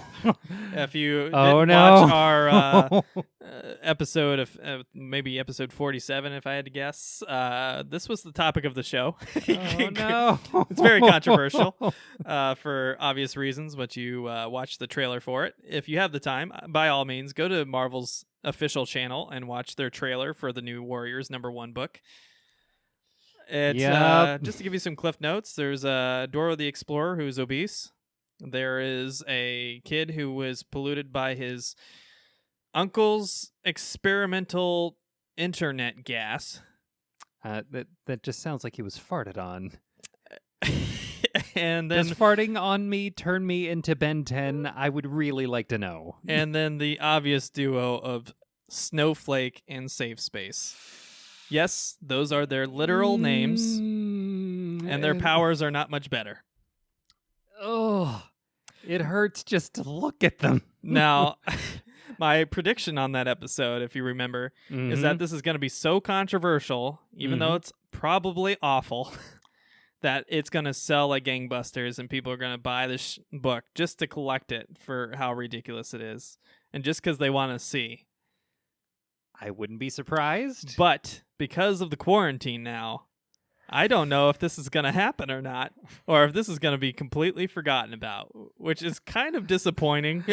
If you didn't Oh, no. watch our episode of maybe episode 47, if I had to guess, this was the topic of the show. Oh no! It's very controversial for obvious reasons, but you watch the trailer for it. If you have the time, by all means, go to Marvel's official channel and watch their trailer for the new Warriors number 1 book. It's just to give you some cliff notes. There's Dora the Explorer who's obese. There is a kid who was polluted by his uncle's experimental internet gas. That just sounds like he was farted on. And then Does farting on me turn me into Ben 10? I would really like to know. And then the obvious duo of Snowflake and Safe Space. Yes, those are their literal names, and their powers are not much better. Oh, it hurts just to look at them. Now, my prediction on that episode, if you remember, is that this is going to be so controversial, even though it's probably awful, that it's going to sell like gangbusters, and people are going to buy this book just to collect it for how ridiculous it is, and just because they want to see. I wouldn't be surprised. But because of the quarantine now, I don't know if this is going to happen or not, or if this is going to be completely forgotten about, which is kind of disappointing.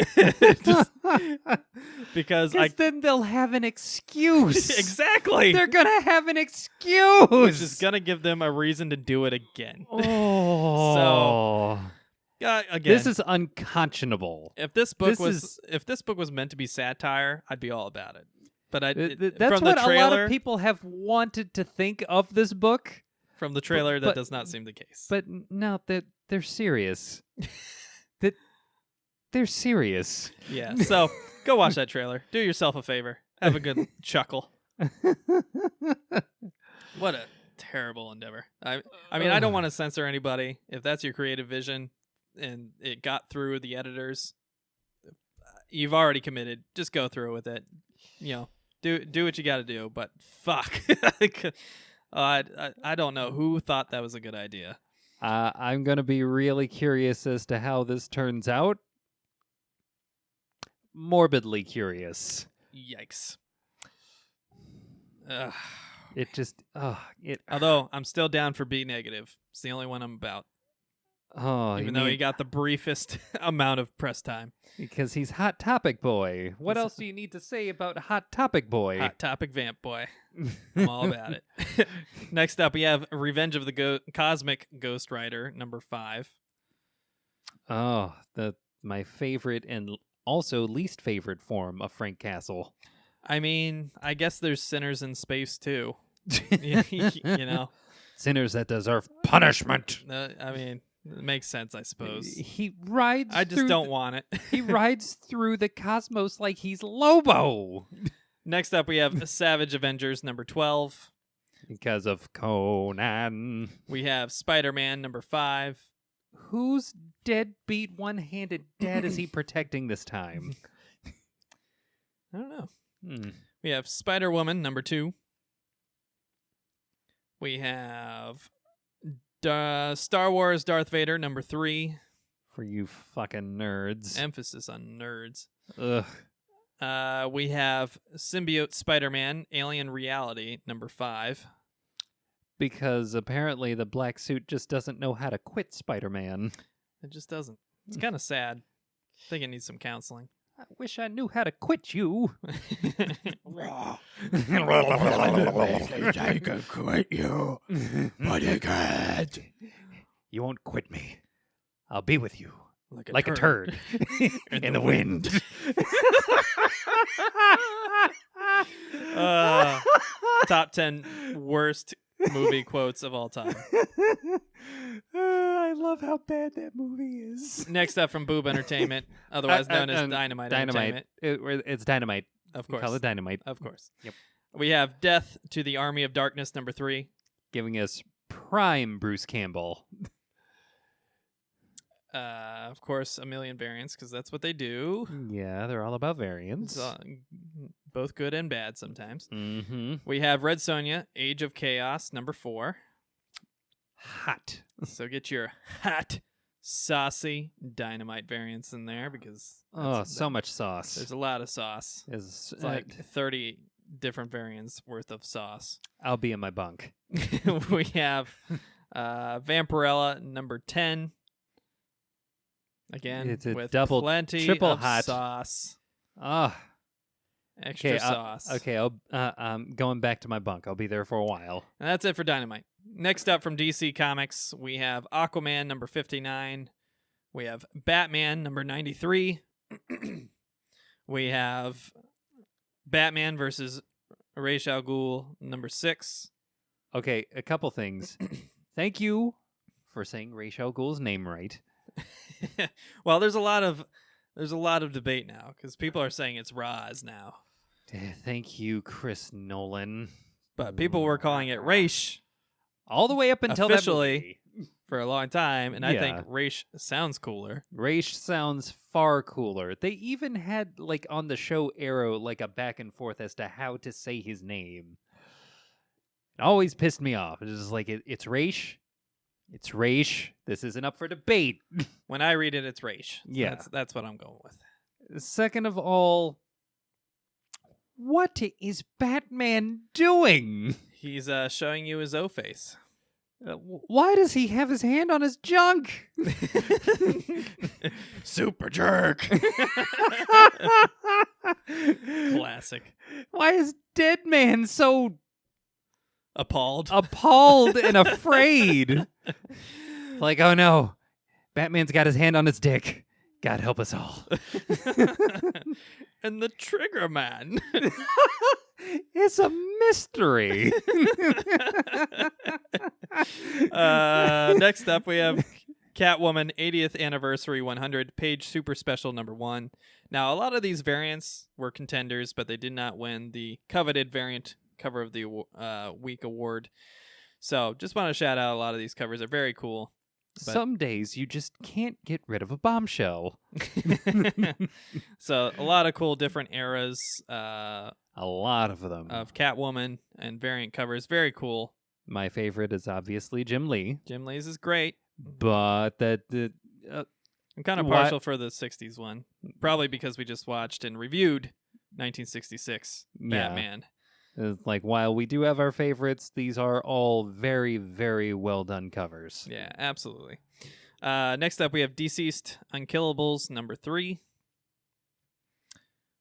Because then they'll have an excuse. Exactly. They're going to have an excuse. Which is going to give them a reason to do it again. Oh. Again, This is unconscionable. if this book was meant to be satire, I'd be all about it. But That's from what the trailer, a lot of people have wanted to think of this book. From the trailer, that does not seem the case. But no, they're serious. They're serious. Yeah, so go watch that trailer. Do yourself a favor. Have a good chuckle. What a terrible endeavor. I mean, I don't want to censor anybody. If that's your creative vision and it got through the editors, you've already committed. Just go through with it. You know, do what you got to do. But fuck. I don't know who thought that was a good idea. I'm going to be really curious as to how this turns out. Morbidly curious. Yikes. It just, Although I'm still down for B negative. It's the only one I'm about. Oh, even though he got the briefest amount of press time. Because he's Hot Topic Boy. What else do you need to say about Hot Topic Boy? Hot Topic Vamp Boy. I'm all about it. Next up, we have Revenge of the Cosmic Ghost Rider, number 5. Oh, my favorite and also least favorite form of Frank Castle. I mean, I guess there's sinners in space, too. You know, Sinners that deserve punishment. I mean, it makes sense, I suppose. He rides. I just don't want it. He rides through the cosmos like he's Lobo. Next up, we have Savage Avengers number 12. Because of Conan. We have Spider-Man number 5. Whose deadbeat one-handed dad is he protecting this time? I don't know. Hmm. We have Spider-Woman number 2. We have Star Wars Darth Vader number 3. For you fucking nerds. Emphasis on nerds. Ugh. We have Symbiote Spider-Man Alien Reality number 5. Because apparently the black suit just doesn't know how to quit Spider-Man. It just doesn't. It's kind of sad. I think it needs some counseling. I wish I knew how to quit you. I can quit you, but I can't. You won't quit me. I'll be with you. Like a turd. In the wind. Top 10 worst movie quotes of all time. I love how bad that movie is. Next up from Boob Entertainment, otherwise known as Dynamite Entertainment. It's Dynamite. Of We course. call it Dynamite. Of course. Yep. We have Death to the Army of Darkness number 3. Giving us prime Bruce Campbell. Of course, a million variants, because that's what they do. Yeah, they're all about variants. It's, both good and bad sometimes. Mm-hmm. We have Red Sonja, Age of Chaos number 4. Hot. So get your hot, saucy Dynamite variants in there, because So much sauce. there's a lot of sauce. It's It's like 30 different variants worth of sauce. I'll be in my bunk. We have Vampirella number 10. Again, It's a with double, plenty triple of hot. sauce. Ah, Extra sauce. okay. I'm going back to my bunk. I'll be there for a while. And that's it for Dynamite. Next up from DC Comics, we have Aquaman number 59. We have Batman number 93. We have Batman versus Ra's al Ghul number 6. Okay, a couple things. Thank you for saying Ra's al Ghul's name right. Well, there's a lot of debate now because people are saying it's Raz now, Thank you, Chris Nolan. but people were calling it Ra's All the way up until Officially. that movie. for a long time, and I Yeah. think Ra's sounds cooler. Ra's sounds far cooler. They even had, like, on the show Arrow, like, a back and forth as to how to say his name. It always pissed me off. It's just like, it's Ra's. It's Ra's. This isn't up for debate. When I read it, it's Ra's. Yeah. That's what I'm going with. Second of all, what is Batman doing? He's showing you his O face. Why does he have his hand on his junk? Super jerk. Classic. Why is Dead Man so Appalled. appalled and afraid? Like, oh no, Batman's got his hand on his dick. God help us all. And the Trigger Man. It's a mystery. Next up, we have Catwoman 80th Anniversary 100 page super special number 1. Now, a lot of these variants were contenders, but they did not win the coveted variant cover of the week award. So just want to shout out a lot of these covers. They're very cool. But- Some days you just can't get rid of a bombshell. So a lot of cool different eras A lot of them. of Catwoman and variant covers. Very cool. My favorite is obviously Jim Lee, Jim Lee's is great. but I'm kind of What- partial for the 60s one. Probably because we just watched and reviewed 1966 Yeah. Batman. it's like, while we do have our favorites, these are all very, very well done covers. Yeah, absolutely. Next up, we have Deceased Unkillables number 3.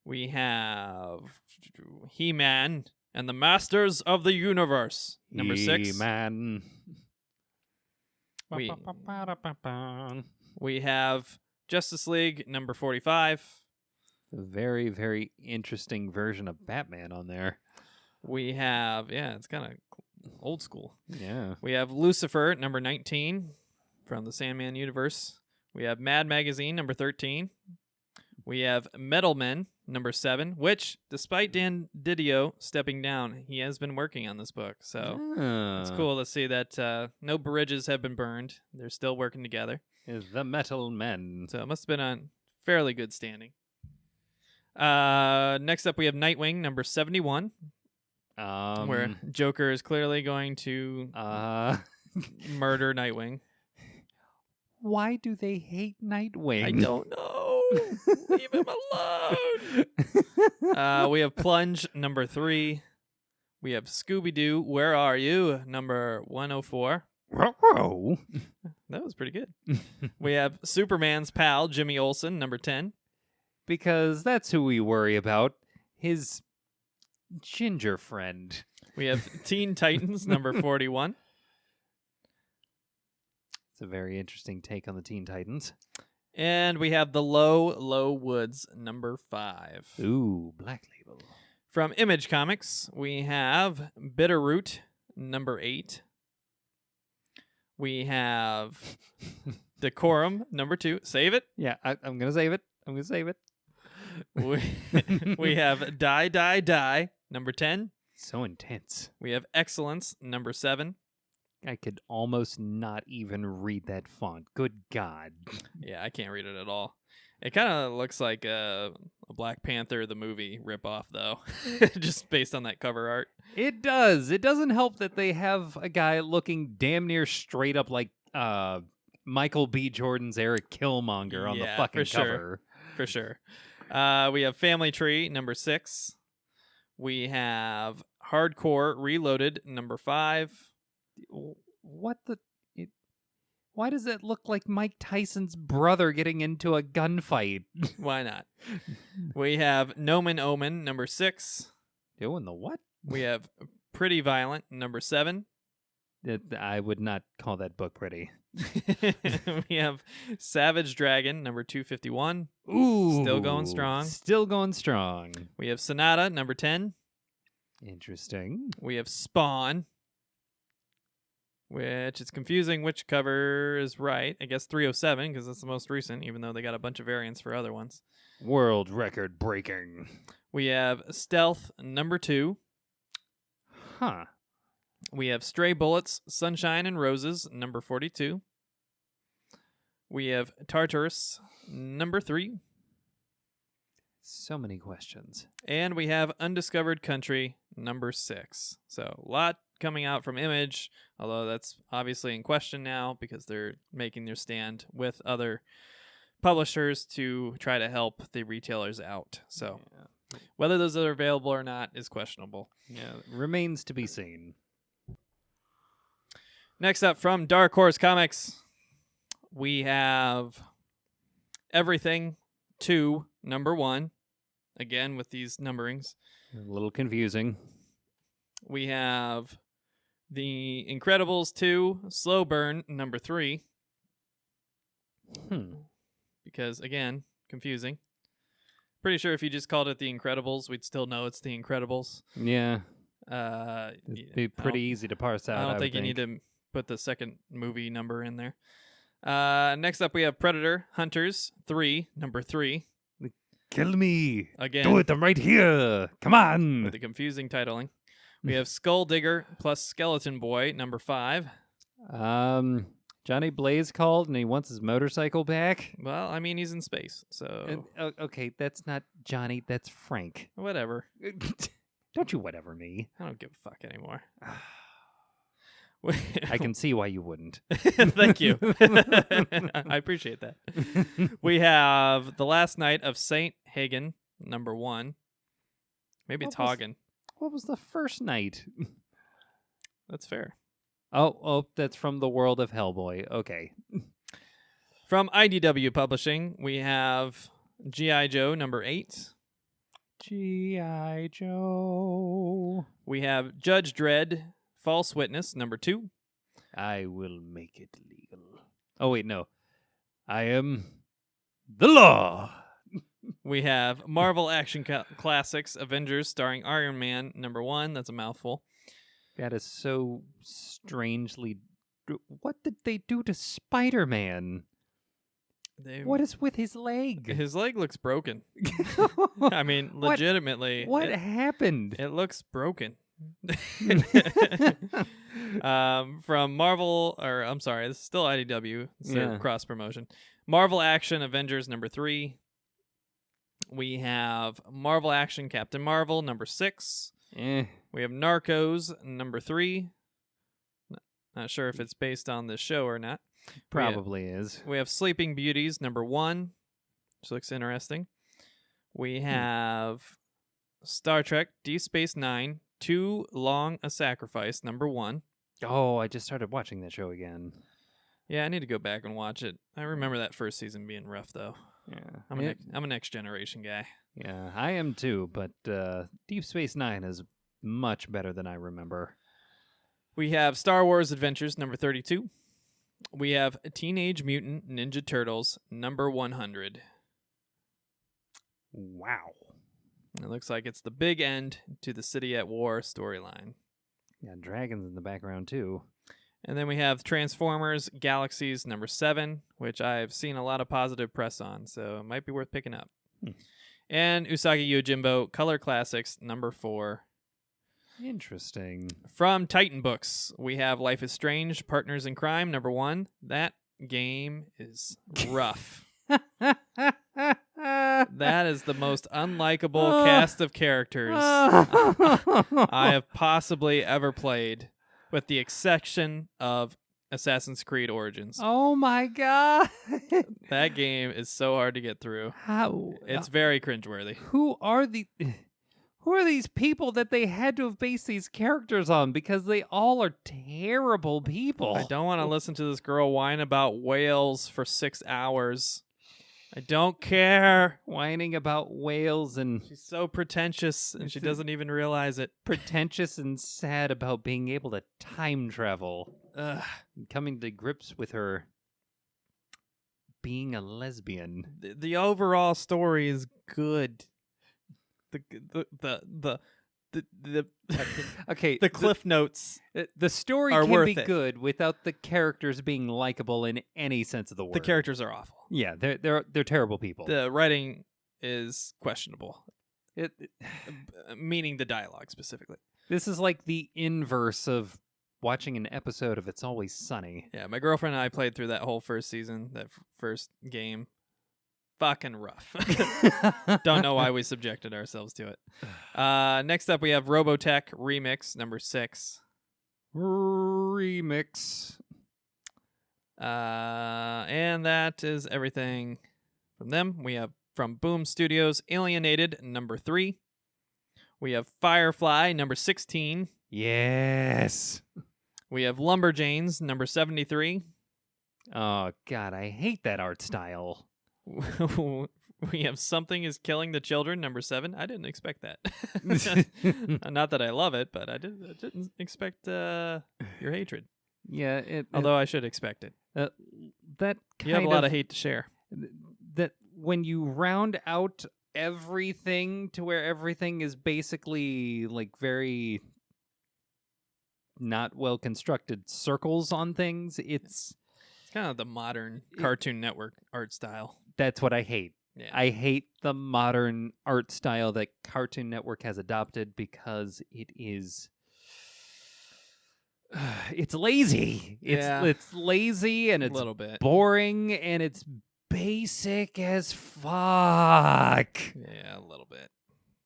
We have He-Man and the Masters of the Universe number 6. Man. We have Justice League number 45. A very, very interesting version of Batman on there. We have, it's kind of old school. Yeah. We have Lucifer, number 19, from the Sandman universe. We have Mad Magazine, number 13. We have Metal Men, number 7, which, despite Dan Didio stepping down, he has been working on this book. So it's cool to see that no bridges have been burned. They're still working together. The Metal Men. So it must have been on fairly good standing. Next up, we have Nightwing, number 71, where Joker is clearly going to murder Nightwing. Why do they hate Nightwing? I don't know. Leave him alone. We have Plunge, number 3. We have Scooby-Doo, Where Are You, number 104. That was pretty good. We have Superman's pal, Jimmy Olsen, number 10. Because that's who we worry about. His ginger friend. We have Teen Titans, number 41. It's a very interesting take on the Teen Titans. And we have The Low Woods, number 5. Ooh, Black Label. From Image Comics, we have Bitterroot, number 8. We have Decorum, number 2. Save it. Yeah, I'm going to save it. We have Die, Die, Die, number 10. So intense. We have Excellence, number 7. I could almost not even read that font. Good God. Yeah, I can't read it at all. It kind of looks like a Black Panther, the movie ripoff, though, just based on that cover art. It does. It doesn't help that they have a guy looking damn near straight up like Michael B. Jordan's Eric Killmonger on the fucking cover. For sure. We have Family Tree, number 6. We have Hardcore Reloaded, number 5. What the... Why does it look like Mike Tyson's brother getting into a gunfight? Why not? We have Nomen Omen, number 6. Doing the what? We have Pretty Violent, number 7. I would not call that book pretty. We have Savage Dragon, number 251. Ooh. Still going strong. Still going strong. We have Sonata, number 10. Interesting. We have Spawn, which is confusing which cover is right. I guess 307, because that's the most recent, even though they got a bunch of variants for other ones. World record breaking. We have Stealth, number 2. Huh. We have Stray Bullets, Sunshine and Roses, number 42. We have Tartarus, number 3. So many questions. And we have Undiscovered Country, number 6. So a lot coming out from Image, although that's obviously in question now because they're making their stand with other publishers to try to help the retailers out. So whether those are available or not is questionable. Yeah, remains to be seen. Next up from Dark Horse Comics, we have Everything 2, number 1. Again, with these numberings. A little confusing. We have The Incredibles 2, Slow Burn, number 3. Because, again, confusing. Pretty sure if you just called it The Incredibles, we'd still know it's The Incredibles. Yeah. It'd be pretty easy to parse out. I don't think you need to put the second movie number in there. Next up, we have Predator Hunters 3, number 3. Kill me. Again. Do it. I'm right here. Come on. With the confusing titling. We have Skull Digger plus Skeleton Boy, number 5. Johnny Blaze called and he wants his motorcycle back. Well, I mean, he's in space, so... Okay, that's not Johnny, that's Frank. Whatever. Don't you whatever me. I don't give a fuck anymore. I can see why you wouldn't. Thank you. I appreciate that. We have The Last Night of Saint Hagen, number 1. Maybe it's Hagen. What was the first night? That's fair. Oh, that's from the world of Hellboy. Okay. From IDW Publishing, we have G.I. Joe, number 8. G.I. Joe. We have Judge Dredd, False Witness, number 2. I will make it legal. Oh, wait, no. I am the law. We have Marvel Action Classics Avengers starring Iron Man #1. That's a mouthful. That is so strangely. What did they do to Spider-Man? What is with his leg? His leg looks broken. I mean, legitimately. What happened? It looks broken. From Marvel, or I'm sorry, this is still IDW. It's cross promotion. Marvel Action Avengers #3. We have Marvel Action Captain Marvel #6. We have Narcos #3. Not sure if it's based on this show or not. Probably is. We have Sleeping Beauties #1, which looks interesting. We have Star Trek Deep Space Nine, Too Long a Sacrifice #1. Oh, I just started watching that show again. Yeah, I need to go back and watch it. I remember that first season being rough, though. Yeah, I'm a Next Generation guy. Yeah, I am too, but Deep Space Nine is much better than I remember. We have Star Wars Adventures #32. We have Teenage Mutant Ninja Turtles #100. Wow. It looks like it's the big end to the City at War storyline. Yeah, dragons in the background too. And then we have Transformers Galaxies #7, which I've seen a lot of positive press on, so it might be worth picking up. And Usagi Yojimbo Color Classics #4. Interesting. From Titan Books, we have Life is Strange Partners in Crime #1. That game is rough. That is the most unlikable cast of characters I have possibly ever played, with the exception of Assassin's Creed Origins. Oh my god. That game is so hard to get through. How? It's very cringeworthy. Who are these people that they had to have based these characters on? Because they all are terrible people. I don't want to listen to this girl whine about whales for 6 hours. I don't care. Whining about whales and She's so pretentious, and she doesn't even realize it. pretentious and sad about being able to time travel. Ugh. Coming to grips with her being a lesbian. The overall story is good. Okay, The cliff notes. the story are can worth be it. good without the characters being likable in any sense of the word. The characters are awful. Yeah, they're terrible people. The writing is questionable. Meaning the dialogue specifically. This is like the inverse of watching an episode of It's Always Sunny. Yeah, my girlfriend and I played through that whole first season, that first game. Fucking rough. Don't know why we subjected ourselves to it. Next up, we have Robotech Remix #6. Remix. And that is everything from them. We have from Boom Studios Alienated #3. We have Firefly #16. Yes. We have Lumberjanes #73. Oh god, I hate that art style. We have Something is Killing the Children #7. I didn't expect that. Not that I love it, but I didn't expect your hatred. Yeah, Although I should expect it. that You have a lot of hate to share. That when you round out everything to where everything is basically like very not well constructed circles on things, it's kind of the modern Cartoon Network art style. That's what I hate. Yeah. I hate the modern art style that Cartoon Network has adopted because it is it's lazy. It's lazy and it's a little bit boring and it's basic as fuck. Yeah, a little bit.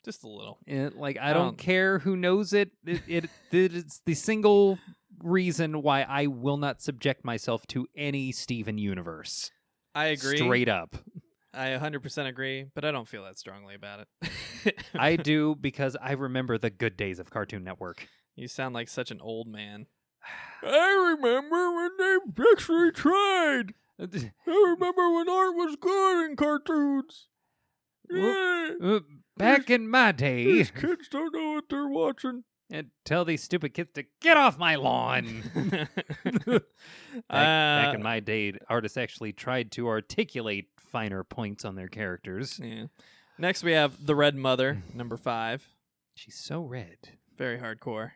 Just a little. I don't care who knows it. It's the single reason why I will not subject myself to any Steven universe. I agree. Straight up. I 100% agree, but I don't feel that strongly about it. I do because I remember the good days of Cartoon Network. You sound like such an old man. I remember when they actually tried. I remember when art was good in cartoons. Yeah. Back in my day. These kids don't know what they're watching. And tell these stupid kids to get off my lawn. Back in my day, artists actually tried to articulate finer points on their characters. Yeah. Next, we have The Red Mother, number 5. She's so red. Very hardcore.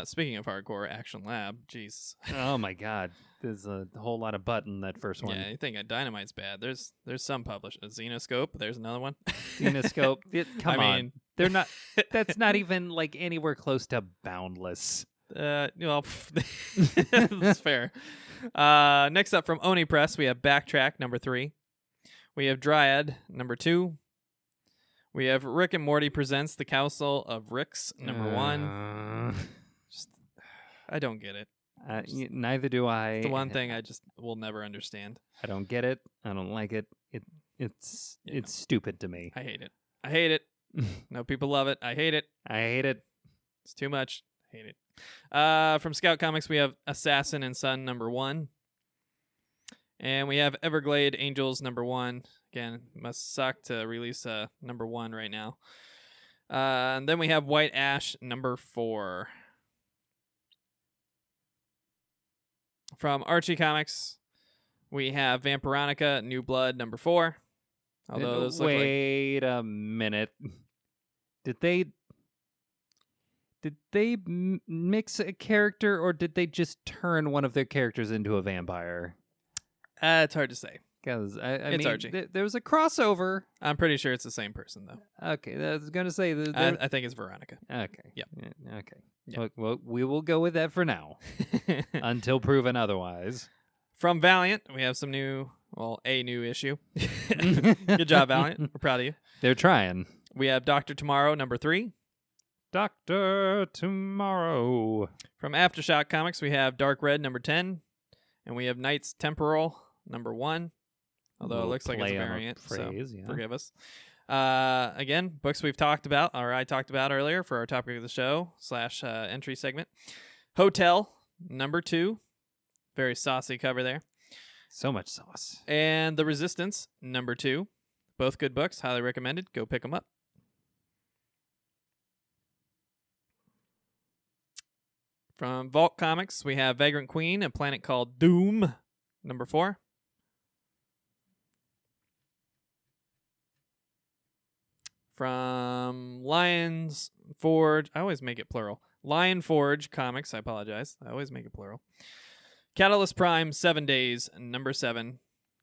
Speaking of hardcore, Action Lab. Jeez. Oh my God, there's a whole lot of butt in that first one. Yeah, you think Dynamite's bad? There's some published. Xenoscope. There's another one. Xenoscope. Come I on, mean, they're not. That's not even like anywhere close to Boundless. Well, that's fair. Next up from Oni Press, we have Backtrack, number 3. We have Dryad, number 2. We have Rick and Morty Presents The Council of Ricks, number 1. I don't get it. Neither do I. It's the one thing I just will never understand. I don't get it. I don't like it. It's stupid to me. I hate it. No, people love it. I hate it. I hate it. It's too much. I hate it. From Scout Comics, we have Assassin and Son, number 1. And we have Everglade Angels, number 1. Again, must suck to release number 1 right now. And then we have White Ash, number 4. From Archie Comics, we have Vampironica, New Blood, number 4. Although those look like... Wait a minute. Did they mix a character, or did they just turn one of their characters into a vampire? It's hard to say. Because I It's mean, Archie. there was a crossover. I'm pretty sure it's the same person, though. Okay, I was gonna say I think it's Veronica. Okay. Yep. Yeah, okay. Yeah. Well, we will go with that for now until proven otherwise. From Valiant, we have some new issue. Good job, Valiant. We're proud of you. They're trying. We have Dr. Tomorrow, number 3. Dr. Tomorrow. From Aftershock Comics, we have Dark Red, number 10. And we have Knights Temporal, number 1. Although it looks like it's a variant, phrase, so yeah. forgive us. Again, books we've talked about, or I talked about earlier for our topic of the show / entry segment. Hotel, number 2. Very saucy cover there. So much sauce. And The Resistance, number 2. Both good books, highly recommended. Go pick them up. From Vault Comics, we have Vagrant Queen, A Planet Called Doom, number 4. From Lions Forge, I always make it plural. Lion Forge Comics, I apologize. I always make it plural. Catalyst Prime, 7 Days, number 7.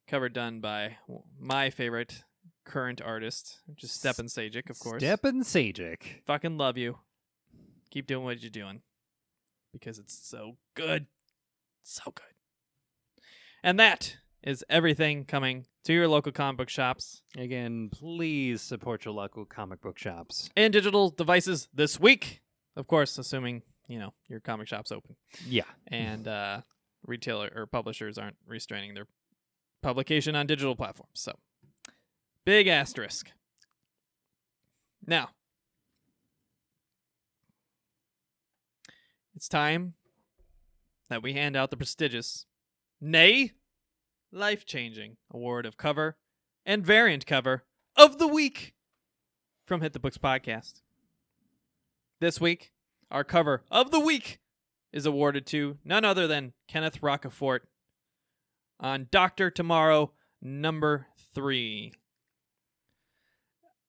Cover done by my favorite current artist, which is Stepan Sajic, of course. Stepan Sajic. Fucking love you. Keep doing what you're doing. Because it's so good. So good. And that is everything coming to your local comic book shops. Again, please support your local comic book shops. And digital devices this week. Of course, assuming, your comic shop's open. Yeah. And retailer or publishers aren't restraining their publication on digital platforms. So, big asterisk. Now, it's time that we hand out the prestigious, nay, life-changing award of cover and variant cover of the week from Hit the Books Podcast. This week, our cover of the week is awarded to none other than Kenneth Rocafort on Dr. Tomorrow, number 3.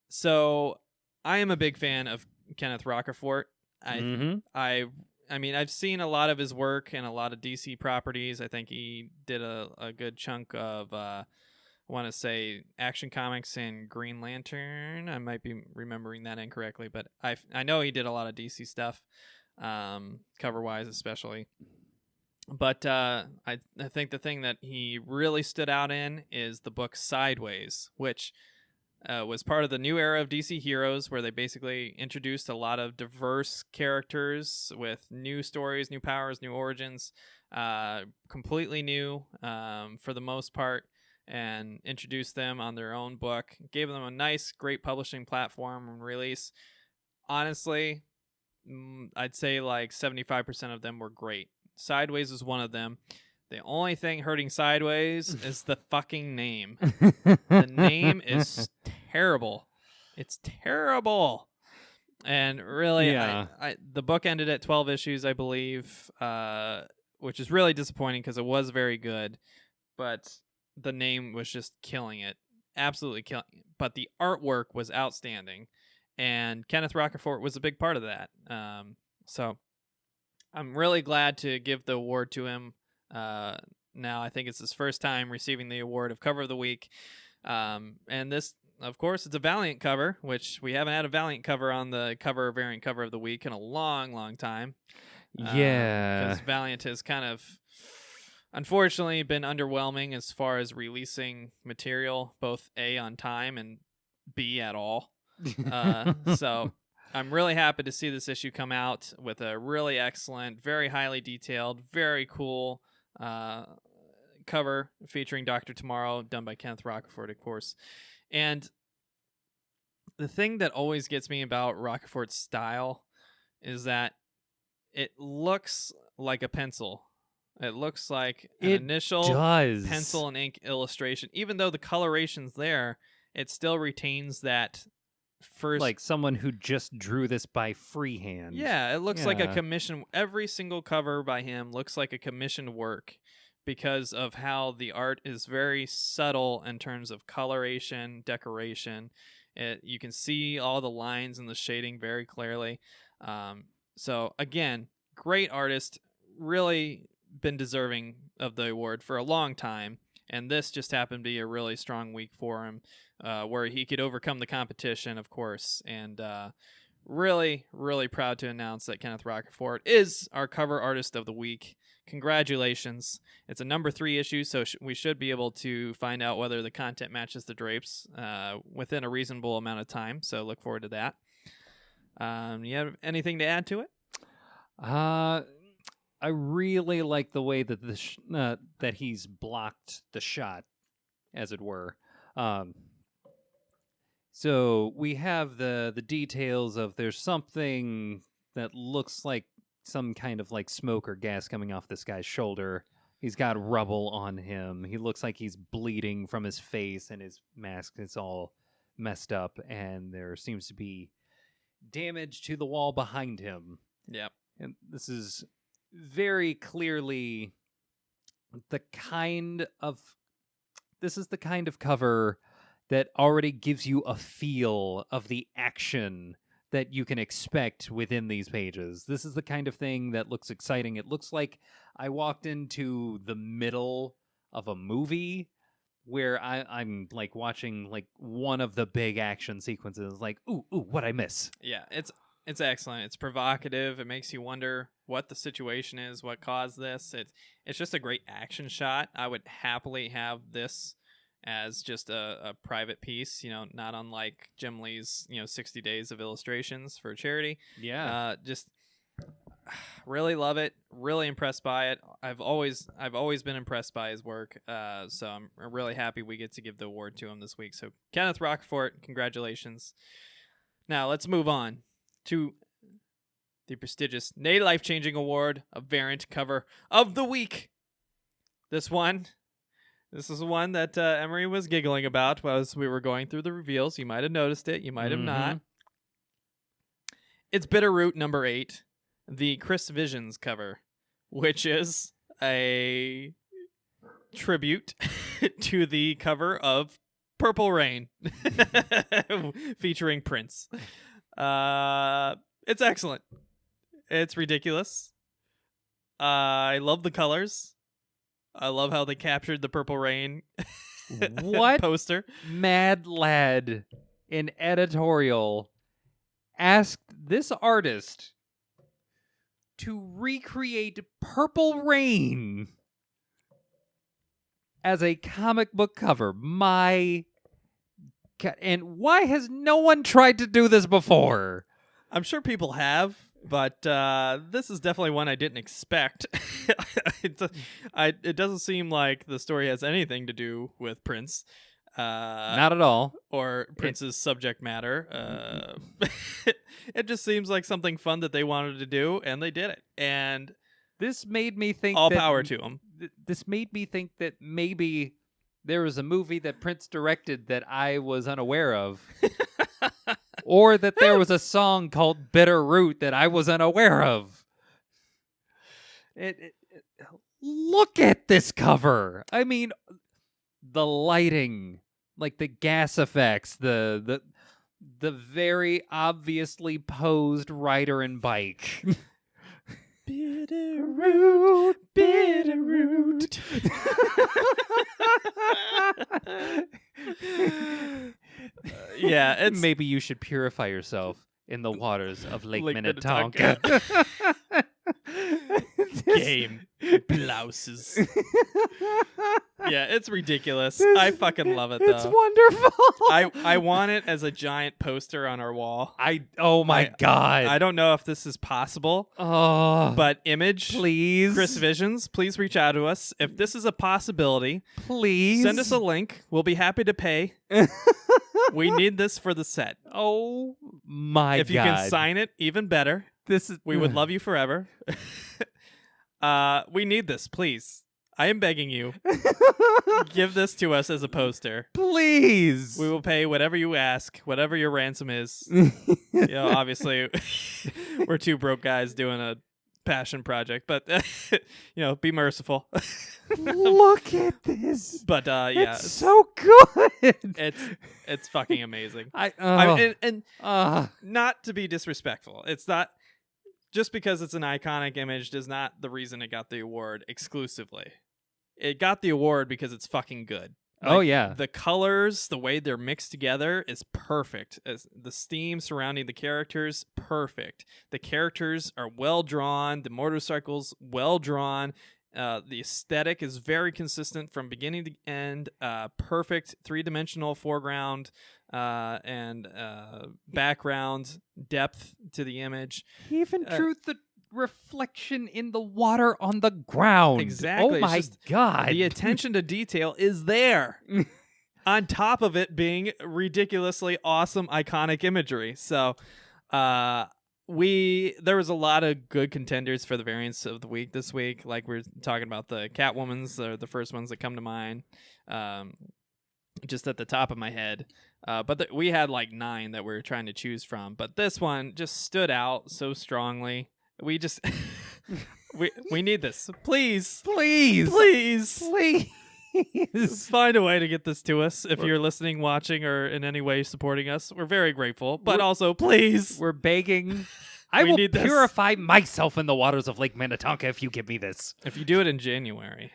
So, I am a big fan of Kenneth Rocafort. I mean, I've seen a lot of his work and a lot of DC properties. I think he did a good chunk of, I want to say, Action Comics and Green Lantern. I might be remembering that incorrectly, but I know he did a lot of DC stuff, cover-wise especially. But I think the thing that he really stood out in is the book Sideways, which was part of the new era of DC Heroes, where they basically introduced a lot of diverse characters with new stories, new powers, new origins, completely new for the most part, and introduced them on their own book. Gave them a nice, great publishing platform and release. Honestly, I'd say like 75% of them were great. Sideways is one of them. The only thing hurting Sideways is the fucking name. The name is terrible. It's terrible. And really, Yeah. the book ended at 12 issues, I believe, which is really disappointing because it was very good. But the name was just killing it. absolutely killing. But the artwork was outstanding, and Kenneth Rocafort was a big part of that. So I'm really glad to give the award to him. Now I think it's his first time receiving the award of Cover of the Week. And this, of course, it's a Valiant cover, which we haven't had a Valiant cover on the variant cover of the week in a long, long time. Yeah. Because Valiant has kind of, unfortunately, been underwhelming as far as releasing material, both A, on time, and B, at all. So I'm really happy to see this issue come out with a really excellent, very highly detailed, very cool cover featuring Dr. Tomorrow, done by Kenneth Rocafort, of course. And the thing that always gets me about Rocafort's style is that it looks like a pencil. It looks like an initial pencil and ink illustration. Even though the coloration's there, it still retains that first... Like someone who just drew this by freehand. Yeah, it looks like a commission. Every single cover by him looks like a commissioned work because of how the art is very subtle in terms of coloration, decoration. You can see all the lines and the shading very clearly. So, again, great artist, really been deserving of the award for a long time, and this just happened to be a really strong week for him, where he could overcome the competition, of course, and really, really proud to announce that Kenneth Rocafort is our cover artist of the week. Congratulations. It's a number 3 issue, so we should be able to find out whether the content matches the drapes within a reasonable amount of time, so look forward to that. You have anything to add to it? I really like the way that that he's blocked the shot, as it were. So we have the details of there's something that looks like some kind of like smoke or gas coming off this guy's shoulder. He's got rubble on him. He looks like he's bleeding from his face, and his mask is all messed up, and there seems to be damage to the wall behind him. Yep. And this is very clearly the kind of cover that already gives you a feel of the action that you can expect within these pages. This is the kind of thing that looks exciting. It looks like I walked into the middle of a movie where I'm like watching like one of the big action sequences, like, ooh, what'd I miss? Yeah, it's excellent. It's provocative. It makes you wonder what the situation is, what caused this. It's just a great action shot. I would happily have this as just a private piece, not unlike Jim Lee's, 60 days of illustrations for charity. Yeah. Just really love it. Really impressed by it. I've always been impressed by his work. So I'm really happy we get to give the award to him this week. So Kenneth Rocafort, congratulations. Now let's move on to the prestigious Nay Life-Changing Award of Variant Cover of the Week. This is one that Emery was giggling about as we were going through the reveals. You might have noticed it. You might have not. It's Bitterroot number 8, the Chris Visions cover, which is a tribute to the cover of Purple Rain featuring Prince. It's excellent. It's ridiculous. I love the colors. I love how they captured the Purple Rain what poster. Mad lad in editorial asked this artist to recreate Purple Rain as a comic book cover. And why has no one tried to do this before? I'm sure people have, but this is definitely one I didn't expect. It doesn't seem like the story has anything to do with Prince. Not at all. Or Prince's subject matter. It just seems like something fun that they wanted to do, and they did it. And this made me think all power to them. This made me think that maybe there was a movie that Prince directed that I was unaware of. Or that there was a song called Bitterroot that I was unaware of. Look at this cover. I mean, the lighting. like the gas effects, the very obviously posed rider and bike. Bitterroot, bitterroot. Yeah, it's Maybe you should purify yourself in the waters of Lake Lake Minnetonka. Game blouses. Yeah, it's ridiculous. I fucking love it though. It's wonderful. I want it as a giant poster on our wall. Oh my god. I don't know if this is possible, Oh, but Image, please, Chris Visions, please reach out to us. If this is a possibility, please send us a link. We'll be happy to pay. We need this for the set. Oh my god. If you can sign it, even better. We would love you forever. We need this, please. I am begging you. Give this to us as a poster. Please. We will pay whatever you ask, whatever your ransom is. Obviously, we're two broke guys doing a passion project, but be merciful. Look at this. But yeah, it's so good. It's fucking amazing. And Not to be disrespectful, it's not just because it's an iconic image is not the reason it got the award exclusively. It got the award because it's fucking good. Oh yeah. The colors, the way they're mixed together is perfect. The steam surrounding the characters, perfect. The characters are well drawn. The motorcycles, well drawn. The aesthetic is very consistent from beginning to end. Perfect three-dimensional foreground and background depth to the image. He even drew the reflection in the water on the ground. Exactly. Oh my god. The attention to detail is there. On top of it being ridiculously awesome, iconic imagery. So, there was a lot of good contenders for the variants of the week this week. Like we're talking about the Catwomans, they're the first ones that come to mind. Just at the top of my head. But we had like 9 that we were trying to choose from. But this one just stood out so strongly. We just we need this. Please. Find a way to get this to us. If you're listening, watching, or in any way supporting us, we're very grateful. But also, please. We're begging. I will purify myself in the waters of Lake Minnetonka if you give me this. If you do it in January.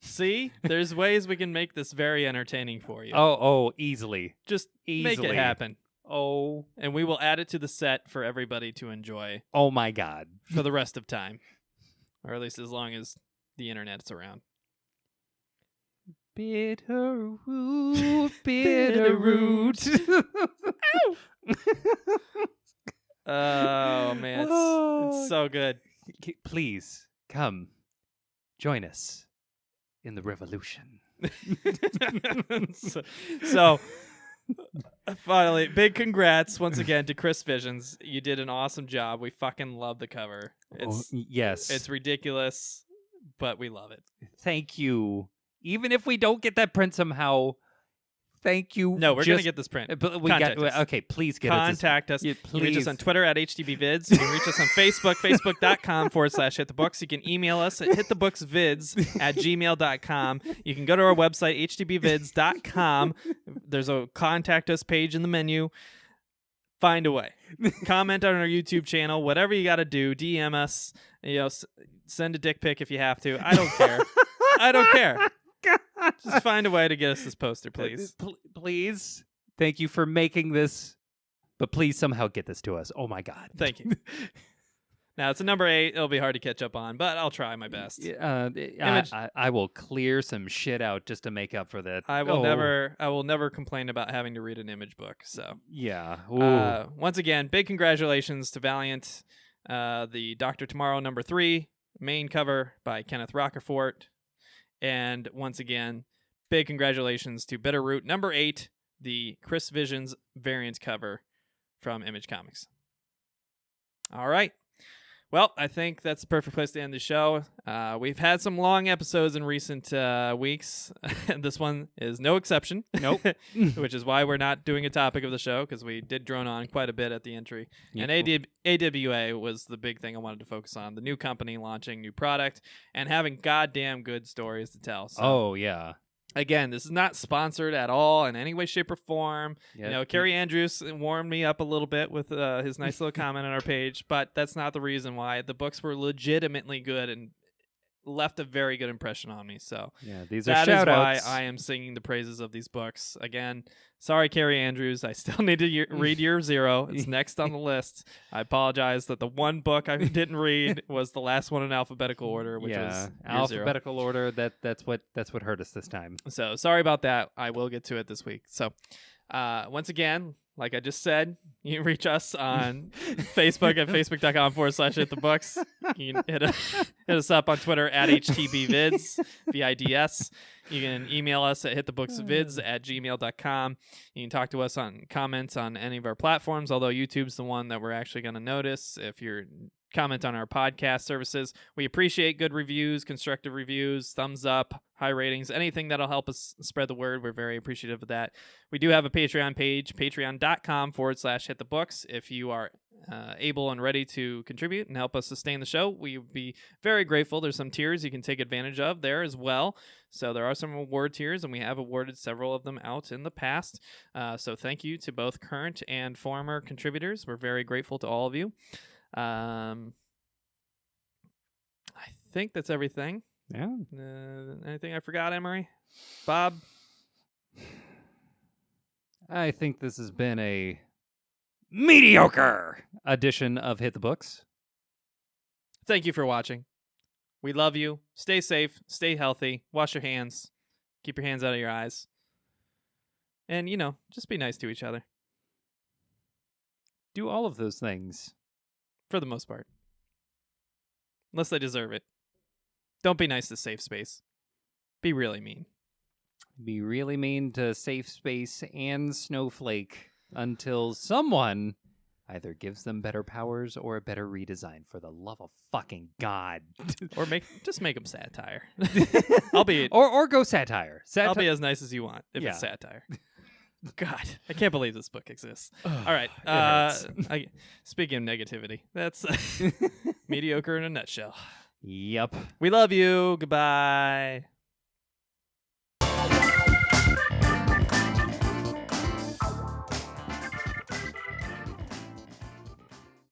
See? There's ways we can make this very entertaining for you. Oh, easily. Just easily. Make it happen. Oh. And we will add it to the set for everybody to enjoy. Oh my god. For the rest of time. Or at least as long as the internet's around. Bitterroot, bitterroot. Oh, man. It's so good. Please, come. Join us in the revolution. So finally, big congrats once again to Chris Visions. You did an awesome job. We fucking love the cover. Yes. It's ridiculous, but we love it. Thank you. Even if we don't get that print somehow, thank you. No, we're going to get this print. But okay, please get Contact us. Yeah, You can reach us on Twitter at HTBVids. You can reach us on Facebook, facebook.com/hitthebooks. You can email us at hitthebooksvids@gmail.com. You can go to our website, htbvids.com. There's a contact us page in the menu. Find a way. Comment on our YouTube channel. Whatever you got to do. DM us. Send a dick pic if you have to. I don't care. I don't care. Just find a way to get us this poster, please. Please. Thank you for making this, but please somehow get this to us. Oh my god. Thank you. Now, it's a number 8. It'll be hard to catch up on, but I'll try my best. I will clear some shit out just to make up for that. I will never complain about having to read an Image book. So yeah. Once again, big congratulations to Valiant. The Dr. Tomorrow number 3 main cover by Kenneth Rocafort. And once again, big congratulations to Bitterroot number 8, the Chris Visions variant cover from Image Comics. All right. Well, I think that's the perfect place to end the show. We've had some long episodes in recent weeks, and this one is no exception. Nope. Which is why we're not doing a topic of the show, because we did drone on quite a bit at the entry. Yep. And AWA was the big thing I wanted to focus on. The new company launching new product and having goddamn good stories to tell. So, Oh, yeah. again, this is not sponsored at all in any way, shape, or form. Yep. You know, Kerry Andrews warmed me up a little bit with his nice little comment on our page, but that's not the reason why. The books were legitimately good and left a very good impression on me. So Yeah, these are that is why shout-outs. I am singing the praises of these books. Again, sorry, Kerry Andrews. I still need to read Year Zero. It's next on the list. I apologize that the one book I didn't read was the last one in alphabetical order, which was Year alphabetical order. That's what hurt us this time. So sorry about that. I will get to it this week. So once again, like I just said, you can reach us on Facebook at facebook.com/hitthebooks. You can hit us up on Twitter at HTBVids, VIDS. You can email us at hitthebooksvids@gmail.com. You can talk to us on comments on any of our platforms, although YouTube's the one that we're actually going to notice. If you're comment on our podcast services, we appreciate good reviews, constructive reviews, thumbs up, high ratings, anything that'll help us spread the word. We're very appreciative of that. We do have a Patreon page, patreon.com/hitthebooks. If you are able and ready to contribute and help us sustain the show, we would be very grateful. There's some tiers you can take advantage of there as well. So there are some award tiers, and we have awarded several of them out in the past. So thank you to both current and former contributors. We're very grateful to all of you. I think that's everything. Yeah. Anything I forgot, Emery? Bob? I think this has been a mediocre edition of Hit the Books. Thank you for watching. We love you. Stay safe. Stay healthy. Wash your hands. Keep your hands out of your eyes. And, just be nice to each other. Do all of those things. For the most part. Unless they deserve it. Don't be nice to Safe Space. Be really mean. Be really mean to Safe Space and Snowflake until someone either gives them better powers or a better redesign, for the love of fucking God. Or just make them satire. I'll be or go satire. I'll be as nice as you want if it's satire. God, I can't believe this book exists. All right. Speaking of negativity, that's mediocre in a nutshell. Yep. We love you. Goodbye.